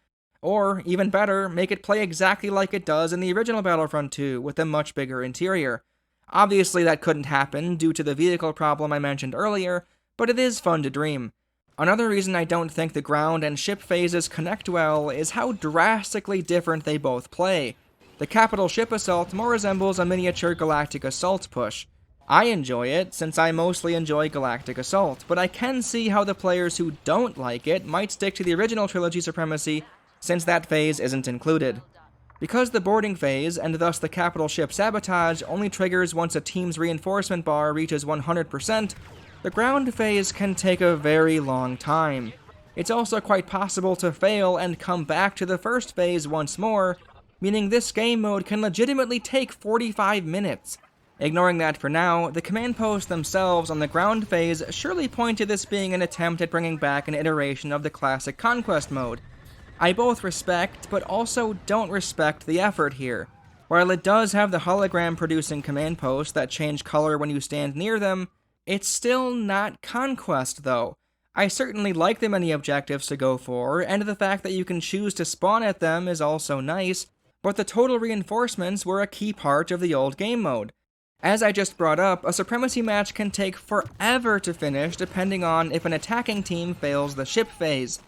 Or, even better, make it play exactly like it does in the original Battlefront 2, with a much bigger interior. Obviously that couldn't happen due to the vehicle problem I mentioned earlier, but it is fun to dream. Another reason I don't think the ground and ship phases connect well is how drastically different they both play. The capital ship assault more resembles a miniature Galactic assault push. I enjoy it, since I mostly enjoy Galactic Assault, but I can see how the players who don't like it might stick to the original trilogy Supremacy, since that phase isn't included. Because the boarding phase, and thus the capital ship sabotage, only triggers once a team's reinforcement bar reaches 100%, the ground phase can take a very long time. It's also quite possible to fail and come back to the first phase once more, meaning this game mode can legitimately take 45 minutes. Ignoring that for now, the command posts themselves on the ground phase surely point to this being an attempt at bringing back an iteration of the classic Conquest mode. I both respect, but also don't respect the effort here. While it does have the hologram-producing command posts that change color when you stand near them, it's still not Conquest, though. I certainly like the many objectives to go for, and the fact that you can choose to spawn at them is also nice, but the total reinforcements were a key part of the old game mode. As I just brought up, a Supremacy match can take forever to finish depending on if an attacking team fails the ship phase.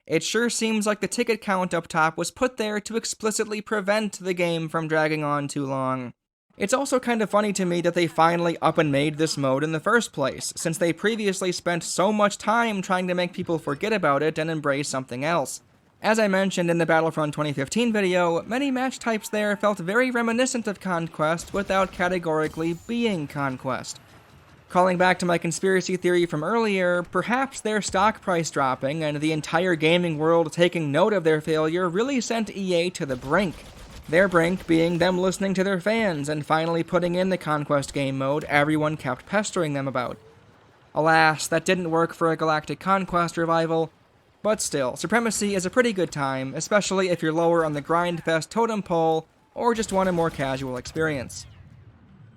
It sure seems like the ticket count up top was put there to explicitly prevent the game from dragging on too long. It's also kind of funny to me that they finally up and made this mode in the first place, since they previously spent so much time trying to make people forget about it and embrace something else. As I mentioned in the Battlefront 2015 video, many match types there felt very reminiscent of Conquest without categorically being Conquest. Calling back to my conspiracy theory from earlier, perhaps their stock price dropping and the entire gaming world taking note of their failure really sent EA to the brink. Their brink being them listening to their fans and finally putting in the Conquest game mode everyone kept pestering them about. Alas, that didn't work for a Galactic Conquest revival. But still, Supremacy is a pretty good time, especially if you're lower on the grindfest totem pole, or just want a more casual experience.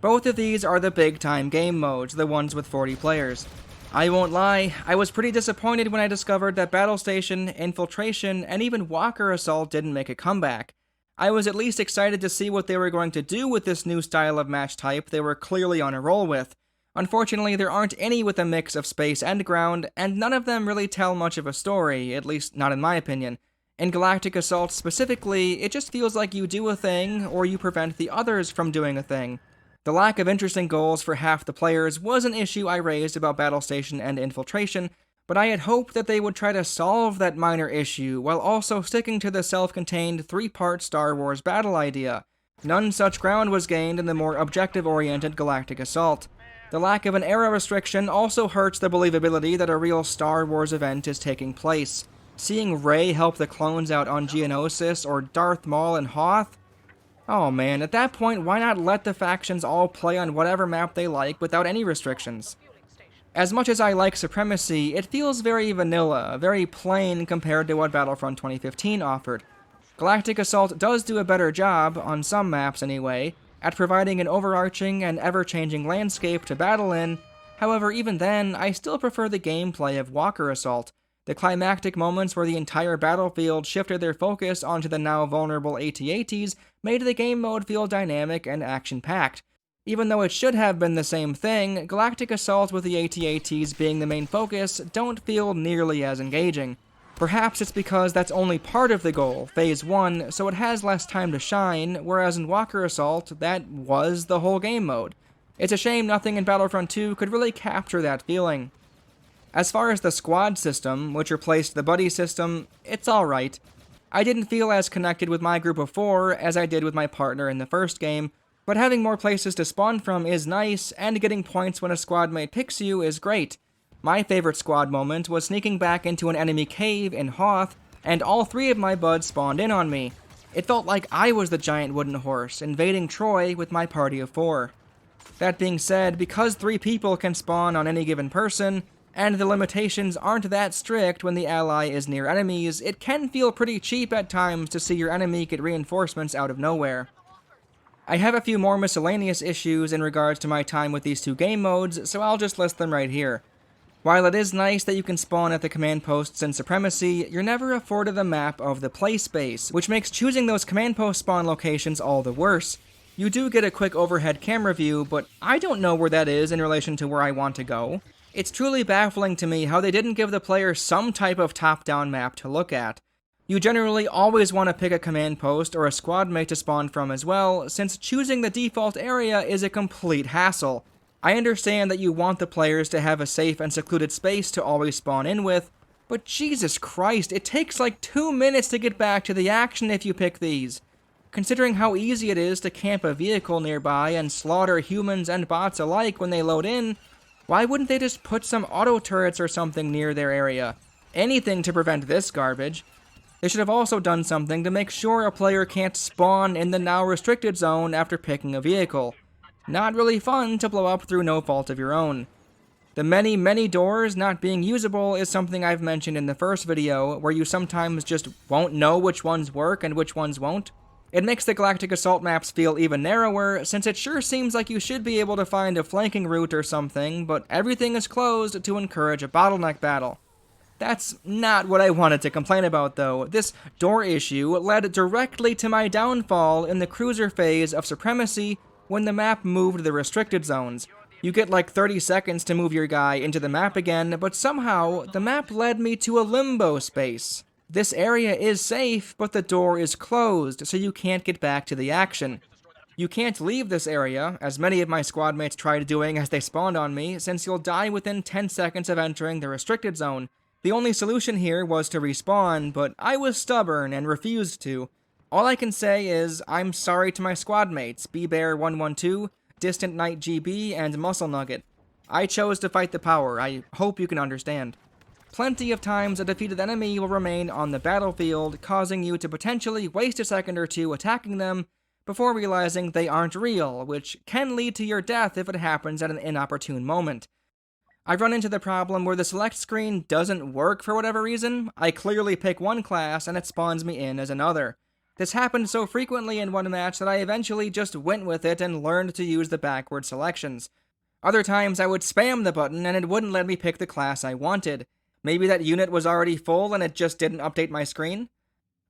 Both of these are the big-time game modes, the ones with 40 players. I won't lie, I was pretty disappointed when I discovered that Battle Station, Infiltration, and even Walker Assault didn't make a comeback. I was at least excited to see what they were going to do with this new style of match type they were clearly on a roll with. Unfortunately, there aren't any with a mix of space and ground, and none of them really tell much of a story, at least not in my opinion. In Galactic Assault specifically, it just feels like you do a thing, or you prevent the others from doing a thing. The lack of interesting goals for half the players was an issue I raised about Battle Station and Infiltration, but I had hoped that they would try to solve that minor issue while also sticking to the self-contained 3-part Star Wars battle idea. None such ground was gained in the more objective-oriented Galactic Assault. The lack of an era restriction also hurts the believability that a real Star Wars event is taking place. Seeing Rey help the clones out on Geonosis or Darth Maul and Hoth? Oh man, at that point why not let the factions all play on whatever map they like without any restrictions? As much as I like Supremacy, it feels very vanilla, very plain compared to what Battlefront 2015 offered. Galactic Assault does do a better job, on some maps anyway, at providing an overarching and ever-changing landscape to battle in. However, even then, I still prefer the gameplay of Walker Assault. The climactic moments where the entire battlefield shifted their focus onto the now vulnerable AT-ATs made the game mode feel dynamic and action-packed. Even though it should have been the same thing, Galactic Assault with the AT-ATs being the main focus don't feel nearly as engaging. Perhaps it's because that's only part of the goal, Phase 1, so it has less time to shine, whereas in Walker Assault, that was the whole game mode. It's a shame nothing in Battlefront 2 could really capture that feeling. As far as the squad system, which replaced the buddy system, it's alright. I didn't feel as connected with my group of 4 as I did with my partner in the first game, but having more places to spawn from is nice, and getting points when a squad mate picks you is great. My favorite squad moment was sneaking back into an enemy cave in Hoth, and all 3 of my buds spawned in on me. It felt like I was the giant wooden horse, invading Troy with my party of 4. That being said, because 3 people can spawn on any given person, and the limitations aren't that strict when the ally is near enemies, it can feel pretty cheap at times to see your enemy get reinforcements out of nowhere. I have a few more miscellaneous issues in regards to my time with these 2 game modes, so I'll just list them right here. While it is nice that you can spawn at the command posts in Supremacy, you're never afforded a map of the play space, which makes choosing those command post spawn locations all the worse. You do get a quick overhead camera view, but I don't know where that is in relation to where I want to go. It's truly baffling to me how they didn't give the player some type of top-down map to look at. You generally always want to pick a command post or a squad mate to spawn from as well, since choosing the default area is a complete hassle. I understand that you want the players to have a safe and secluded space to always spawn in with, but Jesus Christ, it takes like 2 minutes to get back to the action if you pick these. Considering how easy it is to camp a vehicle nearby and slaughter humans and bots alike when they load in, why wouldn't they just put some auto turrets or something near their area? Anything to prevent this garbage. They should have also done something to make sure a player can't spawn in the now restricted zone after picking a vehicle. Not really fun to blow up through no fault of your own. The many doors not being usable is something I've mentioned in the first video, where you sometimes just won't know which ones work and which ones won't. It makes the Galactic Assault maps feel even narrower, since it sure seems like you should be able to find a flanking route or something, but everything is closed to encourage a bottleneck battle. That's not what I wanted to complain about though. This door issue led directly to my downfall in the cruiser phase of Supremacy when the map moved the restricted zones. You get like 30 seconds to move your guy into the map again, but somehow the map led me to a limbo space. This area is safe, but the door is closed, so you can't get back to the action. You can't leave this area, as many of my squad mates tried doing as they spawned on me, since you'll die within 10 seconds of entering the restricted zone. The only solution here was to respawn, but I was stubborn and refused to. All I can say is, I'm sorry to my squad mates, BBear112, Distant Knight GB, and Muscle Nugget. I chose to fight the power. I hope you can understand. Plenty of times a defeated enemy will remain on the battlefield, causing you to potentially waste a second or two attacking them before realizing they aren't real, which can lead to your death if it happens at an inopportune moment. I've run into the problem where the select screen doesn't work for whatever reason. I clearly pick one class and it spawns me in as another. This happened so frequently in one match that I eventually just went with it and learned to use the backward selections. Other times I would spam the button and it wouldn't let me pick the class I wanted. Maybe that unit was already full and it just didn't update my screen?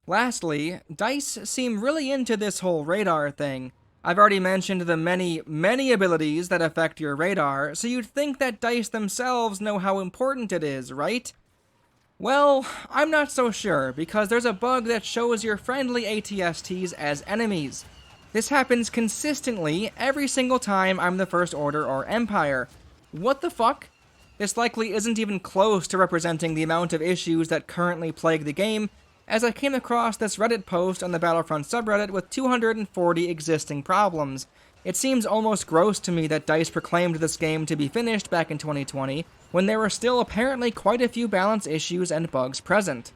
Lastly, DICE seem really into this whole radar thing. I've already mentioned the many abilities that affect your radar, so you'd think that DICE themselves know how important it is, right? Well, I'm not so sure, because there's a bug that shows your friendly ATSTs as enemies. This happens consistently every single time I'm the First Order or Empire. What the fuck? This likely isn't even close to representing the amount of issues that currently plague the game, as I came across this Reddit post on the Battlefront subreddit with 240 existing problems. It seems almost gross to me that DICE proclaimed this game to be finished back in 2020, when there were still apparently quite a few balance issues and bugs present.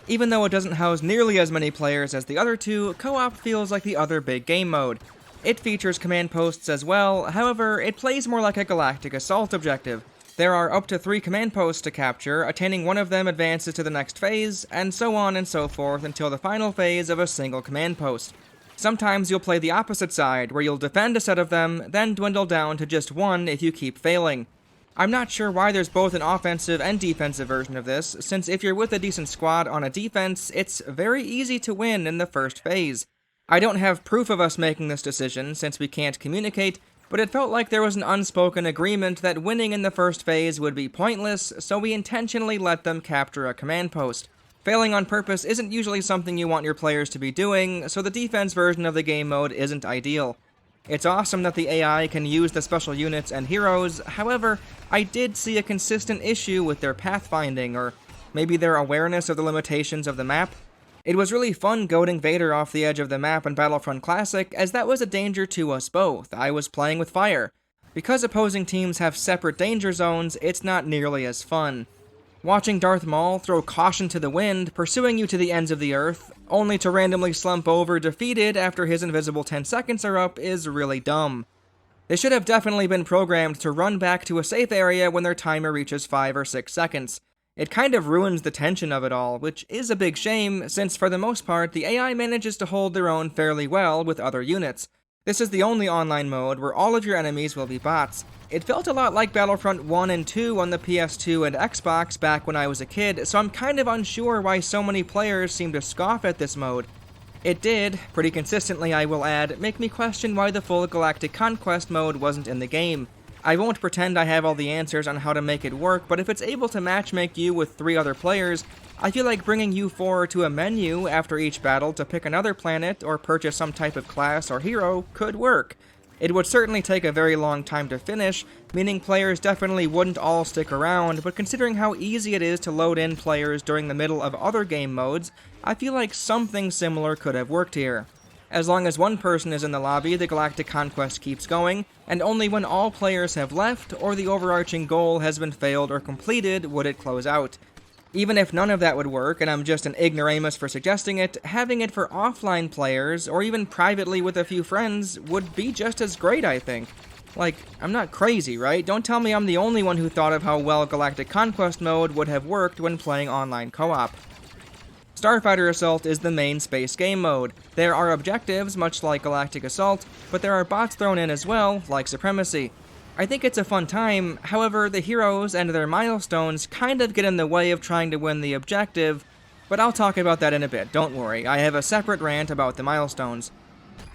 Even though it doesn't house nearly as many players as the other two, co-op feels like the other big game mode. It features command posts as well, however, it plays more like a Galactic Assault objective. There are up to 3 command posts to capture, attaining one of them advances to the next phase, and so on and so forth until the final phase of a single command post. Sometimes you'll play the opposite side, where you'll defend a set of them, then dwindle down to just one if you keep failing. I'm not sure why there's both an offensive and defensive version of this, since if you're with a decent squad on a defense, it's very easy to win in the first phase. I don't have proof of us making this decision, since we can't communicate, but it felt like there was an unspoken agreement that winning in the first phase would be pointless, so we intentionally let them capture a command post. Failing on purpose isn't usually something you want your players to be doing, so the defense version of the game mode isn't ideal. It's awesome that the AI can use the special units and heroes, however, I did see a consistent issue with their pathfinding, or maybe their awareness of the limitations of the map. It was really fun goading Vader off the edge of the map in Battlefront Classic, as that was a danger to us both. I was playing with fire. Because opposing teams have separate danger zones, it's not nearly as fun. Watching Darth Maul throw caution to the wind, pursuing you to the ends of the earth, only to randomly slump over defeated after his invisible 10 seconds are up, is really dumb. They should have definitely been programmed to run back to a safe area when their timer reaches 5 or 6 seconds. It kind of ruins the tension of it all, which is a big shame, since for the most part, the AI manages to hold their own fairly well with other units. This is the only online mode where all of your enemies will be bots. It felt a lot like Battlefront 1 and 2 on the PS2 and Xbox back when I was a kid, so I'm kind of unsure why so many players seem to scoff at this mode. It did, pretty consistently I will add, make me question why the full Galactic Conquest mode wasn't in the game. I won't pretend I have all the answers on how to make it work, but if it's able to matchmake you with 3 other players, I feel like bringing you 4 to a menu after each battle to pick another planet or purchase some type of class or hero could work. It would certainly take a very long time to finish, meaning players definitely wouldn't all stick around, but considering how easy it is to load in players during the middle of other game modes, I feel like something similar could have worked here. As long as one person is in the lobby, the Galactic Conquest keeps going, and only when all players have left or the overarching goal has been failed or completed would it close out. Even if none of that would work, and I'm just an ignoramus for suggesting it, having it for offline players, or even privately with a few friends, would be just as great, I think. Like, I'm not crazy, right? Don't tell me I'm the only one who thought of how well Galactic Conquest mode would have worked when playing online co-op. Starfighter Assault is the main space game mode. There are objectives, much like Galactic Assault, but there are bots thrown in as well, like Supremacy. I think it's a fun time, however, the heroes and their milestones kind of get in the way of trying to win the objective, but I'll talk about that in a bit, don't worry, I have a separate rant about the milestones.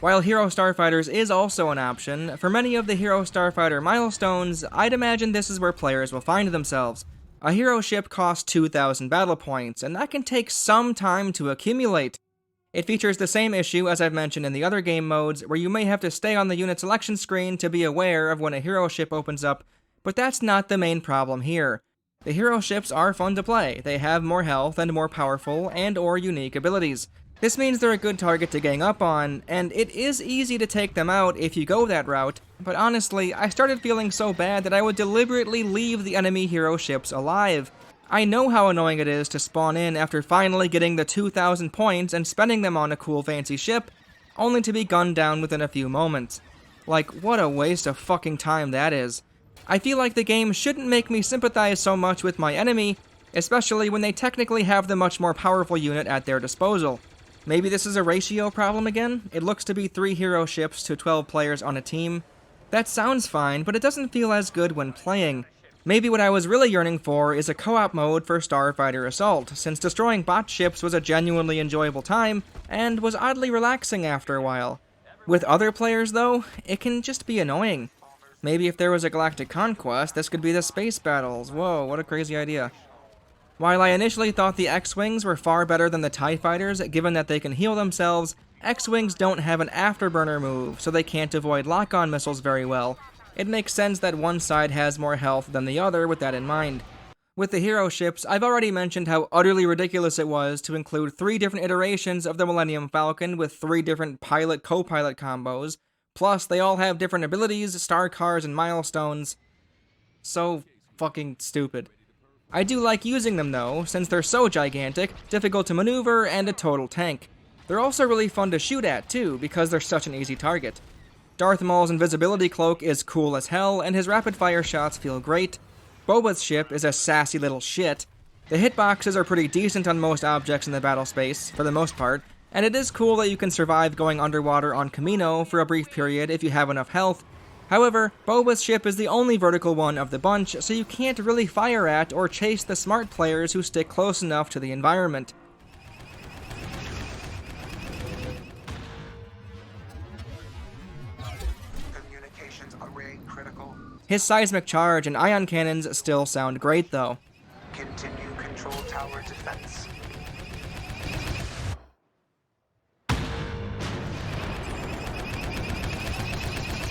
While Hero Starfighters is also an option, for many of the Hero Starfighter milestones, I'd imagine this is where players will find themselves. A hero ship costs 2,000 battle points, and that can take some time to accumulate. It features the same issue as I've mentioned in the other game modes, where you may have to stay on the unit selection screen to be aware of when a hero ship opens up, but that's not the main problem here. The hero ships are fun to play, they have more health and more powerful and/or unique abilities. This means they're a good target to gang up on, and it is easy to take them out if you go that route, but honestly, I started feeling so bad that I would deliberately leave the enemy hero ships alive. I know how annoying it is to spawn in after finally getting the 2,000 points and spending them on a cool fancy ship, only to be gunned down within a few moments. Like, what a waste of fucking time that is. I feel like the game shouldn't make me sympathize so much with my enemy, especially when they technically have the much more powerful unit at their disposal. Maybe this is a ratio problem again? It looks to be 3 hero ships to 12 players on a team. That sounds fine, but it doesn't feel as good when playing. Maybe what I was really yearning for is a co-op mode for Starfighter Assault, since destroying bot ships was a genuinely enjoyable time, and was oddly relaxing after a while. With other players though, it can just be annoying. Maybe if there was a Galactic Conquest, this could be the space battles. Whoa, what a crazy idea. While I initially thought the X-Wings were far better than the TIE Fighters, given that they can heal themselves, X-Wings don't have an afterburner move, so they can't avoid lock-on missiles very well. It makes sense that one side has more health than the other with that in mind. With the hero ships, I've already mentioned how utterly ridiculous it was to include 3 different iterations of the Millennium Falcon with 3 different pilot-co-pilot combos, plus they all have different abilities, star cars, and milestones. So fucking stupid. I do like using them though, since they're so gigantic, difficult to maneuver, and a total tank. They're also really fun to shoot at too, because they're such an easy target. Darth Maul's invisibility cloak is cool as hell, and his rapid-fire shots feel great. Boba's ship is a sassy little shit. The hitboxes are pretty decent on most objects in the battle space, for the most part, and it is cool that you can survive going underwater on Kamino for a brief period if you have enough health. However, Boba's ship is the only vertical one of the bunch, so you can't really fire at or chase the smart players who stick close enough to the environment. Communications array critical. His seismic charge and ion cannons still sound great though. Continue control tower defense.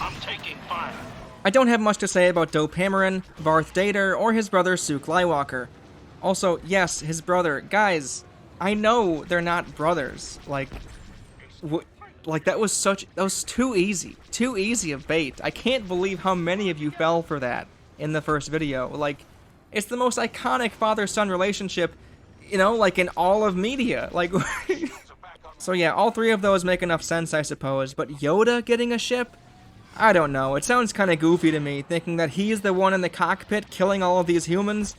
I'm taking fire. I don't have much to say about Dope Hammerin, Barth Dater, or his brother Suk Lywalker. Also, yes, his brother. Guys, I know they're not brothers. Like that was too easy. Too easy of bait. I can't believe how many of you fell for that in the first video. Like, it's the most iconic father-son relationship, you know, like in all of media. Like, so yeah, all 3 of those make enough sense, I suppose, but Yoda getting a ship? I don't know, it sounds kinda goofy to me, thinking that he's the one in the cockpit killing all of these humans.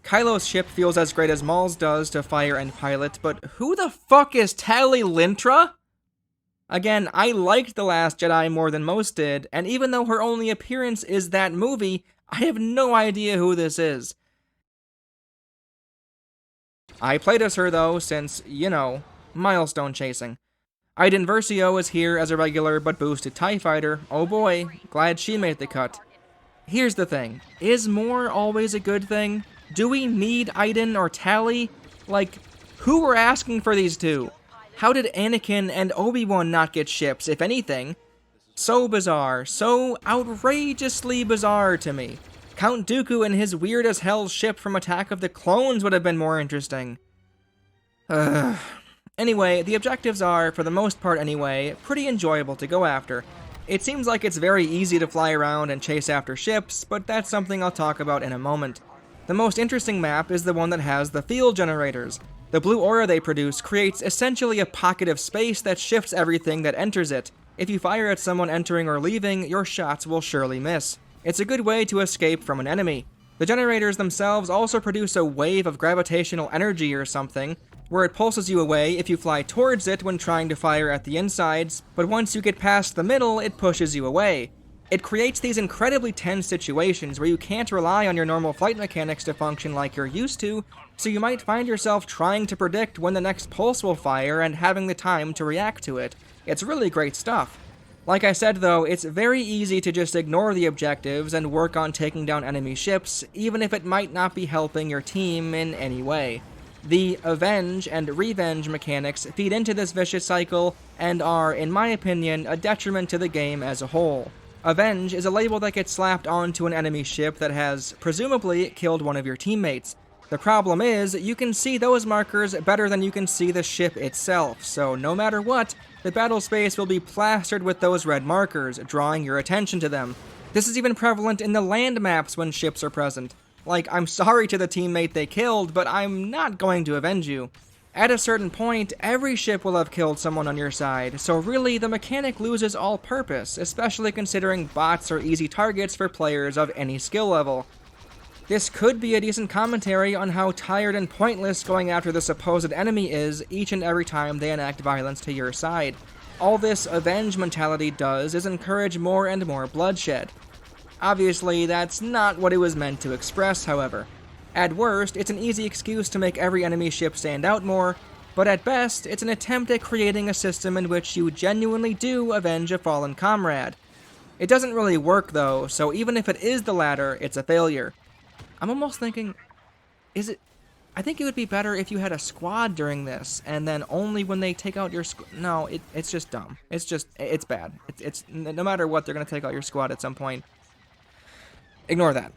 Kylo's ship feels as great as Maul's does to fire and pilot, but who the fuck is Tali Lintra? Again, I liked The Last Jedi more than most did, and even though her only appearance is that movie, I have no idea who this is. I played as her though, since, you know, milestone chasing. Iden Versio is here as a regular but boosted TIE fighter. Oh boy, glad she made the cut. Here's the thing, is more always a good thing? Do we need Iden or Tali? Like, who were asking for these two? How did Anakin and Obi-Wan not get ships, if anything? So bizarre, so outrageously bizarre to me. Count Dooku and his weird-as-hell ship from Attack of the Clones would have been more interesting. Anyway, the objectives are, for the most part anyway, pretty enjoyable to go after. It seems like it's very easy to fly around and chase after ships, but that's something I'll talk about in a moment. The most interesting map is the one that has the field generators. The blue aura they produce creates essentially a pocket of space that shifts everything that enters it. If you fire at someone entering or leaving, your shots will surely miss. It's a good way to escape from an enemy. The generators themselves also produce a wave of gravitational energy or something, where it pulses you away if you fly towards it when trying to fire at the insides, but once you get past the middle, it pushes you away. It creates these incredibly tense situations where you can't rely on your normal flight mechanics to function like you're used to, so you might find yourself trying to predict when the next pulse will fire and having the time to react to it. It's really great stuff. Like I said though, it's very easy to just ignore the objectives and work on taking down enemy ships, even if it might not be helping your team in any way. The avenge and revenge mechanics feed into this vicious cycle and are, in my opinion, a detriment to the game as a whole. Avenge is a label that gets slapped onto an enemy ship that has, presumably, killed one of your teammates. The problem is, you can see those markers better than you can see the ship itself, so no matter what, the battle space will be plastered with those red markers, drawing your attention to them. This is even prevalent in the land maps when ships are present. Like, I'm sorry to the teammate they killed, but I'm not going to avenge you. At a certain point, every ship will have killed someone on your side, so really the mechanic loses all purpose, especially considering bots are easy targets for players of any skill level. This could be a decent commentary on how tired and pointless going after the supposed enemy is each and every time they enact violence to your side. All this avenge mentality does is encourage more and more bloodshed. Obviously, that's not what it was meant to express, however. At worst, it's an easy excuse to make every enemy ship stand out more, but at best, it's an attempt at creating a system in which you genuinely do avenge a fallen comrade. It doesn't really work though, so even if it is the latter, it's a failure. I'm almost thinking, I think it would be better if you had a squad during this, and then only when they take out your no, it's just dumb. It's bad. It's no matter what, they're gonna take out your squad at some point. Ignore that.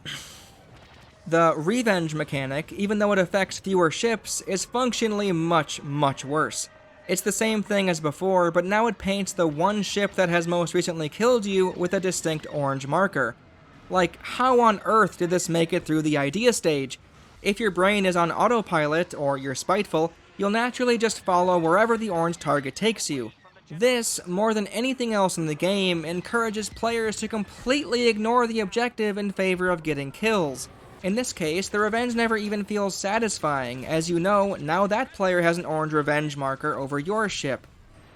The revenge mechanic, even though it affects fewer ships, is functionally much, much worse. It's the same thing as before, but now it paints the one ship that has most recently killed you with a distinct orange marker. Like, how on earth did this make it through the idea stage? If your brain is on autopilot, or you're spiteful, you'll naturally just follow wherever the orange target takes you. This, more than anything else in the game, encourages players to completely ignore the objective in favor of getting kills. In this case, the revenge never even feels satisfying, as you know, now that player has an orange revenge marker over your ship.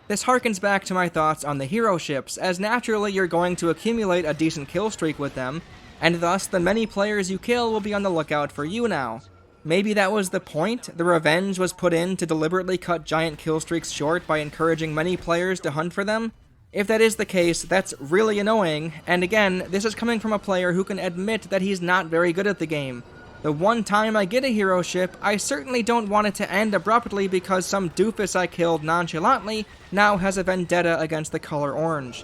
This harkens back to my thoughts on the hero ships, as naturally you're going to accumulate a decent kill streak with them, and thus the many players you kill will be on the lookout for you now. Maybe that was the point? The revenge was put in to deliberately cut giant kill streaks short by encouraging many players to hunt for them? If that is the case, that's really annoying, and again, this is coming from a player who can admit that he's not very good at the game. The one time I get a hero ship, I certainly don't want it to end abruptly because some doofus I killed nonchalantly now has a vendetta against the color orange.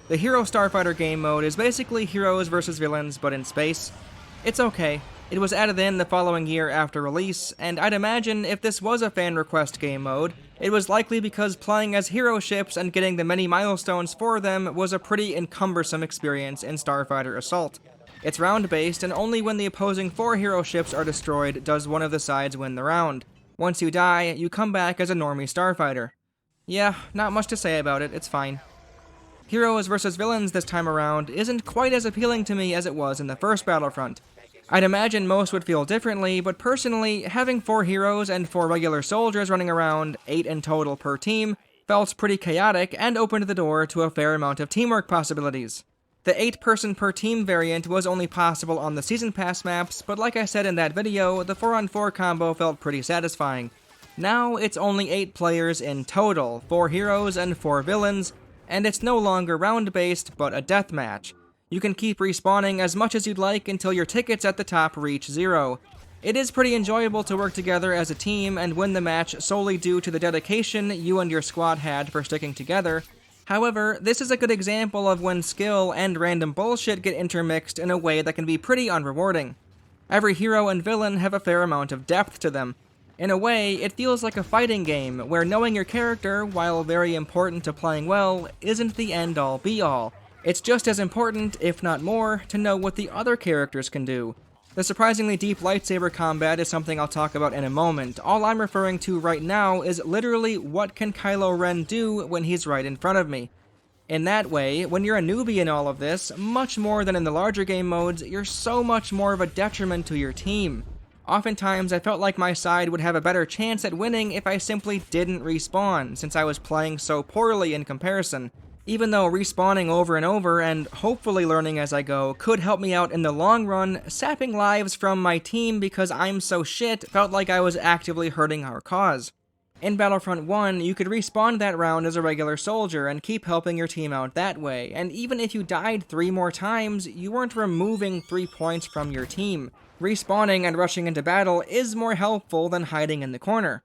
The Hero Starfighter game mode is basically heroes versus villains, but in space. It's okay. It was added in the following year after release, and I'd imagine if this was a fan request game mode, it was likely because playing as hero ships and getting the many milestones for them was a pretty encumbersome experience in Starfighter Assault. It's round-based, and only when the opposing 4 hero ships are destroyed does one of the sides win the round. Once you die, you come back as a normie starfighter. Yeah, not much to say about it, it's fine. Heroes versus villains this time around isn't quite as appealing to me as it was in the first Battlefront. I'd imagine most would feel differently, but personally, having 4 heroes and 4 regular soldiers running around, 8 in total per team, felt pretty chaotic and opened the door to a fair amount of teamwork possibilities. The 8-person per team variant was only possible on the Season Pass maps, but like I said in that video, the 4-on-4 combo felt pretty satisfying. Now it's only 8 players in total, 4 heroes and 4 villains, and it's no longer round-based, but a deathmatch. You can keep respawning as much as you'd like until your tickets at the top reach 0. It is pretty enjoyable to work together as a team and win the match solely due to the dedication you and your squad had for sticking together. However, this is a good example of when skill and random bullshit get intermixed in a way that can be pretty unrewarding. Every hero and villain have a fair amount of depth to them. In a way, it feels like a fighting game, where knowing your character, while very important to playing well, isn't the end-all be-all. It's just as important, if not more, to know what the other characters can do. The surprisingly deep lightsaber combat is something I'll talk about in a moment. All I'm referring to right now is literally what can Kylo Ren do when he's right in front of me. In that way, when you're a newbie in all of this, much more than in the larger game modes, you're so much more of a detriment to your team. Oftentimes, I felt like my side would have a better chance at winning if I simply didn't respawn, since I was playing so poorly in comparison. Even though respawning over and over and hopefully learning as I go could help me out in the long run, sapping lives from my team because I'm so shit felt like I was actively hurting our cause. In Battlefront 1, you could respawn that round as a regular soldier and keep helping your team out that way, and even if you died 3 more times, you weren't removing 3 points from your team. Respawning and rushing into battle is more helpful than hiding in the corner.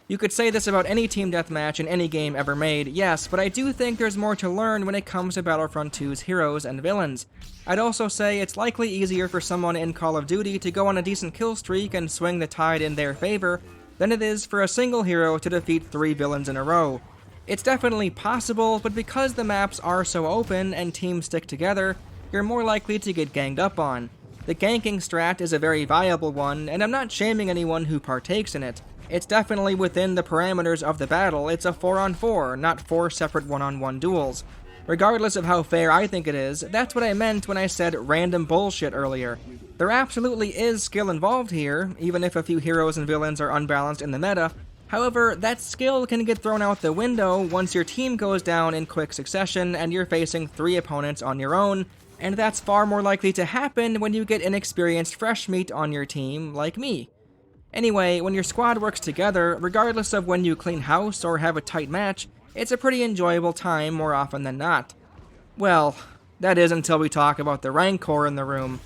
You could say this about any team deathmatch in any game ever made, yes, but I do think there's more to learn when it comes to Battlefront 2's heroes and villains. I'd also say it's likely easier for someone in Call of Duty to go on a decent kill streak and swing the tide in their favor than it is for a single hero to defeat 3 villains in a row. It's definitely possible, but because the maps are so open and teams stick together, you're more likely to get ganged up on. The ganking strat is a very viable one, and I'm not shaming anyone who partakes in it. It's definitely within the parameters of the battle. It's a 4-on-4, not 4 separate 1-on-1 duels. Regardless of how fair I think it is, that's what I meant when I said random bullshit earlier. There absolutely is skill involved here, even if a few heroes and villains are unbalanced in the meta. However, that skill can get thrown out the window once your team goes down in quick succession and you're facing 3 opponents on your own, and that's far more likely to happen when you get inexperienced fresh meat on your team, like me. Anyway, when your squad works together, regardless of when you clean house or have a tight match, it's a pretty enjoyable time more often than not. Well, that is until we talk about the Rancor in the room.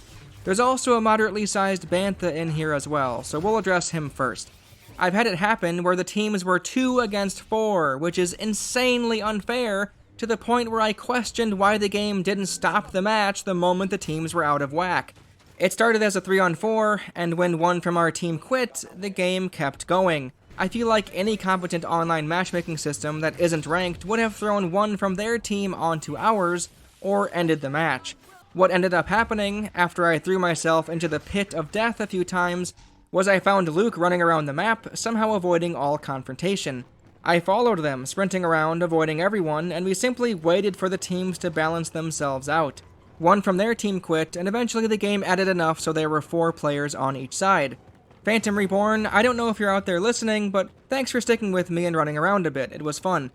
There's also a moderately sized Bantha in here as well, so we'll address him first. I've had it happen where the teams were 2 against 4, which is insanely unfair, to the point where I questioned why the game didn't stop the match the moment the teams were out of whack. It started as a 3-on-4, and when one from our team quit, the game kept going. I feel like any competent online matchmaking system that isn't ranked would have thrown one from their team onto ours, or ended the match. What ended up happening, after I threw myself into the pit of death a few times, was I found Luke running around the map, somehow avoiding all confrontation. I followed them, sprinting around, avoiding everyone, and we simply waited for the teams to balance themselves out. One from their team quit, and eventually the game added enough so there were 4 players on each side. Phantom Reborn, I don't know if you're out there listening, but thanks for sticking with me and running around a bit, it was fun.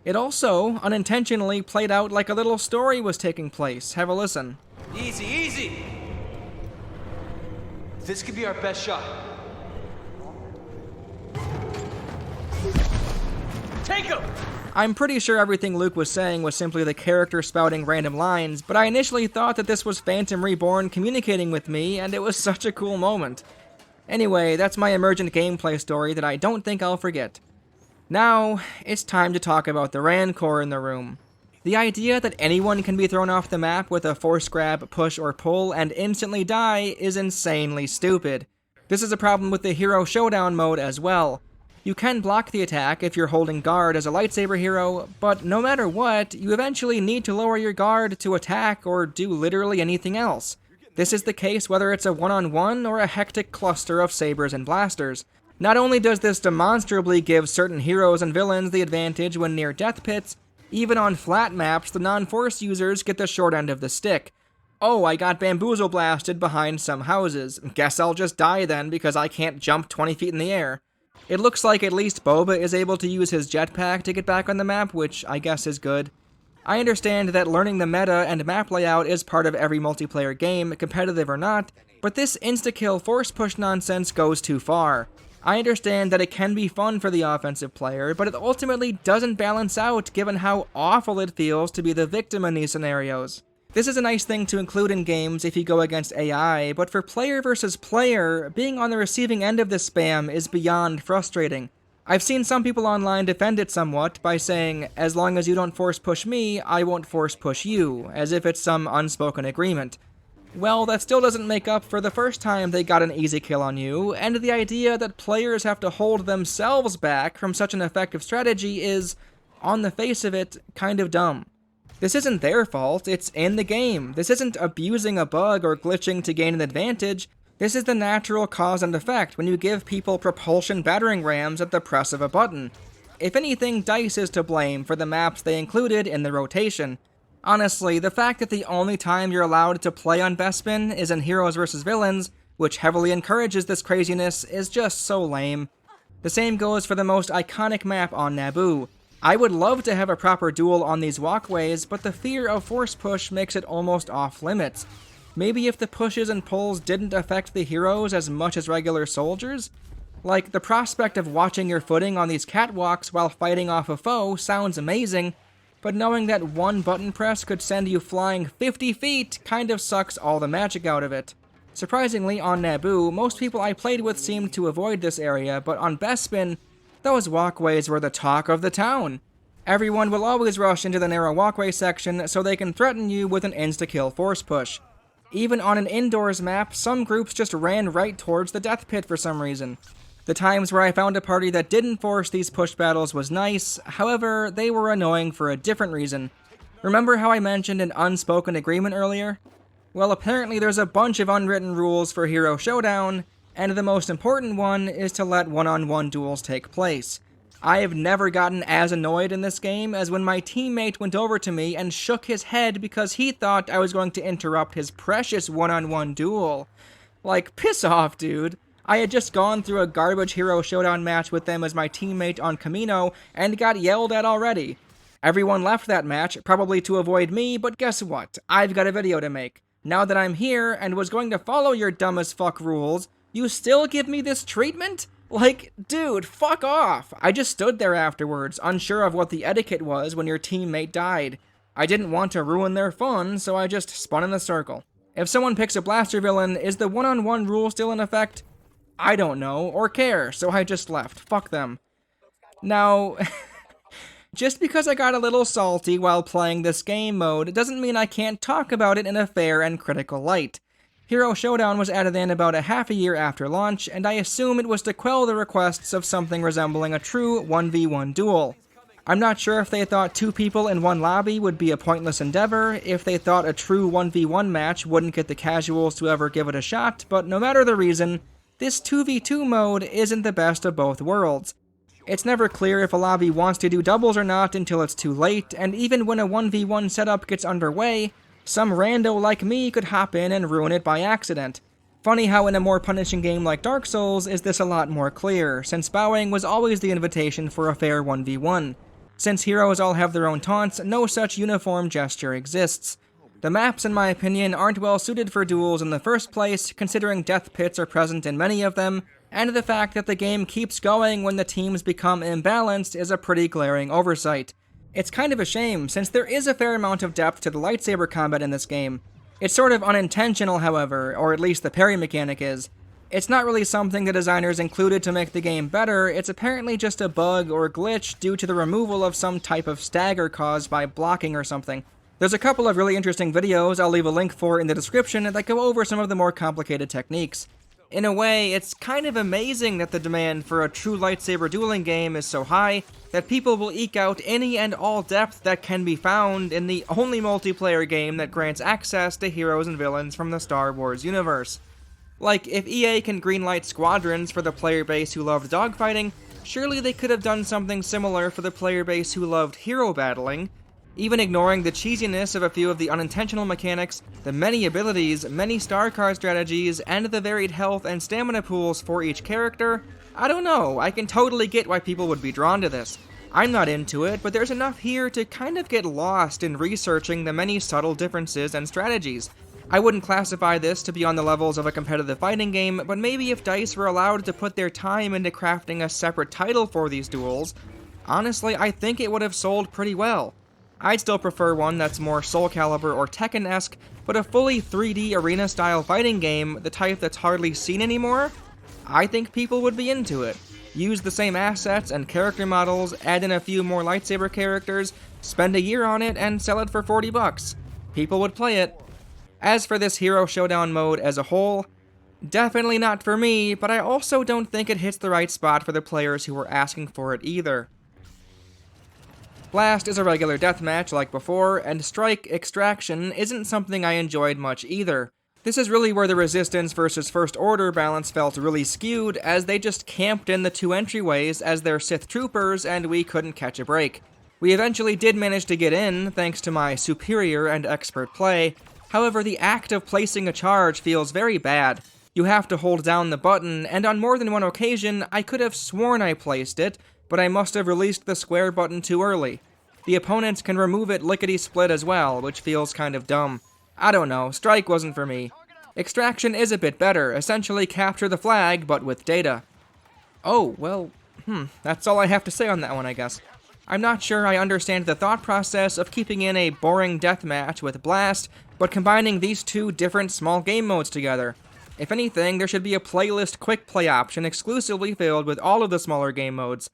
It also, unintentionally, played out like a little story was taking place. Have a listen. Easy, easy! This could be our best shot. Take him! I'm pretty sure everything Luke was saying was simply the character spouting random lines, but I initially thought that this was Phantom Reborn communicating with me, and it was such a cool moment. Anyway, that's my emergent gameplay story that I don't think I'll forget. Now, it's time to talk about the Rancor in the room. The idea that anyone can be thrown off the map with a force grab, push, or pull and instantly die is insanely stupid. This is a problem with the Hero Showdown mode as well. You can block the attack if you're holding guard as a lightsaber hero, but no matter what, you eventually need to lower your guard to attack or do literally anything else. This is the case whether it's a 1-on-1 or a hectic cluster of sabers and blasters. Not only does this demonstrably give certain heroes and villains the advantage when near death pits, Even on flat maps, the non-Force users get the short end of the stick. Oh, I got bamboozle blasted behind some houses. Guess I'll just die then because I can't jump 20 feet in the air. It looks like at least Boba is able to use his jetpack to get back on the map, which I guess is good. I understand that learning the meta and map layout is part of every multiplayer game, competitive or not, but this insta-kill force push nonsense goes too far. I understand that it can be fun for the offensive player, but it ultimately doesn't balance out given how awful it feels to be the victim in these scenarios. This is a nice thing to include in games if you go against AI, but for player versus player, being on the receiving end of this spam is beyond frustrating. I've seen some people online defend it somewhat by saying, as long as you don't force push me, I won't force push you, as if it's some unspoken agreement. Well, that still doesn't make up for the first time they got an easy kill on you, and the idea that players have to hold themselves back from such an effective strategy is, on the face of it, kind of dumb. This isn't their fault, it's in the game. This isn't abusing a bug or glitching to gain an advantage. This is the natural cause and effect when you give people propulsion battering rams at the press of a button. If anything, DICE is to blame for the maps they included in the rotation. Honestly, the fact that the only time you're allowed to play on Bespin is in Heroes vs. Villains, which heavily encourages this craziness, is just so lame. The same goes for the most iconic map on Naboo. I would love to have a proper duel on these walkways, but the fear of force push makes it almost off limits. Maybe if the pushes and pulls didn't affect the heroes as much as regular soldiers? Like, the prospect of watching your footing on these catwalks while fighting off a foe sounds amazing, but knowing that one button press could send you flying 50 feet kind of sucks all the magic out of it. Surprisingly, on Naboo, most people I played with seemed to avoid this area, but on Bespin, those walkways were the talk of the town. Everyone will always rush into the narrow walkway section so they can threaten you with an insta-kill force push. Even on an indoors map, some groups just ran right towards the death pit for some reason. The times where I found a party that didn't force these push battles was nice, however, they were annoying for a different reason. Remember how I mentioned an unspoken agreement earlier? Well, apparently there's a bunch of unwritten rules for Hero Showdown, and the most important one is to let one-on-one duels take place. I have never gotten as annoyed in this game as when my teammate went over to me and shook his head because he thought I was going to interrupt his precious one-on-one duel. Like, piss off, dude. I had just gone through a garbage Hero Showdown match with them as my teammate on Camino and got yelled at already. Everyone left that match, probably to avoid me, but guess what? I've got a video to make. Now that I'm here and was going to follow your dumb as fuck rules, you still give me this treatment? Like, dude, fuck off. I just stood there afterwards, unsure of what the etiquette was when your teammate died. I didn't want to ruin their fun, so I just spun in a circle. If someone picks a blaster villain, is the one-on-one rule still in effect? I don't know, or care, so I just left. Fuck them. Now, just because I got a little salty while playing this game mode doesn't mean I can't talk about it in a fair and critical light. Hero Showdown was added in about a half a year after launch, and I assume it was to quell the requests of something resembling a true 1v1 duel. I'm not sure if they thought 2 people in one lobby would be a pointless endeavor, if they thought a true 1v1 match wouldn't get the casuals to ever give it a shot, but no matter the reason, this 2v2 mode isn't the best of both worlds. It's never clear if a lobby wants to do doubles or not until it's too late, and even when a 1v1 setup gets underway, some rando like me could hop in and ruin it by accident. Funny how in a more punishing game like Dark Souls is this a lot more clear, since bowing was always the invitation for a fair 1v1. Since heroes all have their own taunts, no such uniform gesture exists. The maps, in my opinion, aren't well suited for duels in the first place, considering death pits are present in many of them, and the fact that the game keeps going when the teams become imbalanced is a pretty glaring oversight. It's kind of a shame, since there is a fair amount of depth to the lightsaber combat in this game. It's sort of unintentional, however, or at least the parry mechanic is. It's not really something the designers included to make the game better, it's apparently just a bug or glitch due to the removal of some type of stagger caused by blocking or something. There's a couple of really interesting videos I'll leave a link for in the description that go over some of the more complicated techniques. In a way, it's kind of amazing that the demand for a true lightsaber dueling game is so high that people will eke out any and all depth that can be found in the only multiplayer game that grants access to heroes and villains from the Star Wars universe. Like, if EA can greenlight Squadrons for the player base who loved dogfighting, surely they could have done something similar for the player base who loved hero battling, even ignoring the cheesiness of a few of the unintentional mechanics, the many abilities, many star card strategies, and the varied health and stamina pools for each character. I don't know, I can totally get why people would be drawn to this. I'm not into it, but there's enough here to kind of get lost in researching the many subtle differences and strategies. I wouldn't classify this to be on the levels of a competitive fighting game, but maybe if DICE were allowed to put their time into crafting a separate title for these duels, honestly, I think it would have sold pretty well. I'd still prefer one that's more Soul Calibur or Tekken-esque, but a fully 3D arena-style fighting game, the type that's hardly seen anymore, I think people would be into it. Use the same assets and character models, add in a few more lightsaber characters, spend a year on it, and sell it for $40. People would play it. As for this Hero Showdown mode as a whole, definitely not for me, but I also don't think it hits the right spot for the players who were asking for it either. Blast is a regular deathmatch like before, and Strike Extraction isn't something I enjoyed much either. This is really where the Resistance versus First Order balance felt really skewed, as they just camped in the two entryways as their Sith troopers and we couldn't catch a break. We eventually did manage to get in, thanks to my superior and expert play. However, the act of placing a charge feels very bad. You have to hold down the button, and on more than one occasion, I could have sworn I placed it, but I must have released the square button too early. The opponents can remove it lickety-split as well, which feels kind of dumb. I don't know, Strike wasn't for me. Extraction is a bit better, essentially capture the flag, but with data. Oh, well, that's all I have to say on that one, I guess. I'm not sure I understand the thought process of keeping in a boring deathmatch with Blast, but combining these two different small game modes together. If anything, there should be a playlist quick play option exclusively filled with all of the smaller game modes.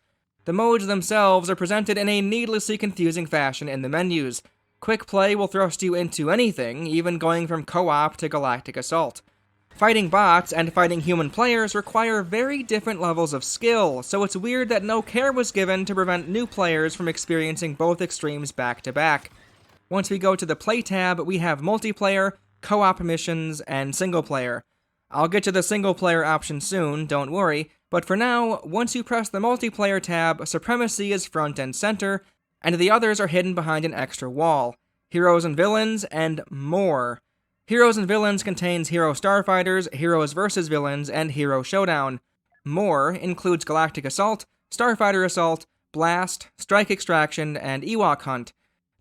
The modes themselves are presented in a needlessly confusing fashion in the menus. Quick play will thrust you into anything, even going from co-op to Galactic Assault. Fighting bots and fighting human players require very different levels of skill, so it's weird that no care was given to prevent new players from experiencing both extremes back to back. Once we go to the Play tab, we have multiplayer, co-op missions, and single player. I'll get to the single player option soon, don't worry, but for now, once you press the multiplayer tab, Supremacy is front and center, and the others are hidden behind an extra wall. Heroes and Villains, and more. Heroes and Villains contains Hero Starfighters, Heroes vs. Villains, and Hero Showdown. More includes Galactic Assault, Starfighter Assault, Blast, Strike Extraction, and Ewok Hunt.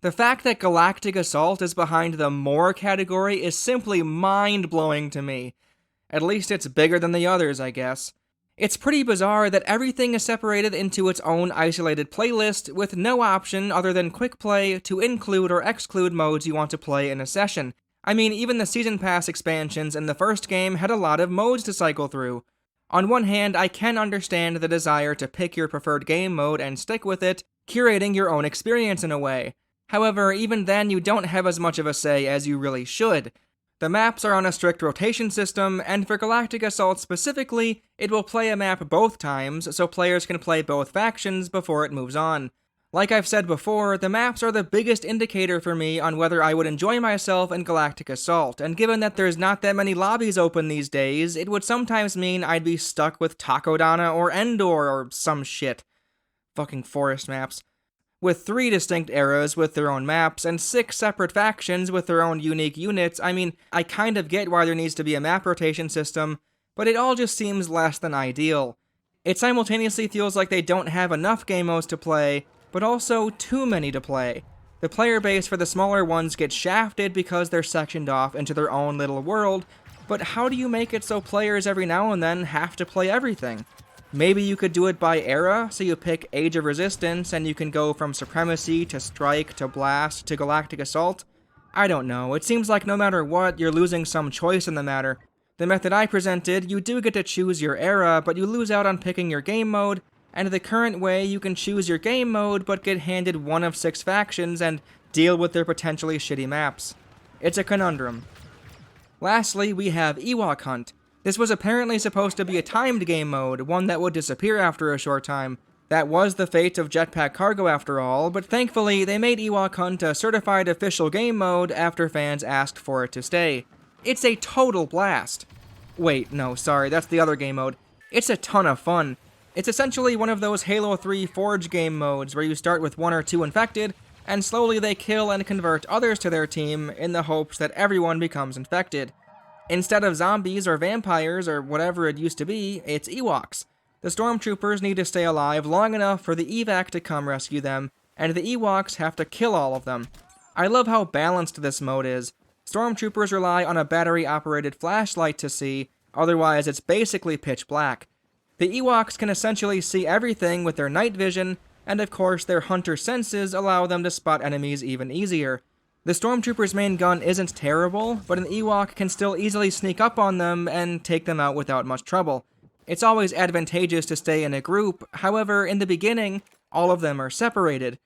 The fact that Galactic Assault is behind the More category is simply mind-blowing to me. At least it's bigger than the others, I guess. It's pretty bizarre that everything is separated into its own isolated playlist, with no option other than quick play to include or exclude modes you want to play in a session. I mean, even the Season Pass expansions in the first game had a lot of modes to cycle through. On one hand, I can understand the desire to pick your preferred game mode and stick with it, curating your own experience in a way. However, even then you don't have as much of a say as you really should. The maps are on a strict rotation system, and for Galactic Assault specifically, it will play a map both times, so players can play both factions before it moves on. Like I've said before, the maps are the biggest indicator for me on whether I would enjoy myself in Galactic Assault, and given that there's not that many lobbies open these days, it would sometimes mean I'd be stuck with Takodana or Endor or some shit. Fucking forest maps. With 3 distinct eras with their own maps, and 6 separate factions with their own unique units, I mean, I kind of get why there needs to be a map rotation system, but it all just seems less than ideal. It simultaneously feels like they don't have enough game modes to play, but also too many to play. The player base for the smaller ones gets shafted because they're sectioned off into their own little world, but how do you make it so players every now and then have to play everything? Maybe you could do it by era, so you pick Age of Resistance and you can go from Supremacy to Strike to Blast to Galactic Assault? I don't know, it seems like no matter what, you're losing some choice in the matter. The method I presented, you do get to choose your era, but you lose out on picking your game mode, and the current way you can choose your game mode but get handed one of 6 factions and deal with their potentially shitty maps. It's a conundrum. Lastly, we have Ewok Hunt. This was apparently supposed to be a timed game mode, one that would disappear after a short time. That was the fate of Jetpack Cargo after all, but thankfully they made Ewok Hunt a certified official game mode after fans asked for it to stay. It's a total blast. Wait, no, sorry, that's the other game mode. It's a ton of fun. It's essentially one of those Halo 3 Forge game modes where you start with 1 or 2 infected, and slowly they kill and convert others to their team in the hopes that everyone becomes infected. Instead of zombies or vampires or whatever it used to be, it's Ewoks. The stormtroopers need to stay alive long enough for the evac to come rescue them, and the Ewoks have to kill all of them. I love how balanced this mode is. Stormtroopers rely on a battery-operated flashlight to see, otherwise it's basically pitch black. The Ewoks can essentially see everything with their night vision, and of course their hunter senses allow them to spot enemies even easier. The Stormtrooper's main gun isn't terrible, but an Ewok can still easily sneak up on them and take them out without much trouble. It's always advantageous to stay in a group, however, in the beginning, all of them are separated.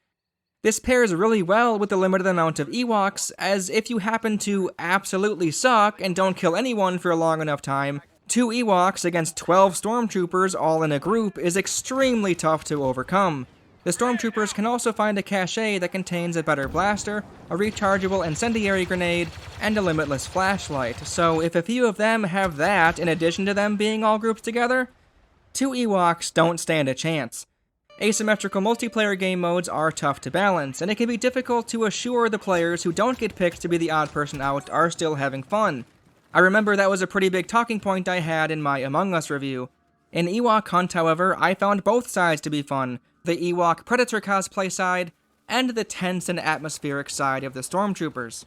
This pairs really well with the limited amount of Ewoks, as if you happen to absolutely suck and don't kill anyone for a long enough time, 2 Ewoks against 12 Stormtroopers all in a group is extremely tough to overcome. The Stormtroopers can also find a cache that contains a better blaster, a rechargeable incendiary grenade, and a limitless flashlight, so if a few of them have that in addition to them being all grouped together, 2 Ewoks don't stand a chance. Asymmetrical multiplayer game modes are tough to balance, and it can be difficult to assure the players who don't get picked to be the odd person out are still having fun. I remember that was a pretty big talking point I had in my Among Us review. In Ewok Hunt, however, I found both sides to be fun, the Ewok Predator cosplay side, and the tense and atmospheric side of the Stormtroopers.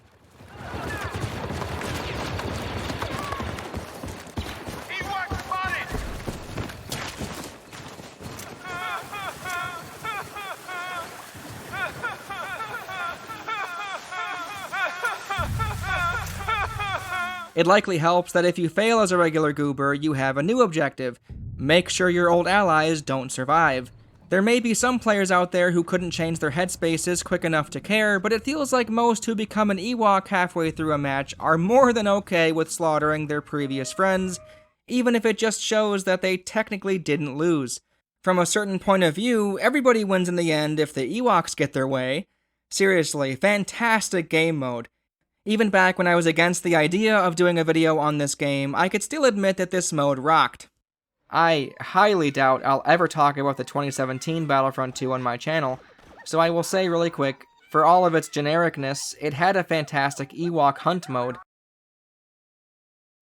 It likely helps that if you fail as a regular goober, you have a new objective. Make sure your old allies don't survive. There may be some players out there who couldn't change their headspaces quick enough to care, but it feels like most who become an Ewok halfway through a match are more than okay with slaughtering their previous friends, even if it just shows that they technically didn't lose. From a certain point of view, everybody wins in the end if the Ewoks get their way. Seriously, fantastic game mode. Even back when I was against the idea of doing a video on this game, I could still admit that this mode rocked. I highly doubt I'll ever talk about the 2017 Battlefront 2 on my channel, so I will say really quick, for all of its genericness, it had a fantastic Ewok Hunt mode.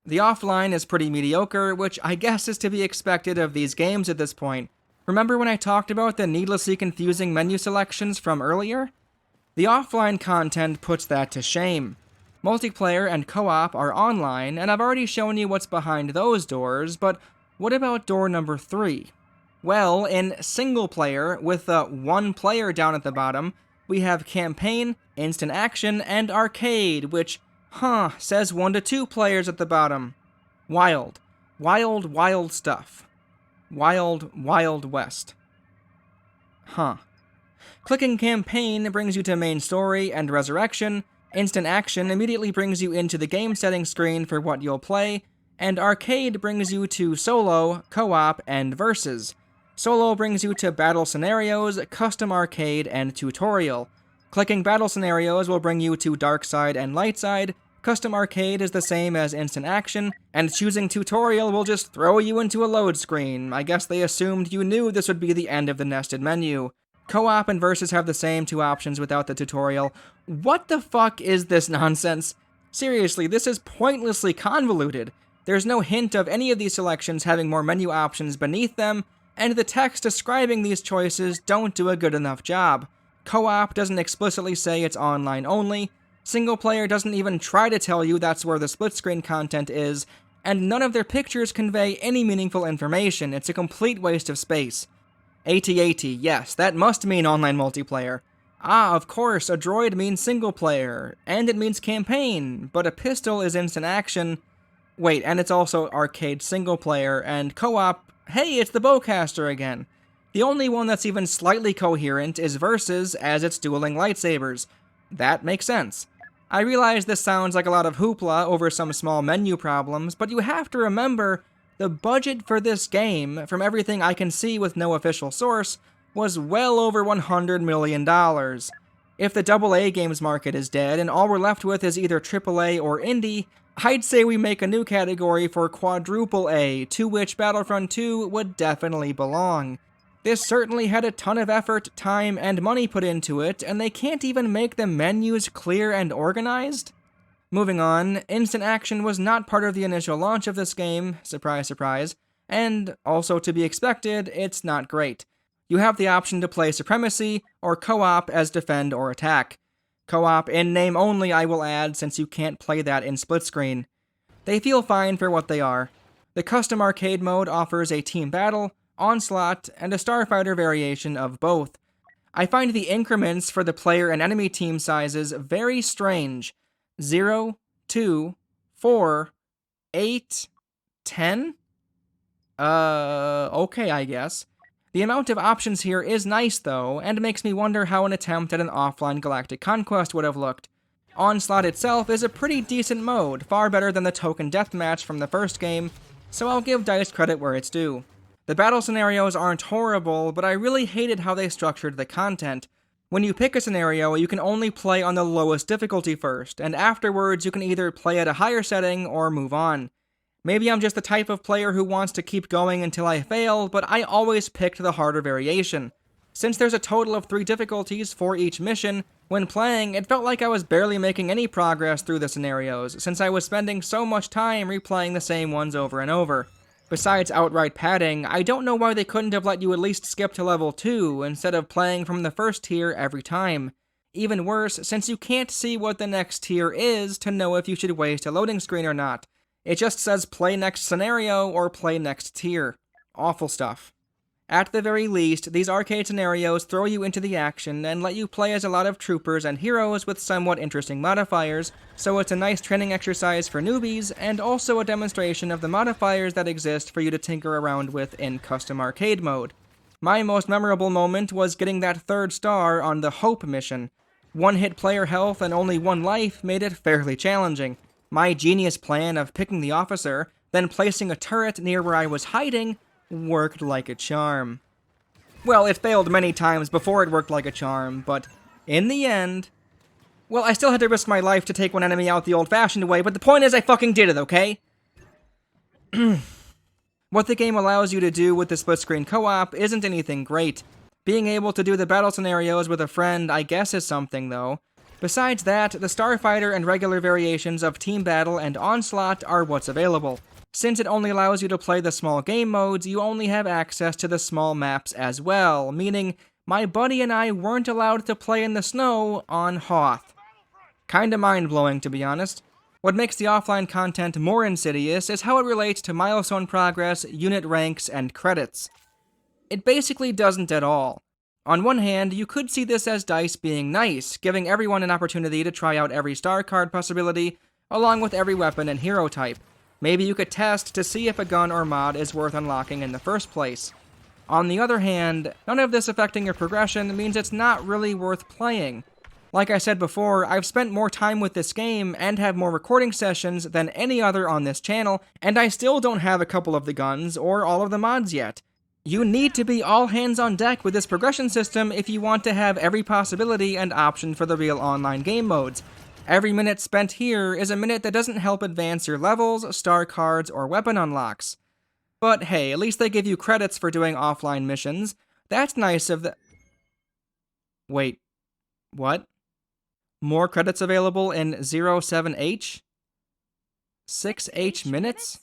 The offline is pretty mediocre, which I guess is to be expected of these games at this point. Remember when I talked about the needlessly confusing menu selections from earlier? The offline content puts that to shame. Multiplayer and co-op are online, and I've already shown you what's behind those doors, but what about door number 3? Well, in single player, with the 1 player down at the bottom, we have campaign, instant action, and arcade, which, says 1 to 2 players at the bottom. Wild. Wild, wild stuff. Wild, wild west. Clicking campaign brings you to main story and resurrection, instant action immediately brings you into the game settings screen for what you'll play, and arcade brings you to solo, co-op, and versus. Solo brings you to battle scenarios, custom arcade, and tutorial. Clicking battle scenarios will bring you to dark side and light side, custom arcade is the same as instant action, and choosing tutorial will just throw you into a load screen. I guess they assumed you knew this would be the end of the nested menu. Co-op and versus have the same 2 options without the tutorial. What the fuck is this nonsense? Seriously, this is pointlessly convoluted. There's no hint of any of these selections having more menu options beneath them, and the text describing these choices don't do a good enough job. Co-op doesn't explicitly say it's online only, single player doesn't even try to tell you that's where the split screen content is, and none of their pictures convey any meaningful information. It's a complete waste of space. AT-AT, yes, that must mean online multiplayer. Of course, a droid means single player, and it means campaign, but a pistol is instant action. Wait, and it's also arcade single player, and co-op, hey, it's the bowcaster again. The only one that's even slightly coherent is versus, as it's dueling lightsabers. That makes sense. I realize this sounds like a lot of hoopla over some small menu problems, but you have to remember, the budget for this game, from everything I can see with no official source, was well over $100 million. If the AA games market is dead and all we're left with is either AAA or indie, I'd say we make a new category for quadruple A, to which Battlefront 2 would definitely belong. This certainly had a ton of effort, time, and money put into it, and they can't even make the menus clear and organized? Moving on, instant action was not part of the initial launch of this game, surprise surprise, and also to be expected, it's not great. You have the option to play Supremacy, or co-op as defend or attack. Co-op in name only, I will add, since you can't play that in split screen. They feel fine for what they are. The custom arcade mode offers a team battle, onslaught, and a Starfighter variation of both. I find the increments for the player and enemy team sizes very strange. 0, 2, 4, 8, 10? Okay, I guess. The amount of options here is nice, though, and makes me wonder how an attempt at an offline galactic conquest would have looked. Onslaught itself is a pretty decent mode, far better than the token deathmatch from the first game, so I'll give DICE credit where it's due. The battle scenarios aren't horrible, but I really hated how they structured the content. When you pick a scenario, you can only play on the lowest difficulty first, and afterwards you can either play at a higher setting or move on. Maybe I'm just the type of player who wants to keep going until I fail, but I always picked the harder variation. Since there's a total of 3 difficulties for each mission, when playing, it felt like I was barely making any progress through the scenarios, since I was spending so much time replaying the same ones over and over. Besides outright padding, I don't know why they couldn't have let you at least skip to level 2 instead of playing from the first tier every time. Even worse, since you can't see what the next tier is to know if you should waste a loading screen or not. It just says play next scenario or play next tier. Awful stuff. At the very least, these arcade scenarios throw you into the action and let you play as a lot of troopers and heroes with somewhat interesting modifiers, so it's a nice training exercise for newbies, and also a demonstration of the modifiers that exist for you to tinker around with in custom arcade mode. My most memorable moment was getting that 3rd star on the Hope mission. 1-hit player health and only 1 life made it fairly challenging. My genius plan of picking the officer, then placing a turret near where I was hiding, worked like a charm. Well, it failed many times before it worked like a charm, but in the end... Well, I still had to risk my life to take one enemy out the old-fashioned way, but the point is I fucking did it, okay? What the game allows you to do with the split-screen co-op isn't anything great. Being able to do the battle scenarios with a friend, I guess, is something, though. Besides that, the Starfighter and regular variations of Team Battle and Onslaught are what's available. Since it only allows you to play the small game modes, you only have access to the small maps as well, meaning my buddy and I weren't allowed to play in the snow on Hoth. Kinda mind-blowing, to be honest. What makes the offline content more insidious is how it relates to milestone progress, unit ranks, and credits. It basically doesn't at all. On one hand, you could see this as DICE being nice, giving everyone an opportunity to try out every star card possibility, along with every weapon and hero type. Maybe you could test to see if a gun or mod is worth unlocking in the first place. On the other hand, none of this affecting your progression means it's not really worth playing. Like I said before, I've spent more time with this game and have more recording sessions than any other on this channel, and I still don't have a couple of the guns or all of the mods yet. You need to be all hands on deck with this progression system if you want to have every possibility and option for the real online game modes. Every minute spent here is a minute that doesn't help advance your levels, star cards, or weapon unlocks. But hey, at least they give you credits for doing offline missions. That's nice of the... Wait, what? More credits available in 07H? 6H minutes?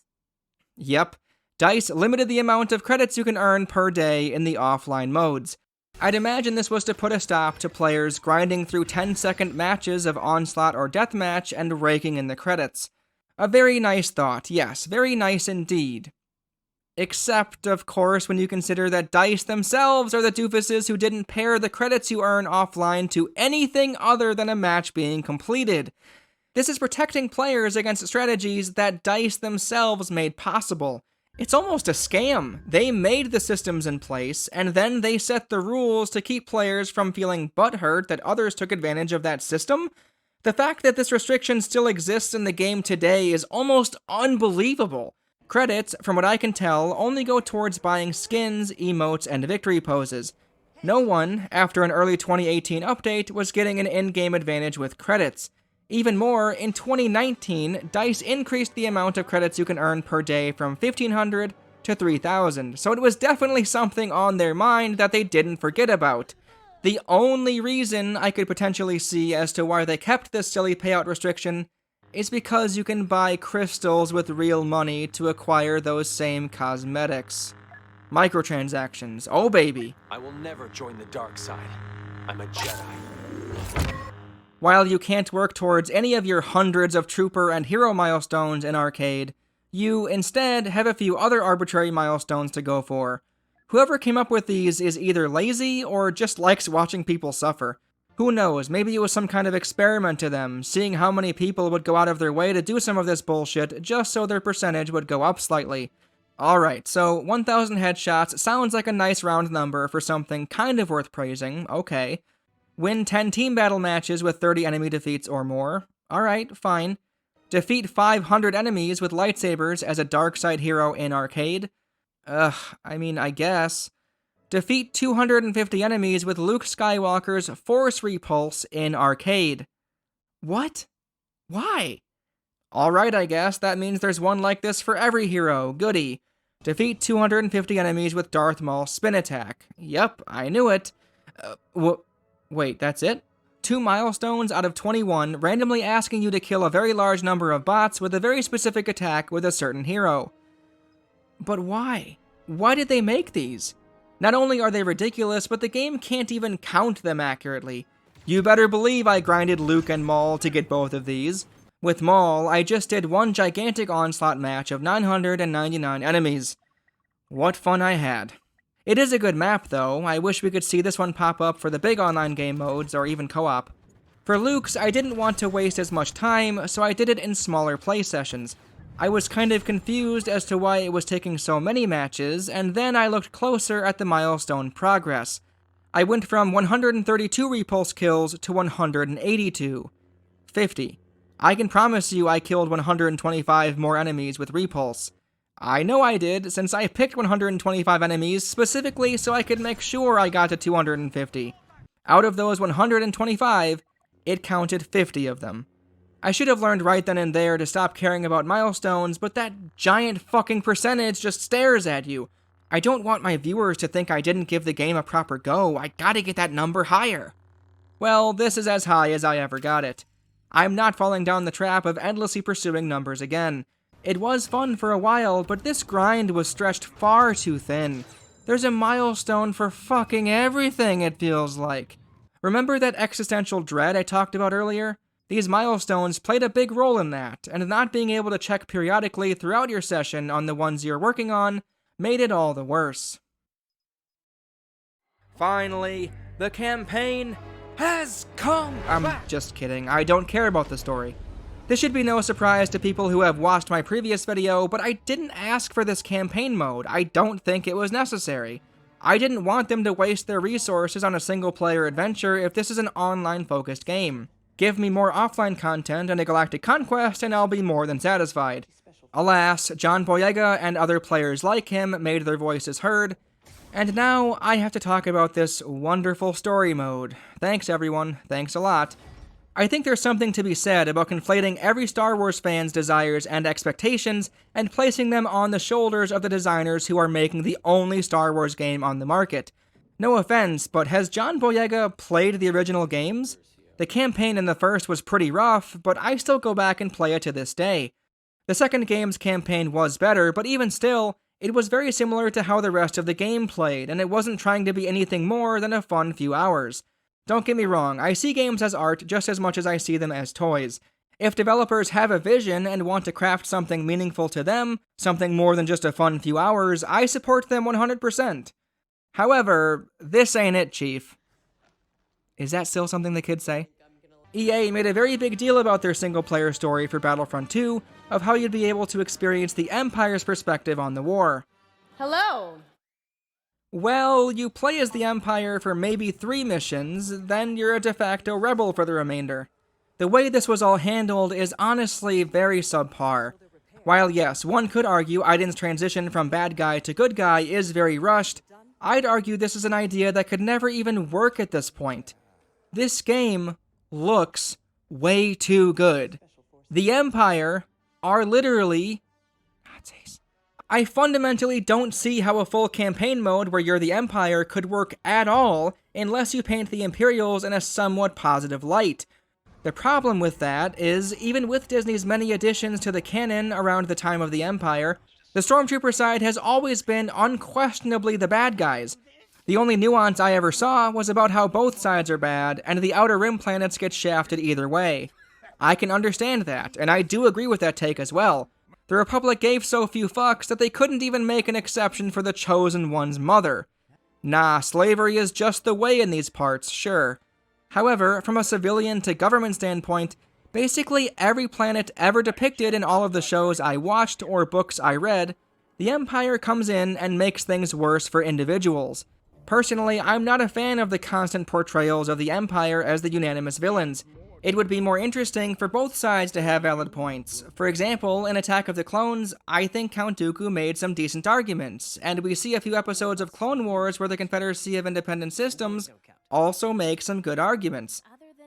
Yep. DICE limited the amount of credits you can earn per day in the offline modes. I'd imagine this was to put a stop to players grinding through 10-second matches of Onslaught or Deathmatch and raking in the credits. A very nice thought, yes, very nice indeed. Except, of course, when you consider that DICE themselves are the doofuses who didn't pair the credits you earn offline to anything other than a match being completed. This is protecting players against strategies that DICE themselves made possible. It's almost a scam. They made the systems in place, and then they set the rules to keep players from feeling butthurt that others took advantage of that system. The fact that this restriction still exists in the game today is almost unbelievable. Credits, from what I can tell, only go towards buying skins, emotes, and victory poses. No one, after an early 2018 update, was getting an in-game advantage with credits. Even more, in 2019, DICE increased the amount of credits you can earn per day from 1,500 to 3,000, so it was definitely something on their mind that they didn't forget about. The only reason I could potentially see as to why they kept this silly payout restriction is because you can buy crystals with real money to acquire those same cosmetics. Microtransactions, oh baby. I will never join the dark side. I'm a Jedi. While you can't work towards any of your hundreds of trooper and hero milestones in Arcade, you instead have a few other arbitrary milestones to go for. Whoever came up with these is either lazy or just likes watching people suffer. Who knows, maybe it was some kind of experiment to them, seeing how many people would go out of their way to do some of this bullshit just so their percentage would go up slightly. Alright, so 1,000 headshots sounds like a nice round number for something kind of worth praising, okay. Win 10 team battle matches with 30 enemy defeats or more. Alright, fine. Defeat 500 enemies with lightsabers as a dark side hero in Arcade. I guess. Defeat 250 enemies with Luke Skywalker's Force Repulse in Arcade. What? Why? Alright, I guess. That means there's one like this for every hero. Goody. Defeat 250 enemies with Darth Maul's Spin Attack. Yep, I knew it. Wait, that's it? 2 milestones out of 21, randomly asking you to kill a very large number of bots with a very specific attack with a certain hero. But why? Why did they make these? Not only are they ridiculous, but the game can't even count them accurately. You better believe I grinded Luke and Maul to get both of these. With Maul, I just did one gigantic onslaught match of 999 enemies. What fun I had. It is a good map, though. I wish we could see this one pop up for the big online game modes, or even co-op. For Luke's, I didn't want to waste as much time, so I did it in smaller play sessions. I was kind of confused as to why it was taking so many matches, and then I looked closer at the milestone progress. I went from 132 repulse kills to 182. 50. I can promise you I killed 125 more enemies with repulse. I know I did, since I picked 125 enemies specifically so I could make sure I got to 250. Out of those 125, it counted 50 of them. I should have learned right then and there to stop caring about milestones, but that giant fucking percentage just stares at you. I don't want my viewers to think I didn't give the game a proper go. I gotta get that number higher. Well, this is as high as I ever got it. I'm not falling down the trap of endlessly pursuing numbers again. It was fun for a while, but this grind was stretched far too thin. There's a milestone for fucking everything, it feels like. Remember that existential dread I talked about earlier? These milestones played a big role in that, and not being able to check periodically throughout your session on the ones you're working on made it all the worse. Finally, the campaign has come back. Just kidding, I don't care about the story. This should be no surprise to people who have watched my previous video, but I didn't ask for this campaign mode. I don't think it was necessary. I didn't want them to waste their resources on a single-player adventure if this is an online-focused game. Give me more offline content and a galactic conquest, and I'll be more than satisfied. Alas, John Boyega and other players like him made their voices heard, and now I have to talk about this wonderful story mode. Thanks everyone, thanks a lot. I think there's something to be said about conflating every Star Wars fan's desires and expectations and placing them on the shoulders of the designers who are making the only Star Wars game on the market. No offense, but has John Boyega played the original games? The campaign in the first was pretty rough, but I still go back and play it to this day. The second game's campaign was better, but even still, it was very similar to how the rest of the game played, and it wasn't trying to be anything more than a fun few hours. Don't get me wrong, I see games as art just as much as I see them as toys. If developers have a vision and want to craft something meaningful to them, something more than just a fun few hours, I support them 100%. However, this ain't it, Chief. Is that still something the kids say? EA made a very big deal about their single-player story for Battlefront 2, of how you'd be able to experience the Empire's perspective on the war. Hello! Well, you play as the Empire for maybe 3 missions, then you're a de facto rebel for the remainder. The way this was all handled is honestly very subpar. While yes, one could argue Aiden's transition from bad guy to good guy is very rushed, I'd argue this is an idea that could never even work at this point. This game looks way too good. The Empire are literally Nazis. I fundamentally don't see how a full campaign mode where you're the Empire could work at all unless you paint the Imperials in a somewhat positive light. The problem with that is, even with Disney's many additions to the canon around the time of the Empire, the Stormtrooper side has always been unquestionably the bad guys. The only nuance I ever saw was about how both sides are bad, and the Outer Rim planets get shafted either way. I can understand that, and I do agree with that take as well. The Republic gave so few fucks that they couldn't even make an exception for the Chosen One's mother. Nah, slavery is just the way in these parts, sure. However, from a civilian to government standpoint, basically every planet ever depicted in all of the shows I watched or books I read, the Empire comes in and makes things worse for individuals. Personally, I'm not a fan of the constant portrayals of the Empire as the unanimous villains. It would be more interesting for both sides to have valid points. For example, in Attack of the Clones, I think Count Dooku made some decent arguments, and we see a few episodes of Clone Wars where the Confederacy of Independent Systems also make some good arguments.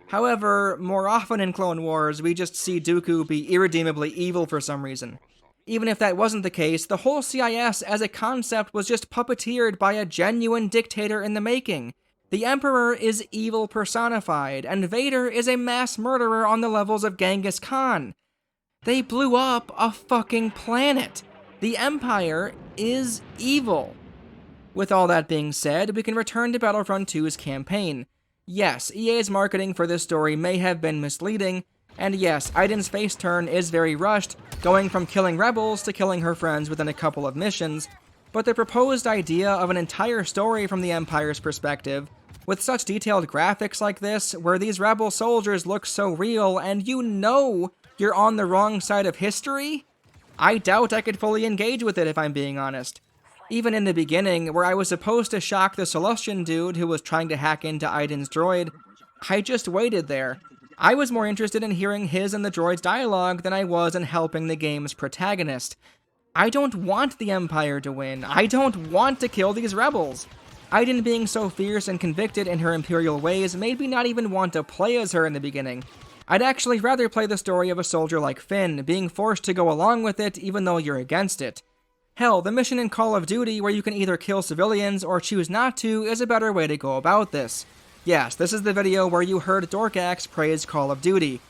However, more often in Clone Wars, we just see Dooku be irredeemably evil for some reason. Even if that wasn't the case, the whole CIS as a concept was just puppeteered by a genuine dictator in the making. The Emperor is evil personified, and Vader is a mass murderer on the levels of Genghis Khan. They blew up a fucking planet. The Empire is evil. With all that being said, we can return to Battlefront 2's campaign. Yes, EA's marketing for this story may have been misleading, and yes, Iden's face turn is very rushed, going from killing rebels to killing her friends within a couple of missions, but the proposed idea of an entire story from the Empire's perspective, with such detailed graphics like this, where these rebel soldiers look so real and you know you're on the wrong side of history? I doubt I could fully engage with it if I'm being honest. Even in the beginning, where I was supposed to shock the Celestian dude who was trying to hack into Iden's droid, I just waited there. I was more interested in hearing his and the droid's dialogue than I was in helping the game's protagonist. I don't want the Empire to win. I don't want to kill these rebels. Iden being so fierce and convicted in her Imperial ways made me not even want to play as her in the beginning. I'd actually rather play the story of a soldier like Finn, being forced to go along with it even though you're against it. Hell, the mission in Call of Duty where you can either kill civilians or choose not to is a better way to go about this. Yes, this is the video where you heard Dorkaxe praise Call of Duty.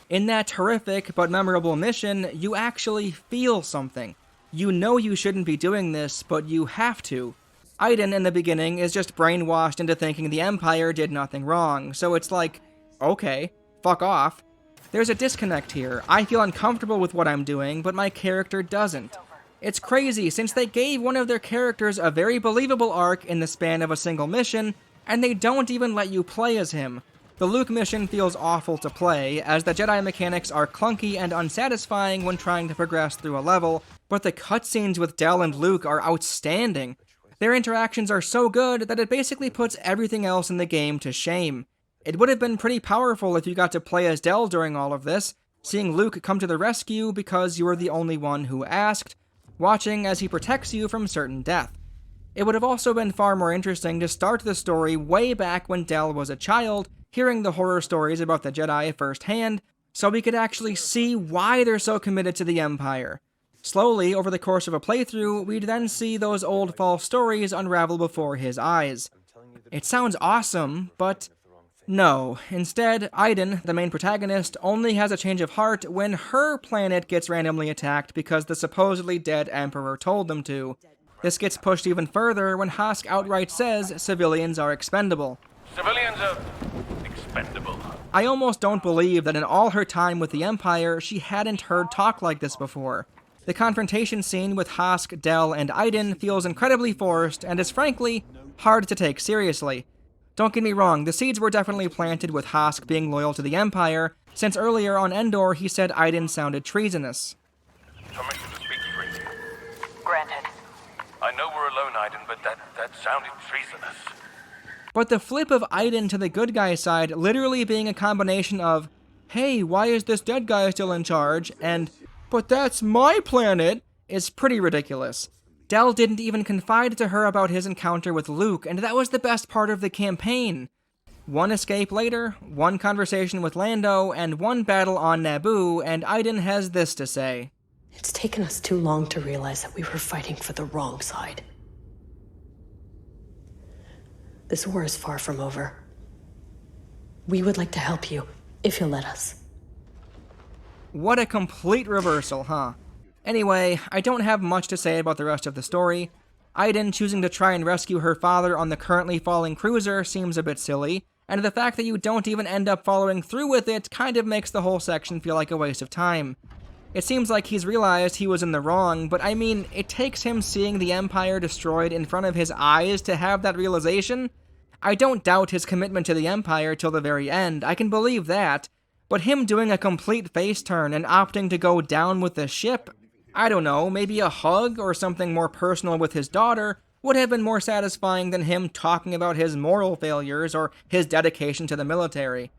In that horrific but memorable mission, you actually feel something. You know you shouldn't be doing this, but you have to. Iden in the beginning is just brainwashed into thinking the Empire did nothing wrong, so it's like, okay, fuck off. There's a disconnect here. I feel uncomfortable with what I'm doing, but my character doesn't. It's crazy, since they gave one of their characters a very believable arc in the span of a single mission, and they don't even let you play as him. The Luke mission feels awful to play, as the Jedi mechanics are clunky and unsatisfying when trying to progress through a level, but the cutscenes with Del and Luke are outstanding. Their interactions are so good that it basically puts everything else in the game to shame. It would have been pretty powerful if you got to play as Del during all of this, seeing Luke come to the rescue because you were the only one who asked, watching as he protects you from certain death. It would have also been far more interesting to start the story way back when Del was a child, hearing the horror stories about the Jedi firsthand, so we could actually see why they're so committed to the Empire. Slowly, over the course of a playthrough, we'd then see those old false stories unravel before his eyes. It sounds awesome, but no. Instead, Iden, the main protagonist, only has a change of heart when her planet gets randomly attacked because the supposedly dead Emperor told them to. This gets pushed even further when Hask outright says civilians are expendable. Civilians are expendable. I almost don't believe that in all her time with the Empire, she hadn't heard talk like this before. The confrontation scene with Hask, Del, and Iden feels incredibly forced and is frankly hard to take seriously. Don't get me wrong, the seeds were definitely planted with Hask being loyal to the Empire, since earlier on Endor he said Iden sounded treasonous. Permission to speak freely. Granted. I know we're alone, Iden, but that sounded treasonous. But the flip of Iden to the good guy side literally being a combination of, hey, why is this dead guy still in charge, and, but that's my planet, is pretty ridiculous. Del didn't even confide to her about his encounter with Luke, and that was the best part of the campaign. One escape later, one conversation with Lando, and one battle on Naboo, and Iden has this to say. It's taken us too long to realize that we were fighting for the wrong side. This war is far from over. We would like to help you, if you'll let us. What a complete reversal, huh? Anyway, I don't have much to say about the rest of the story. Iden choosing to try and rescue her father on the currently falling cruiser seems a bit silly, and the fact that you don't even end up following through with it kind of makes the whole section feel like a waste of time. It seems like he's realized he was in the wrong, but I mean, it takes him seeing the Empire destroyed in front of his eyes to have that realization. I don't doubt his commitment to the Empire till the very end, I can believe that, but him doing a complete face turn and opting to go down with the ship, I don't know, maybe a hug or something more personal with his daughter, would have been more satisfying than him talking about his moral failures or his dedication to the military.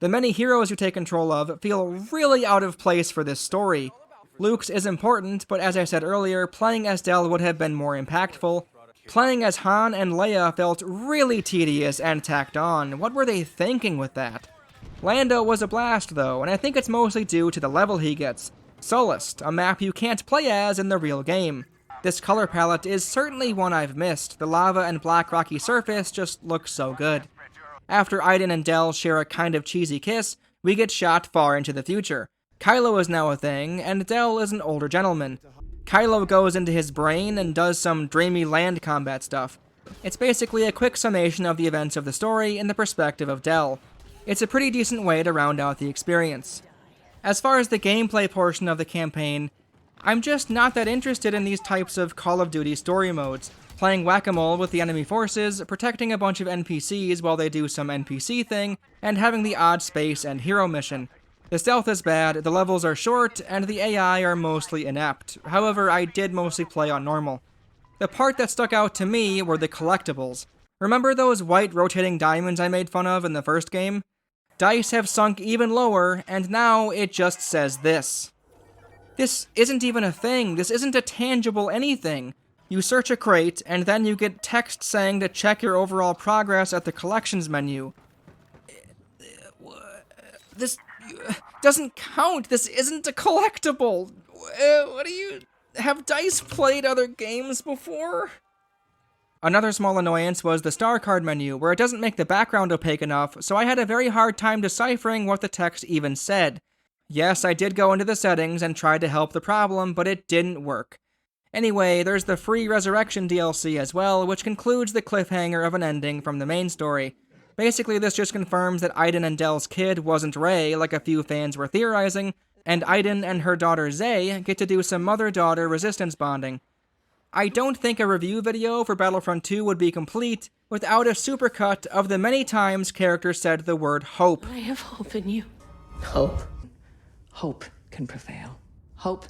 The many heroes you take control of feel really out of place for this story. Luke's is important, but as I said earlier, playing as Del would have been more impactful. Playing as Han and Leia felt really tedious and tacked on. What were they thinking with that? Lando was a blast though, and I think it's mostly due to the level he gets. Solist, a map you can't play as in the real game. This color palette is certainly one I've missed. The lava and black rocky surface just looks so good. After Iden and Del share a kind of cheesy kiss, we get shot far into the future. Kylo is now a thing, and Del is an older gentleman. Kylo goes into his brain and does some dreamy land combat stuff. It's basically a quick summation of the events of the story in the perspective of Del. It's a pretty decent way to round out the experience. As far as the gameplay portion of the campaign, I'm just not that interested in these types of Call of Duty story modes. Playing whack-a-mole with the enemy forces, protecting a bunch of NPCs while they do some NPC thing, and having the odd space and hero mission. The stealth is bad, the levels are short, and the AI are mostly inept. However, I did mostly play on normal. The part that stuck out to me were the collectibles. Remember those white rotating diamonds I made fun of in the first game? Dice have sunk even lower, and now it just says this. This isn't even a thing, this isn't a tangible anything. You search a crate, and then you get text saying to check your overall progress at the collections menu. This doesn't count, this isn't a collectible. What do you... Have Dice played other games before? Another small annoyance was the star card menu, where it doesn't make the background opaque enough, so I had a very hard time deciphering what the text even said. Yes, I did go into the settings and tried to help the problem, but it didn't work. Anyway, there's the free Resurrection DLC as well, which concludes the cliffhanger of an ending from the main story. Basically, this just confirms that Iden and Del's kid wasn't Rey, like a few fans were theorizing, and Iden and her daughter Zay get to do some mother-daughter resistance bonding. I don't think a review video for Battlefront 2 would be complete without a supercut of the many times characters said the word hope. I have hope in you. Hope? Hope can prevail. Hope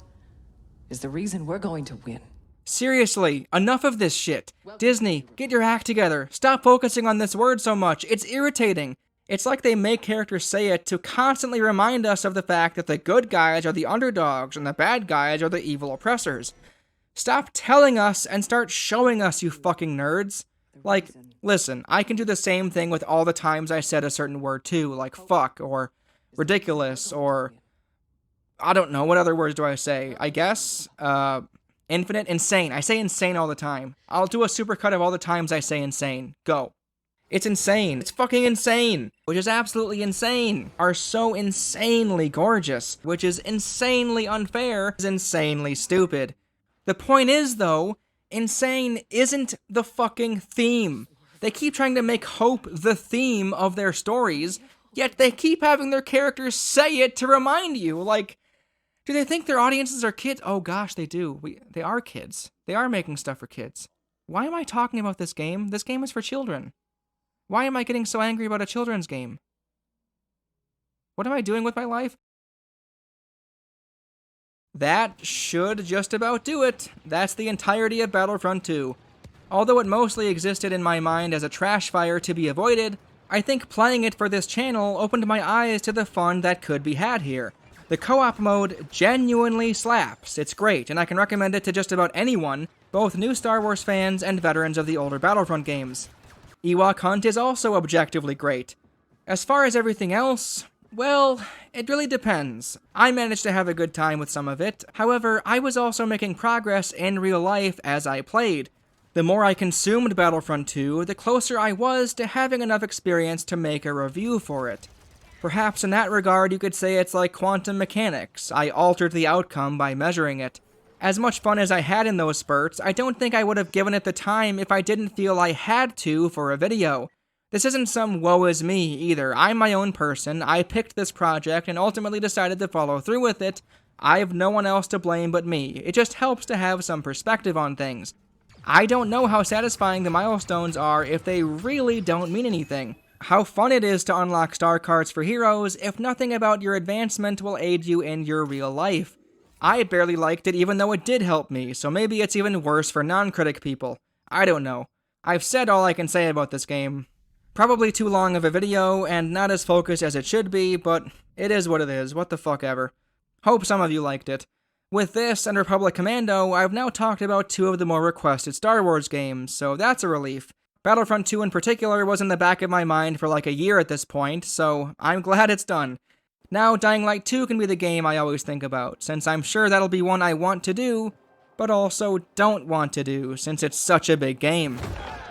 is the reason we're going to win. Seriously, enough of this shit. Disney, get your act together. Stop focusing on this word so much. It's irritating. It's like they make characters say it to constantly remind us of the fact that the good guys are the underdogs and the bad guys are the evil oppressors. Stop telling us and start showing us, you fucking nerds. Like, listen, I can do the same thing with all the times I said a certain word too, like fuck, or ridiculous, or... I don't know, what other words do I say? I guess, infinite, insane. I say insane all the time. I'll do a supercut of all the times I say insane. Go. It's insane. It's fucking insane. Which is absolutely insane. Are so insanely gorgeous. Which is insanely unfair. Is insanely stupid. The point is, though, insane isn't the fucking theme. They keep trying to make hope the theme of their stories, yet they keep having their characters say it to remind you, like... Do they think their audiences are kids? Oh gosh, they do. They are kids. They are making stuff for kids. Why am I talking about this game? This game is for children. Why am I getting so angry about a children's game? What am I doing with my life? That should just about do it. That's the entirety of Battlefront 2. Although it mostly existed in my mind as a trash fire to be avoided, I think playing it for this channel opened my eyes to the fun that could be had here. The co-op mode genuinely slaps. It's great, and I can recommend it to just about anyone, both new Star Wars fans and veterans of the older Battlefront games. Ewok Hunt is also objectively great. As far as everything else, well, it really depends. I managed to have a good time with some of it, however, I was also making progress in real life as I played. The more I consumed Battlefront 2, the closer I was to having enough experience to make a review for it. Perhaps in that regard you could say it's like quantum mechanics. I altered the outcome by measuring it. As much fun as I had in those spurts, I don't think I would have given it the time if I didn't feel I had to for a video. This isn't some woe is me either. I'm my own person, I picked this project and ultimately decided to follow through with it. I've no one else to blame but me. It just helps to have some perspective on things. I don't know how satisfying the milestones are if they really don't mean anything. How fun it is to unlock star cards for heroes if nothing about your advancement will aid you in your real life. I barely liked it even though it did help me, so maybe it's even worse for non-critic people. I don't know. I've said all I can say about this game. Probably too long of a video, and not as focused as it should be, but it is what it is, what the fuck ever. Hope some of you liked it. With this and Republic Commando, I've now talked about 2 of the more requested Star Wars games, so that's a relief. Battlefront 2 in particular was in the back of my mind for like a year at this point, so I'm glad it's done. Now, Dying Light 2 can be the game I always think about, since I'm sure that'll be one I want to do, but also don't want to do, since it's such a big game.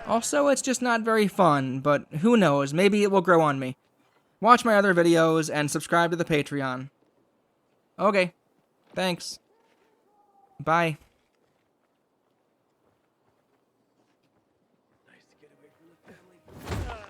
Also, it's just not very fun, but who knows, maybe it will grow on me. Watch my other videos, and subscribe to the Patreon. Okay, thanks. Bye.